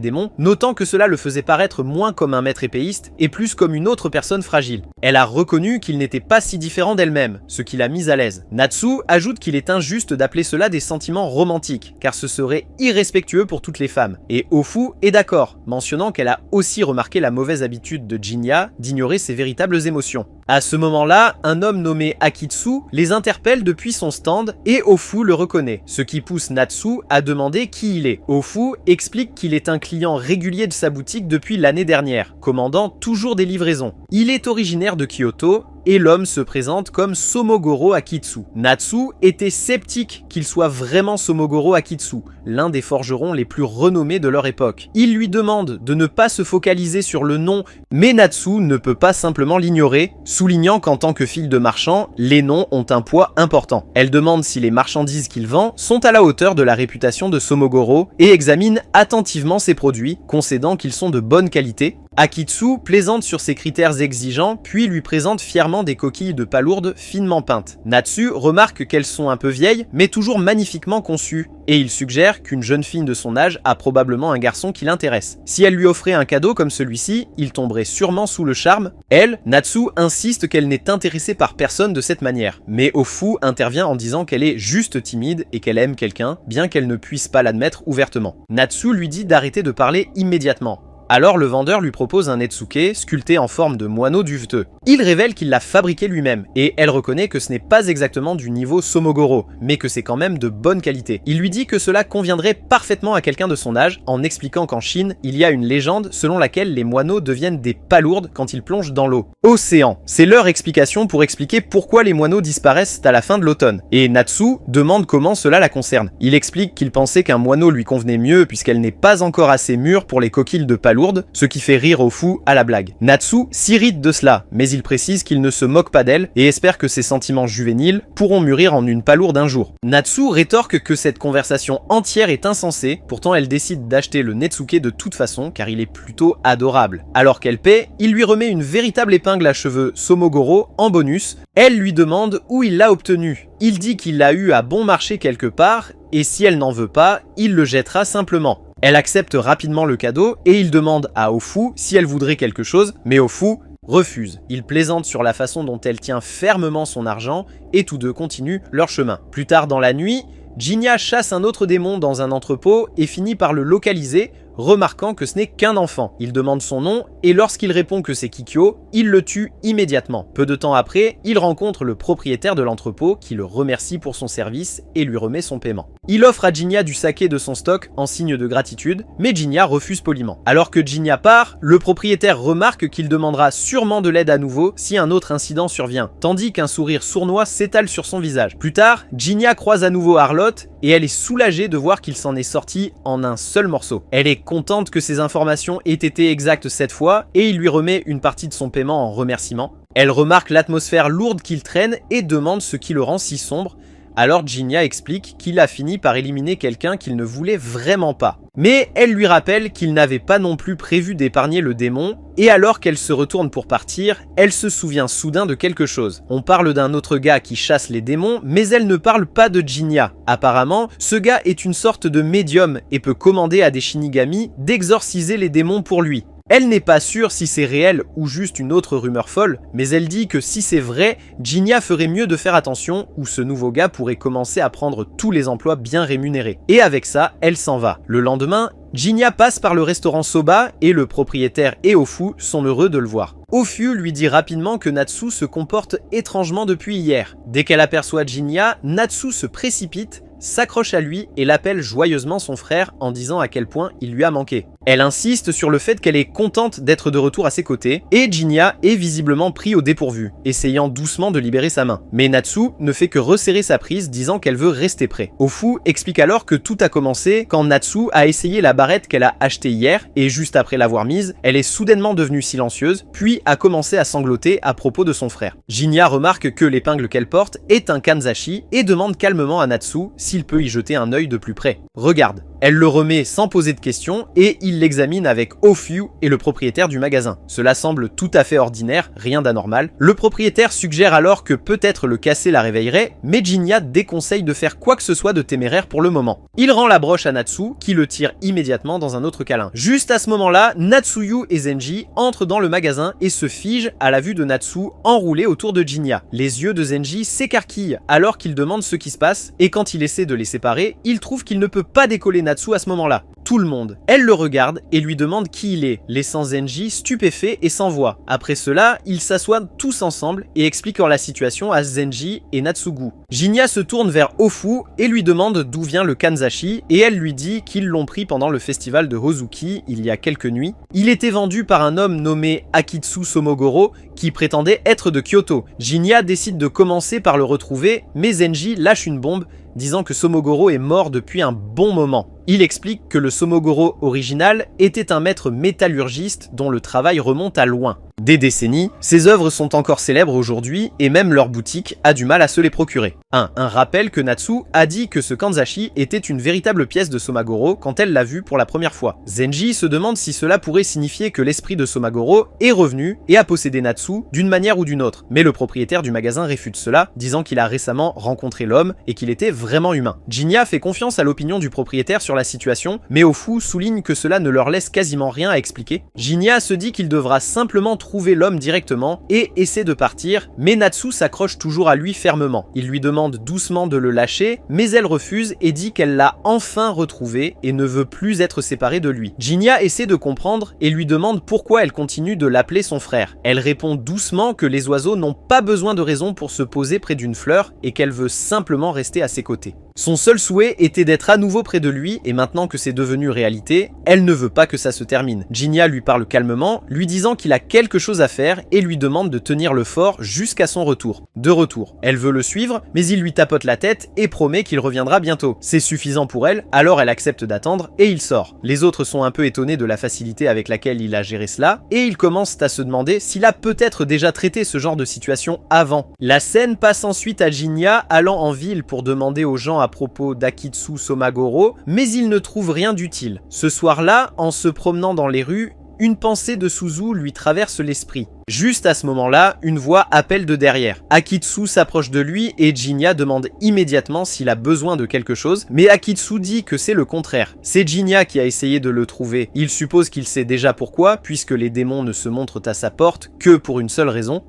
démons, notant que cela le faisait paraître moins comme un maître épéiste et plus comme une autre personne fragile. Elle a reconnu qu'il n'était pas si différent d'elle-même, ce qui l'a mise à l'aise. Natsu ajoute qu'il est injuste d'appeler cela des sentiments romantiques, car ce serait irrespectueux pour toutes les femmes. Et Ofue est d'accord, mentionnant qu'elle a aussi remarqué la mauvaise habitude de Jinya d'ignorer ses véritables véritables émotions. À ce moment-là, un homme nommé Akitsu les interpelle depuis son stand et Ofu le reconnaît, ce qui pousse Natsu à demander qui il est. Ofu explique qu'il est un client régulier de sa boutique depuis l'année dernière, commandant toujours des livraisons. Il est originaire de Kyoto et l'homme se présente comme Somogoro Akitsu. Natsu était sceptique qu'il soit vraiment Somogoro Akitsu, l'un des forgerons les plus renommés de leur époque. Il lui demande de ne pas se focaliser sur le nom, mais Natsu ne peut pas simplement l'ignorer, soulignant qu'en tant que fille de marchand, les noms ont un poids important. Elle demande si les marchandises qu'il vend sont à la hauteur de la réputation de Somogoro et examine attentivement ses produits, concédant qu'ils sont de bonne qualité. Akitsu plaisante sur ses critères exigeants, puis lui présente fièrement des coquilles de palourdes finement peintes. Natsu remarque qu'elles sont un peu vieilles, mais toujours magnifiquement conçues, et il suggère qu'une jeune fille de son âge a probablement un garçon qui l'intéresse. Si elle lui offrait un cadeau comme celui-ci, il tomberait sûrement sous le charme. Elle, Natsu, insiste qu'elle n'est intéressée par personne de cette manière, mais Ofu intervient en disant qu'elle est juste timide et qu'elle aime quelqu'un, bien qu'elle ne puisse pas l'admettre ouvertement. Natsu lui dit d'arrêter de parler immédiatement. Alors le vendeur lui propose un netsuke sculpté en forme de moineau duveteux. Il révèle qu'il l'a fabriqué lui-même, et elle reconnaît que ce n'est pas exactement du niveau Somogoro, mais que c'est quand même de bonne qualité. Il lui dit que cela conviendrait parfaitement à quelqu'un de son âge, en expliquant qu'en Chine, il y a une légende selon laquelle les moineaux deviennent des palourdes quand ils plongent dans l'eau. Océan, c'est leur explication pour expliquer pourquoi les moineaux disparaissent à la fin de l'automne, et Natsu demande comment cela la concerne. Il explique qu'il pensait qu'un moineau lui convenait mieux puisqu'elle n'est pas encore assez mûre pour les coquilles de palourdes, ce qui fait rire Ofu à la blague. Natsu s'irrite de cela, mais il précise qu'il ne se moque pas d'elle et espère que ses sentiments juvéniles pourront mûrir en une palourde un jour. Natsu rétorque que cette conversation entière est insensée, pourtant elle décide d'acheter le netsuke de toute façon car il est plutôt adorable. Alors qu'elle paie, il lui remet une véritable épingle à cheveux Somogoro en bonus. Elle lui demande où il l'a obtenu. Il dit qu'il l'a eu à bon marché quelque part et si elle n'en veut pas, il le jettera simplement. Elle accepte rapidement le cadeau et il demande à Ofu si elle voudrait quelque chose, mais Ofu refuse. Il plaisante sur la façon dont elle tient fermement son argent et tous deux continuent leur chemin. Plus tard dans la nuit, Jinya chasse un autre démon dans un entrepôt et finit par le localiser, remarquant que ce n'est qu'un enfant. Il demande son nom et lorsqu'il répond que c'est Kikyo, il le tue immédiatement. Peu de temps après, il rencontre le propriétaire de l'entrepôt qui le remercie pour son service et lui remet son paiement. Il offre à Jinya du saké de son stock en signe de gratitude, mais Jinya refuse poliment. Alors que Jinya part, le propriétaire remarque qu'il demandera sûrement de l'aide à nouveau si un autre incident survient, tandis qu'un sourire sournois s'étale sur son visage. Plus tard, Jinya croise à nouveau Harlotte et elle est soulagée de voir qu'il s'en est sorti en un seul morceau. Elle est contente que ses informations aient été exactes cette fois et il lui remet une partie de son paiement en remerciement. Elle remarque l'atmosphère lourde qu'il traîne et demande ce qui le rend si sombre. Alors Jinya explique qu'il a fini par éliminer quelqu'un qu'il ne voulait vraiment pas. Mais elle lui rappelle qu'il n'avait pas non plus prévu d'épargner le démon, et alors qu'elle se retourne pour partir, elle se souvient soudain de quelque chose. On parle d'un autre gars qui chasse les démons, mais elle ne parle pas de Jinya. Apparemment, ce gars est une sorte de médium et peut commander à des Shinigami d'exorciser les démons pour lui. Elle n'est pas sûre si c'est réel ou juste une autre rumeur folle, mais elle dit que si c'est vrai, Jinya ferait mieux de faire attention ou ce nouveau gars pourrait commencer à prendre tous les emplois bien rémunérés. Et avec ça, elle s'en va. Le lendemain, Jinya passe par le restaurant Soba et le propriétaire et Ofu sont heureux de le voir. Ofu lui dit rapidement que Natsu se comporte étrangement depuis hier. Dès qu'elle aperçoit Jinya, Natsu se précipite, s'accroche à lui et l'appelle joyeusement son frère en disant à quel point il lui a manqué. Elle insiste sur le fait qu'elle est contente d'être de retour à ses côtés et Jinya est visiblement pris au dépourvu, essayant doucement de libérer sa main. Mais Natsu ne fait que resserrer sa prise disant qu'elle veut rester près. Ofu explique alors que tout a commencé quand Natsu a essayé la barrette qu'elle a achetée hier et juste après l'avoir mise, elle est soudainement devenue silencieuse puis a commencé à sangloter à propos de son frère. Jinya remarque que l'épingle qu'elle porte est un kanzashi et demande calmement à Natsu s'il peut y jeter un œil de plus près. Regarde. Elle le remet sans poser de questions et il l'examine avec Ofu et le propriétaire du magasin. Cela semble tout à fait ordinaire, rien d'anormal. Le propriétaire suggère alors que peut-être le casser la réveillerait, mais Jinya déconseille de faire quoi que ce soit de téméraire pour le moment. Il rend la broche à Natsu qui le tire immédiatement dans un autre câlin. Juste à ce moment-là, Natsuyu et Zenji entrent dans le magasin et se figent à la vue de Natsu enroulé autour de Jinya. Les yeux de Zenji s'écarquillent alors qu'il demande ce qui se passe et quand il essaie de les séparer, il trouve qu'il ne peut pas décoller Natsu à ce moment-là. Tout le monde. Elle le regarde et lui demande qui il est, laissant Zenji stupéfait et sans voix. Après cela, ils s'assoient tous ensemble et expliquent la situation à Zenji et Natsugu. Jinya se tourne vers Ofu et lui demande d'où vient le kanzashi et elle lui dit qu'ils l'ont pris pendant le festival de Hozuki il y a quelques nuits. Il était vendu par un homme nommé Akitsu Somogoro qui prétendait être de Kyoto. Jinya décide de commencer par le retrouver, mais Zenji lâche une bombe disant que Somogoro est mort depuis un bon moment. Il explique que le Somogoro original était un maître métallurgiste dont le travail remonte à loin. Des décennies, ses œuvres sont encore célèbres aujourd'hui et même leur boutique a du mal à se les procurer. Un rappel que Natsu a dit que ce kanzashi était une véritable pièce de Somogoro quand elle l'a vu pour la première fois. Zenji se demande si cela pourrait signifier que l'esprit de Somogoro est revenu et a possédé Natsu d'une manière ou d'une autre. Mais le propriétaire du magasin réfute cela, disant qu'il a récemment rencontré l'homme et qu'il était vraiment humain. Jinya fait confiance à l'opinion du propriétaire sur la situation, mais Ofu souligne que cela ne leur laisse quasiment rien à expliquer. Jinya se dit qu'il devra simplement trouver l'homme directement et essaie de partir, mais Natsu s'accroche toujours à lui fermement. Il lui demande doucement de le lâcher, mais elle refuse et dit qu'elle l'a enfin retrouvé et ne veut plus être séparée de lui. Jinya essaie de comprendre et lui demande pourquoi elle continue de l'appeler son frère. Elle répond doucement que les oiseaux n'ont pas besoin de raison pour se poser près d'une fleur et qu'elle veut simplement rester à ses côtés. Son seul souhait était d'être à nouveau près de lui et maintenant que c'est devenu réalité, elle ne veut pas que ça se termine. Jinya lui parle calmement, lui disant qu'il a quelque chose à faire et lui demande de tenir le fort jusqu'à son retour. De retour. Elle veut le suivre, mais il lui tapote la tête et promet qu'il reviendra bientôt. C'est suffisant pour elle, alors elle accepte d'attendre et il sort. Les autres sont un peu étonnés de la facilité avec laquelle il a géré cela et ils commencent à se demander s'il a peut-être déjà traité ce genre de situation avant. La scène passe ensuite à Jinya allant en ville pour demander aux gens à propos d'Akitsu Somogoro, mais il ne trouve rien d'utile. Ce soir-là, en se promenant dans les rues, une pensée de Suzu lui traverse l'esprit. Juste à ce moment-là, une voix appelle de derrière. Akitsu s'approche de lui et Jinya demande immédiatement s'il a besoin de quelque chose, mais Akitsu dit que c'est le contraire. C'est Jinya qui a essayé de le trouver. Il suppose qu'il sait déjà pourquoi, puisque les démons ne se montrent à sa porte que pour une seule raison.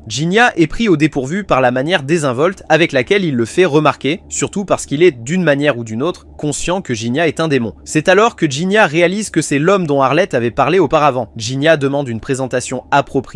Jinya est pris au dépourvu par la manière désinvolte avec laquelle il le fait remarquer, surtout parce qu'il est d'une manière ou d'une autre conscient que Jinya est un démon. C'est alors que Jinya réalise que c'est l'homme dont Arlette avait parlé auparavant. Jinya demande une présentation appropriée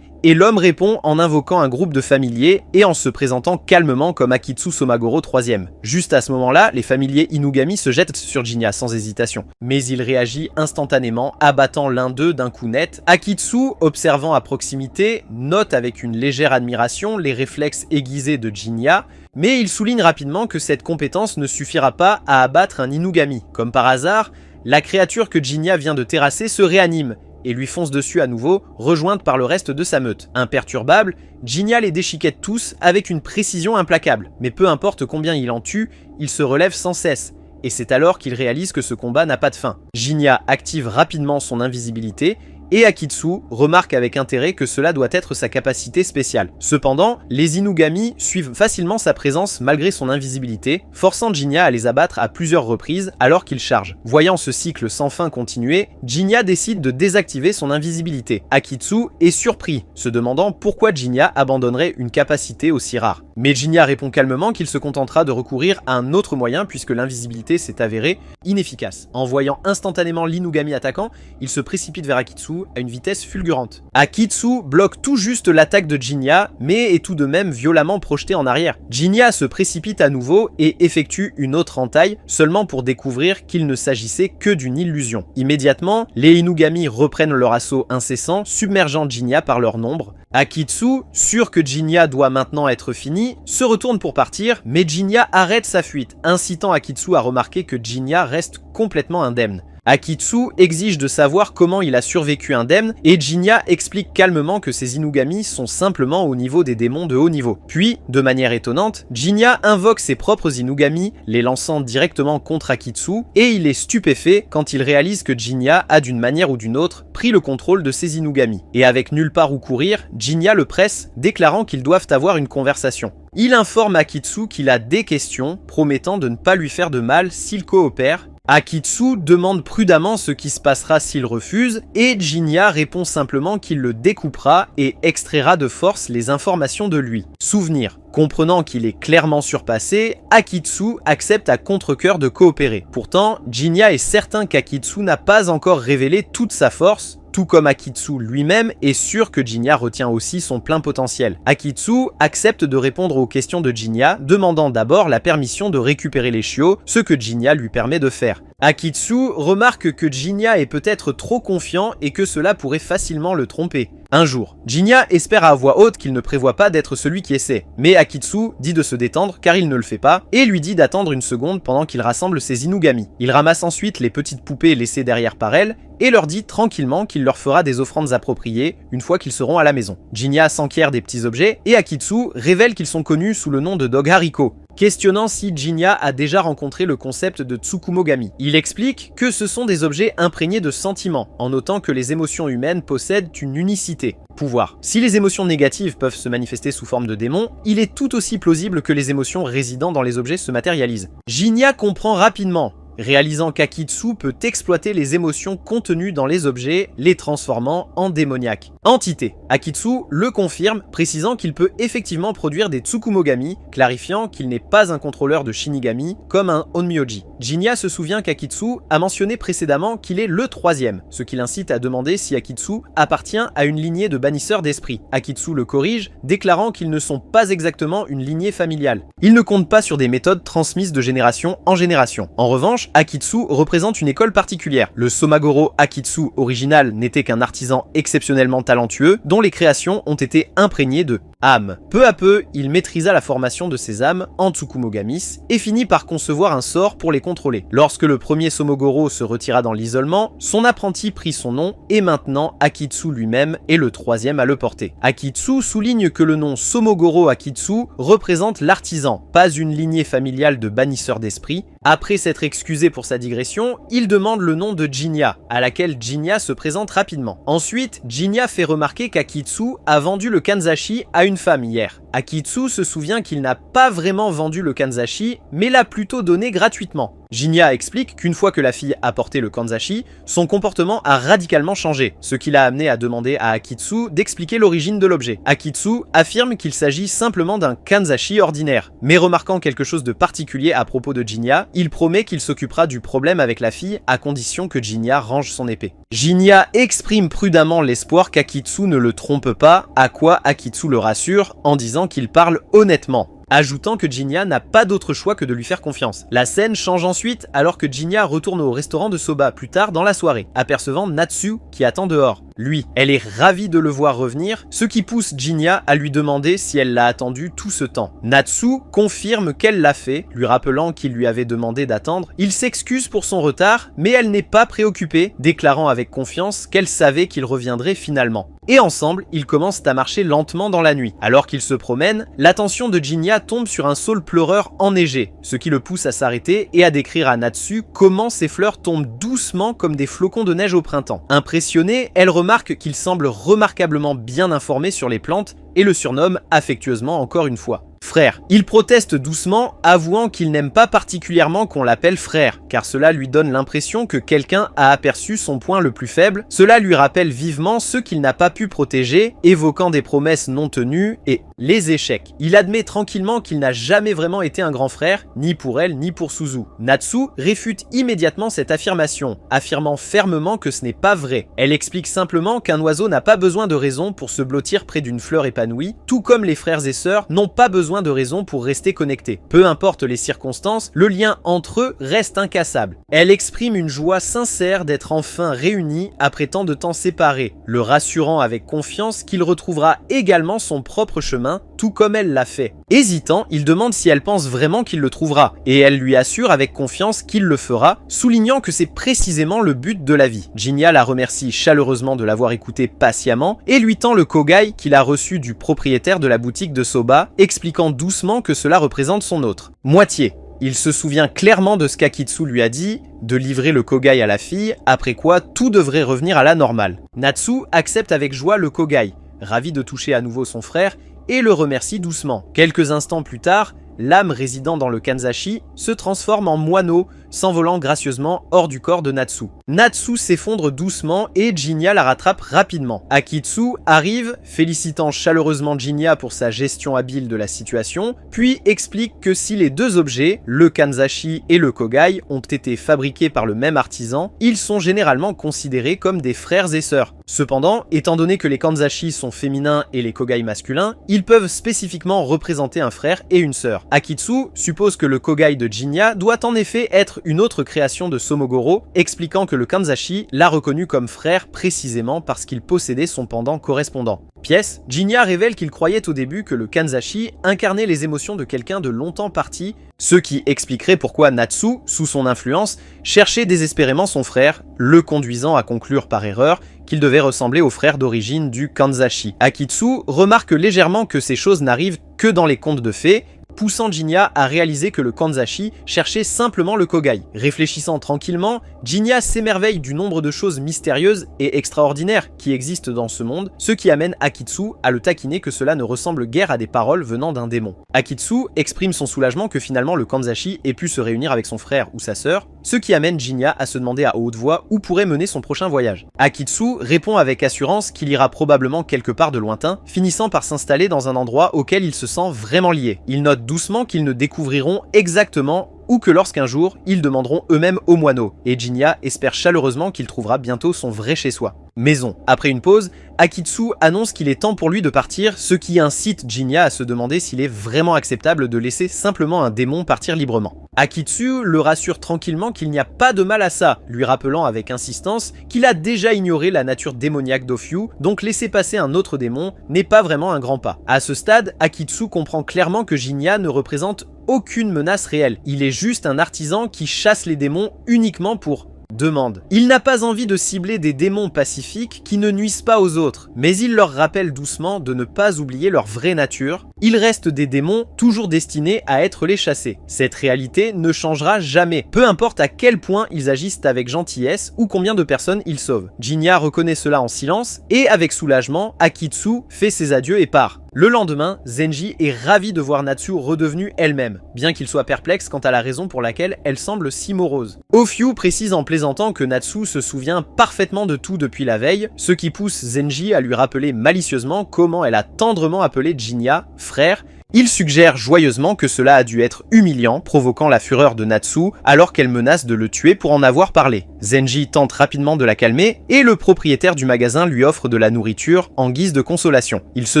et l'homme répond en invoquant un groupe de familiers et en se présentant calmement comme Akitsu Somogoro III. Juste à ce moment-là, les familiers Inugami se jettent sur Jinya sans hésitation. Mais il réagit instantanément, abattant l'un d'eux d'un coup net. Akitsu, observant à proximité, note avec une légère admiration les réflexes aiguisés de Jinya, mais il souligne rapidement que cette compétence ne suffira pas à abattre un Inugami. Comme par hasard, la créature que Jinya vient de terrasser se réanime et lui fonce dessus à nouveau, rejointe par le reste de sa meute. Imperturbable, Jinya les déchiquette tous avec une précision implacable. Mais peu importe combien il en tue, il se relève sans cesse. Et c'est alors qu'il réalise que ce combat n'a pas de fin. Jinya active rapidement son invisibilité, et Akitsu remarque avec intérêt que cela doit être sa capacité spéciale. Cependant, les Inugami suivent facilement sa présence malgré son invisibilité, forçant Jinya à les abattre à plusieurs reprises alors qu'il charge. Voyant ce cycle sans fin continuer, Jinya décide de désactiver son invisibilité. Akitsu est surpris, se demandant pourquoi Jinya abandonnerait une capacité aussi rare. Mais Jinya répond calmement qu'il se contentera de recourir à un autre moyen puisque l'invisibilité s'est avérée inefficace. En voyant instantanément l'Inugami attaquant, il se précipite vers Akitsu à une vitesse fulgurante. Akitsu bloque tout juste l'attaque de Jinya, mais est tout de même violemment projeté en arrière. Jinya se précipite à nouveau et effectue une autre entaille, seulement pour découvrir qu'il ne s'agissait que d'une illusion. Immédiatement, les Inugami reprennent leur assaut incessant, submergeant Jinya par leur nombre. Akitsu, sûr que Jinya doit maintenant être fini, se retourne pour partir, mais Jinya arrête sa fuite, incitant Akitsu à remarquer que Jinya reste complètement indemne. Akitsu exige de savoir comment il a survécu indemne et Jinya explique calmement que ses Inugami sont simplement au niveau des démons de haut niveau. Puis, de manière étonnante, Jinya invoque ses propres Inugami, les lançant directement contre Akitsu et il est stupéfait quand il réalise que Jinya a d'une manière ou d'une autre pris le contrôle de ses Inugami. Et avec nulle part où courir, Jinya le presse, déclarant qu'ils doivent avoir une conversation. Il informe Akitsu qu'il a des questions, promettant de ne pas lui faire de mal s'il coopère, Akitsu demande prudemment ce qui se passera s'il refuse, et Jinya répond simplement qu'il le découpera et extraira de force les informations de lui. Souvenir. Comprenant qu'il est clairement surpassé, Akitsu accepte à contre-cœur de coopérer. Pourtant, Jinya est certain qu'Akitsu n'a pas encore révélé toute sa force, tout comme Akitsu lui-même est sûr que Jinya retient aussi son plein potentiel. Akitsu accepte de répondre aux questions de Jinya, demandant d'abord la permission de récupérer les chiots, ce que Jinya lui permet de faire. Akitsu remarque que Jinya est peut-être trop confiant et que cela pourrait facilement le tromper. Un jour, Jinya espère à voix haute qu'il ne prévoit pas d'être celui qui essaie, mais Akitsu dit de se détendre car il ne le fait pas, et lui dit d'attendre une seconde pendant qu'il rassemble ses Inugami. Il ramasse ensuite les petites poupées laissées derrière par elle, et leur dit tranquillement qu'il leur fera des offrandes appropriées une fois qu'ils seront à la maison. Jinya s'enquiert des petits objets, et Akitsu révèle qu'ils sont connus sous le nom de Dog Hariko, questionnant si Jinya a déjà rencontré le concept de Tsukumogami. Il explique que ce sont des objets imprégnés de sentiments, en notant que les émotions humaines possèdent une unicité. Pouvoir. Si les émotions négatives peuvent se manifester sous forme de démons, il est tout aussi plausible que les émotions résidant dans les objets se matérialisent. Jinya comprend rapidement, réalisant qu'Akitsu peut exploiter les émotions contenues dans les objets, les transformant en démoniaques. Entité. Akitsu le confirme, précisant qu'il peut effectivement produire des Tsukumogami, clarifiant qu'il n'est pas un contrôleur de Shinigami, comme un Onmyoji. Jinya se souvient qu'Akitsu a mentionné précédemment qu'il est le troisième, ce qui l'incite à demander si Akitsu appartient à une lignée de bannisseurs d'esprit. Akitsu le corrige, déclarant qu'ils ne sont pas exactement une lignée familiale. Il ne compte pas sur des méthodes transmises de génération en génération. En revanche, Akitsu représente une école particulière. Le Somagoro Akitsu original n'était qu'un artisan exceptionnellement talentueux, dont les créations ont été imprégnées de âme. Peu à peu, il maîtrisa la formation de ces âmes en Tsukumogamis et finit par concevoir un sort pour les contrôler. Lorsque le premier Somogoro se retira dans l'isolement, son apprenti prit son nom et maintenant Akitsu lui-même est le troisième à le porter. Akitsu souligne que le nom Somogoro Akitsu représente l'artisan, pas une lignée familiale de bannisseurs d'esprit. Après s'être excusé pour sa digression, il demande le nom de Jinya, à laquelle Jinya se présente rapidement. Ensuite, Jinya fait remarquer qu'Akitsu a vendu le Kanzashi à une femme hier. Akitsu se souvient qu'il n'a pas vraiment vendu le Kanzashi, mais l'a plutôt donné gratuitement. Jinya explique qu'une fois que la fille a porté le Kanzashi, son comportement a radicalement changé, ce qui l'a amené à demander à Akitsu d'expliquer l'origine de l'objet. Akitsu affirme qu'il s'agit simplement d'un Kanzashi ordinaire, mais remarquant quelque chose de particulier à propos de Jinya, il promet qu'il s'occupera du problème avec la fille à condition que Jinya range son épée. Jinya exprime prudemment l'espoir qu'Akitsu ne le trompe pas, à quoi Akitsu le rassure en disant qu'il parle honnêtement, ajoutant que Jinya n'a pas d'autre choix que de lui faire confiance. La scène change ensuite alors que Jinya retourne au restaurant de soba plus tard dans la soirée, apercevant Natsu qui attend dehors. Lui, elle est ravie de le voir revenir, ce qui pousse Jinya à lui demander si elle l'a attendu tout ce temps. Natsu confirme qu'elle l'a fait, lui rappelant qu'il lui avait demandé d'attendre. Il s'excuse pour son retard, mais elle n'est pas préoccupée, déclarant avec confiance qu'elle savait qu'il reviendrait finalement. Et ensemble, ils commencent à marcher lentement dans la nuit. Alors qu'ils se promènent, l'attention de Jinya tombe sur un saule pleureur enneigé, ce qui le pousse à s'arrêter et à décrire à Natsu comment ces fleurs tombent doucement comme des flocons de neige au printemps. Impressionnée, elle remarque qu'il semble remarquablement bien informé sur les plantes et le surnomme affectueusement encore une fois frère. Il proteste doucement, avouant qu'il n'aime pas particulièrement qu'on l'appelle frère, car cela lui donne l'impression que quelqu'un a aperçu son point le plus faible. Cela lui rappelle vivement ceux qu'il n'a pas pu protéger, évoquant des promesses non tenues et les échecs. Il admet tranquillement qu'il n'a jamais vraiment été un grand frère, ni pour elle ni pour Suzu. Natsu réfute immédiatement cette affirmation, affirmant fermement que ce n'est pas vrai. Elle explique simplement qu'un oiseau n'a pas besoin de raison pour se blottir près d'une fleur épanouie, tout comme les frères et sœurs n'ont pas besoin de raison pour rester connectés. Peu importe les circonstances, le lien entre eux reste incassable. Elle exprime une joie sincère d'être enfin réunis après tant de temps séparés, le rassurant avec confiance qu'il retrouvera également son propre chemin, tout comme elle l'a fait. Hésitant, il demande si elle pense vraiment qu'il le trouvera, et elle lui assure avec confiance qu'il le fera, soulignant que c'est précisément le but de la vie. Jinya la remercie chaleureusement de l'avoir écouté patiemment, et lui tend le kogai qu'il a reçu du propriétaire de la boutique de soba, expliquant doucement que cela représente son autre. Moitié. Il se souvient clairement de ce qu'Akitsu lui a dit, de livrer le kogai à la fille, après quoi tout devrait revenir à la normale. Natsu accepte avec joie le kogai, ravi de toucher à nouveau son frère, et le remercie doucement. Quelques instants plus tard, l'âme résidant dans le Kanzashi se transforme en moineau, s'envolant gracieusement hors du corps de Natsu. Natsu s'effondre doucement et Jinya la rattrape rapidement. Akitsu arrive, félicitant chaleureusement Jinya pour sa gestion habile de la situation, puis explique que si les deux objets, le Kanzashi et le Kogai, ont été fabriqués par le même artisan, ils sont généralement considérés comme des frères et sœurs. Cependant, étant donné que les Kanzashi sont féminins et les Kogai masculins, ils peuvent spécifiquement représenter un frère et une sœur. Akitsu suppose que le Kogai de Jinya doit en effet être une autre création de Somogoro, expliquant que le Kanzashi l'a reconnu comme frère précisément parce qu'il possédait son pendant correspondant. Pièce, Jinya révèle qu'il croyait au début que le Kanzashi incarnait les émotions de quelqu'un de longtemps parti, ce qui expliquerait pourquoi Natsu, sous son influence, cherchait désespérément son frère, le conduisant à conclure par erreur qu'il devait ressembler au frère d'origine du Kanzashi. Akitsu remarque légèrement que ces choses n'arrivent que dans les contes de fées, poussant Jinya à réaliser que le Kanzashi cherchait simplement le Kogai. Réfléchissant tranquillement, Jinya s'émerveille du nombre de choses mystérieuses et extraordinaires qui existent dans ce monde, ce qui amène Akitsu à le taquiner que cela ne ressemble guère à des paroles venant d'un démon. Akitsu exprime son soulagement que finalement le Kanzashi ait pu se réunir avec son frère ou sa sœur, ce qui amène Jinya à se demander à haute voix où pourrait mener son prochain voyage. Akitsu répond avec assurance qu'il ira probablement quelque part de lointain, finissant par s'installer dans un endroit auquel il se sent vraiment lié. Il note doucement qu'ils ne découvriront exactement ou que lorsqu'un jour, ils demanderont eux-mêmes au moineau, et Jinya espère chaleureusement qu'il trouvera bientôt son vrai chez-soi. Maison. Après une pause, Akitsu annonce qu'il est temps pour lui de partir, ce qui incite Jinya à se demander s'il est vraiment acceptable de laisser simplement un démon partir librement. Akitsu le rassure tranquillement qu'il n'y a pas de mal à ça, lui rappelant avec insistance qu'il a déjà ignoré la nature démoniaque d'Ofyu, donc laisser passer un autre démon n'est pas vraiment un grand pas. À ce stade, Akitsu comprend clairement que Jinya ne représente aucune menace réelle. Il est juste un artisan qui chasse les démons uniquement pour demande. Il n'a pas envie de cibler des démons pacifiques qui ne nuisent pas aux autres, mais il leur rappelle doucement de ne pas oublier leur vraie nature. Ils restent des démons toujours destinés à être les chassés. Cette réalité ne changera jamais, peu importe à quel point ils agissent avec gentillesse ou combien de personnes ils sauvent. Jinya reconnaît cela en silence et avec soulagement, Akitsu fait ses adieux et part. Le lendemain, Zenji est ravi de voir Natsu redevenue elle-même, bien qu'il soit perplexe quant à la raison pour laquelle elle semble si morose. Ofyu précise en plaisantant que Natsu se souvient parfaitement de tout depuis la veille, ce qui pousse Zenji à lui rappeler malicieusement comment elle a tendrement appelé Jinya frère. Il suggère joyeusement que cela a dû être humiliant, provoquant la fureur de Natsu alors qu'elle menace de le tuer pour en avoir parlé. Zenji tente rapidement de la calmer et le propriétaire du magasin lui offre de la nourriture en guise de consolation. Il se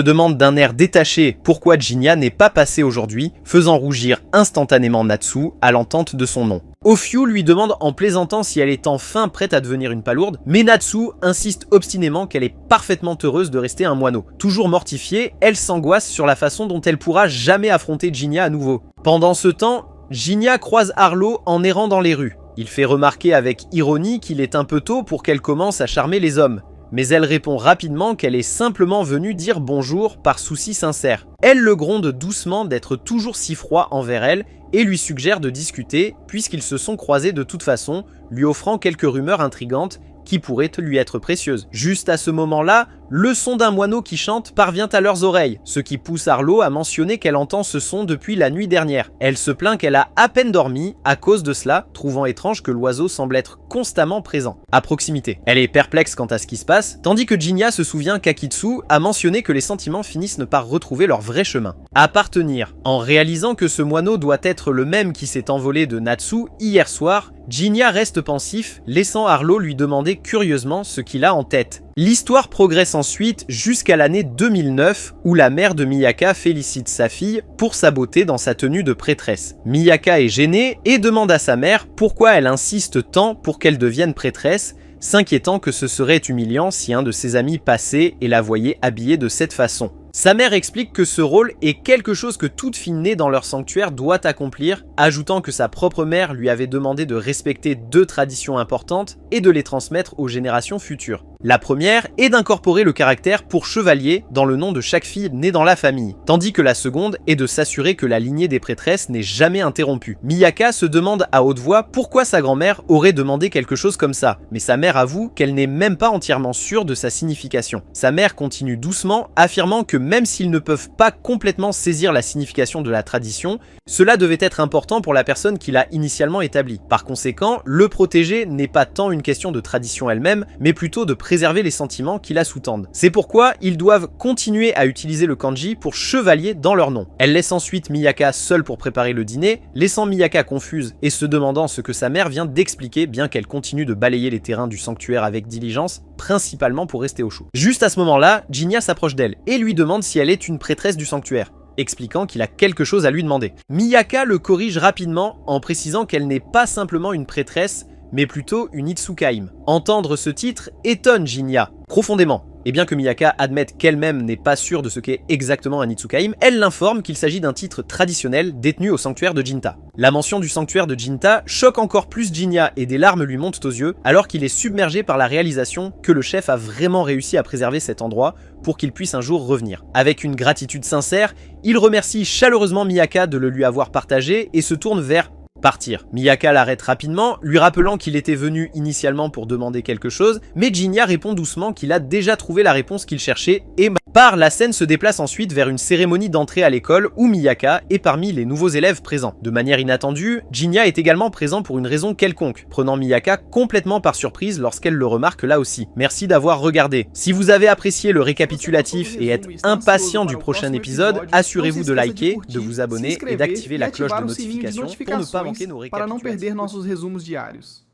demande d'un air détaché pourquoi Jinya n'est pas passé aujourd'hui, faisant rougir instantanément Natsu à l'entente de son nom. Ofyu lui demande en plaisantant si elle est enfin prête à devenir une palourde, mais Natsu insiste obstinément qu'elle est parfaitement heureuse de rester un moineau. Toujours mortifiée, elle s'angoisse sur la façon dont elle pourra jamais affronter Jinya à nouveau. Pendant ce temps, Jinya croise Arlo en errant dans les rues. Il fait remarquer avec ironie qu'il est un peu tôt pour qu'elle commence à charmer les hommes. Mais elle répond rapidement qu'elle est simplement venue dire bonjour par souci sincère. Elle le gronde doucement d'être toujours si froid envers elle et lui suggère de discuter puisqu'ils se sont croisés de toute façon, lui offrant quelques rumeurs intrigantes qui pourraient lui être précieuses. Juste à ce moment-là, le son d'un moineau qui chante parvient à leurs oreilles, ce qui pousse Arlo à mentionner qu'elle entend ce son depuis la nuit dernière. Elle se plaint qu'elle a à peine dormi à cause de cela, trouvant étrange que l'oiseau semble être constamment présent, à proximité. Elle est perplexe quant à ce qui se passe, tandis que Jinya se souvient qu'Akitsu a mentionné que les sentiments finissent par retrouver leur vrai chemin. Appartenir. En réalisant que ce moineau doit être le même qui s'est envolé de Natsu hier soir, Jinya reste pensif, laissant Arlo lui demander curieusement ce qu'il a en tête. L'histoire progresse ensuite jusqu'à l'année 2009 où la mère de Miyaka félicite sa fille pour sa beauté dans sa tenue de prêtresse. Miyaka est gênée et demande à sa mère pourquoi elle insiste tant pour qu'elle devienne prêtresse, s'inquiétant que ce serait humiliant si un de ses amis passait et la voyait habillée de cette façon. Sa mère explique que ce rôle est quelque chose que toute fille née dans leur sanctuaire doit accomplir, ajoutant que sa propre mère lui avait demandé de respecter deux traditions importantes et de les transmettre aux générations futures. La première est d'incorporer le caractère pour chevalier dans le nom de chaque fille née dans la famille, tandis que la seconde est de s'assurer que la lignée des prêtresses n'est jamais interrompue. Miyaka se demande à haute voix pourquoi sa grand-mère aurait demandé quelque chose comme ça, mais sa mère avoue qu'elle n'est même pas entièrement sûre de sa signification. Sa mère continue doucement, affirmant que même s'ils ne peuvent pas complètement saisir la signification de la tradition, cela devait être important pour la personne qui l'a initialement établi. Par conséquent, le protéger n'est pas tant une question de tradition elle-même, mais plutôt de préserver les sentiments qui la sous-tendent. C'est pourquoi ils doivent continuer à utiliser le kanji pour chevalier dans leur nom. Elle laisse ensuite Miyaka seule pour préparer le dîner, laissant Miyaka confuse et se demandant ce que sa mère vient d'expliquer, bien qu'elle continue de balayer les terrains du sanctuaire avec diligence, principalement pour rester au chaud. Juste à ce moment-là, Jinya s'approche d'elle et lui demande si elle est une prêtresse du sanctuaire, expliquant qu'il a quelque chose à lui demander. Miyaka le corrige rapidement en précisant qu'elle n'est pas simplement une prêtresse, mais plutôt une Itsukaim. Entendre ce titre étonne Jinya profondément. Et bien que Miyaka admette qu'elle-même n'est pas sûre de ce qu'est exactement un Itsukaim, elle l'informe qu'il s'agit d'un titre traditionnel détenu au sanctuaire de Jinta. La mention du sanctuaire de Jinta choque encore plus Jinya et des larmes lui montent aux yeux alors qu'il est submergé par la réalisation que le chef a vraiment réussi à préserver cet endroit pour qu'il puisse un jour revenir. Avec une gratitude sincère, il remercie chaleureusement Miyaka de le lui avoir partagé et se tourne vers partir. Miyaka l'arrête rapidement, lui rappelant qu'il était venu initialement pour demander quelque chose, mais Jinya répond doucement qu'il a déjà trouvé la réponse qu'il cherchait et la scène se déplace ensuite vers une cérémonie d'entrée à l'école où Miyaka est parmi les nouveaux élèves présents. De manière inattendue, Jinya est également présent pour une raison quelconque, prenant Miyaka complètement par surprise lorsqu'elle le remarque là aussi. Merci d'avoir regardé. Si vous avez apprécié le récapitulatif et êtes impatient du prochain épisode, assurez-vous de liker, de vous abonner et d'activer la cloche de notification pour ne pas manquer nos para não perder récapitulatifs. nossos resumos diários.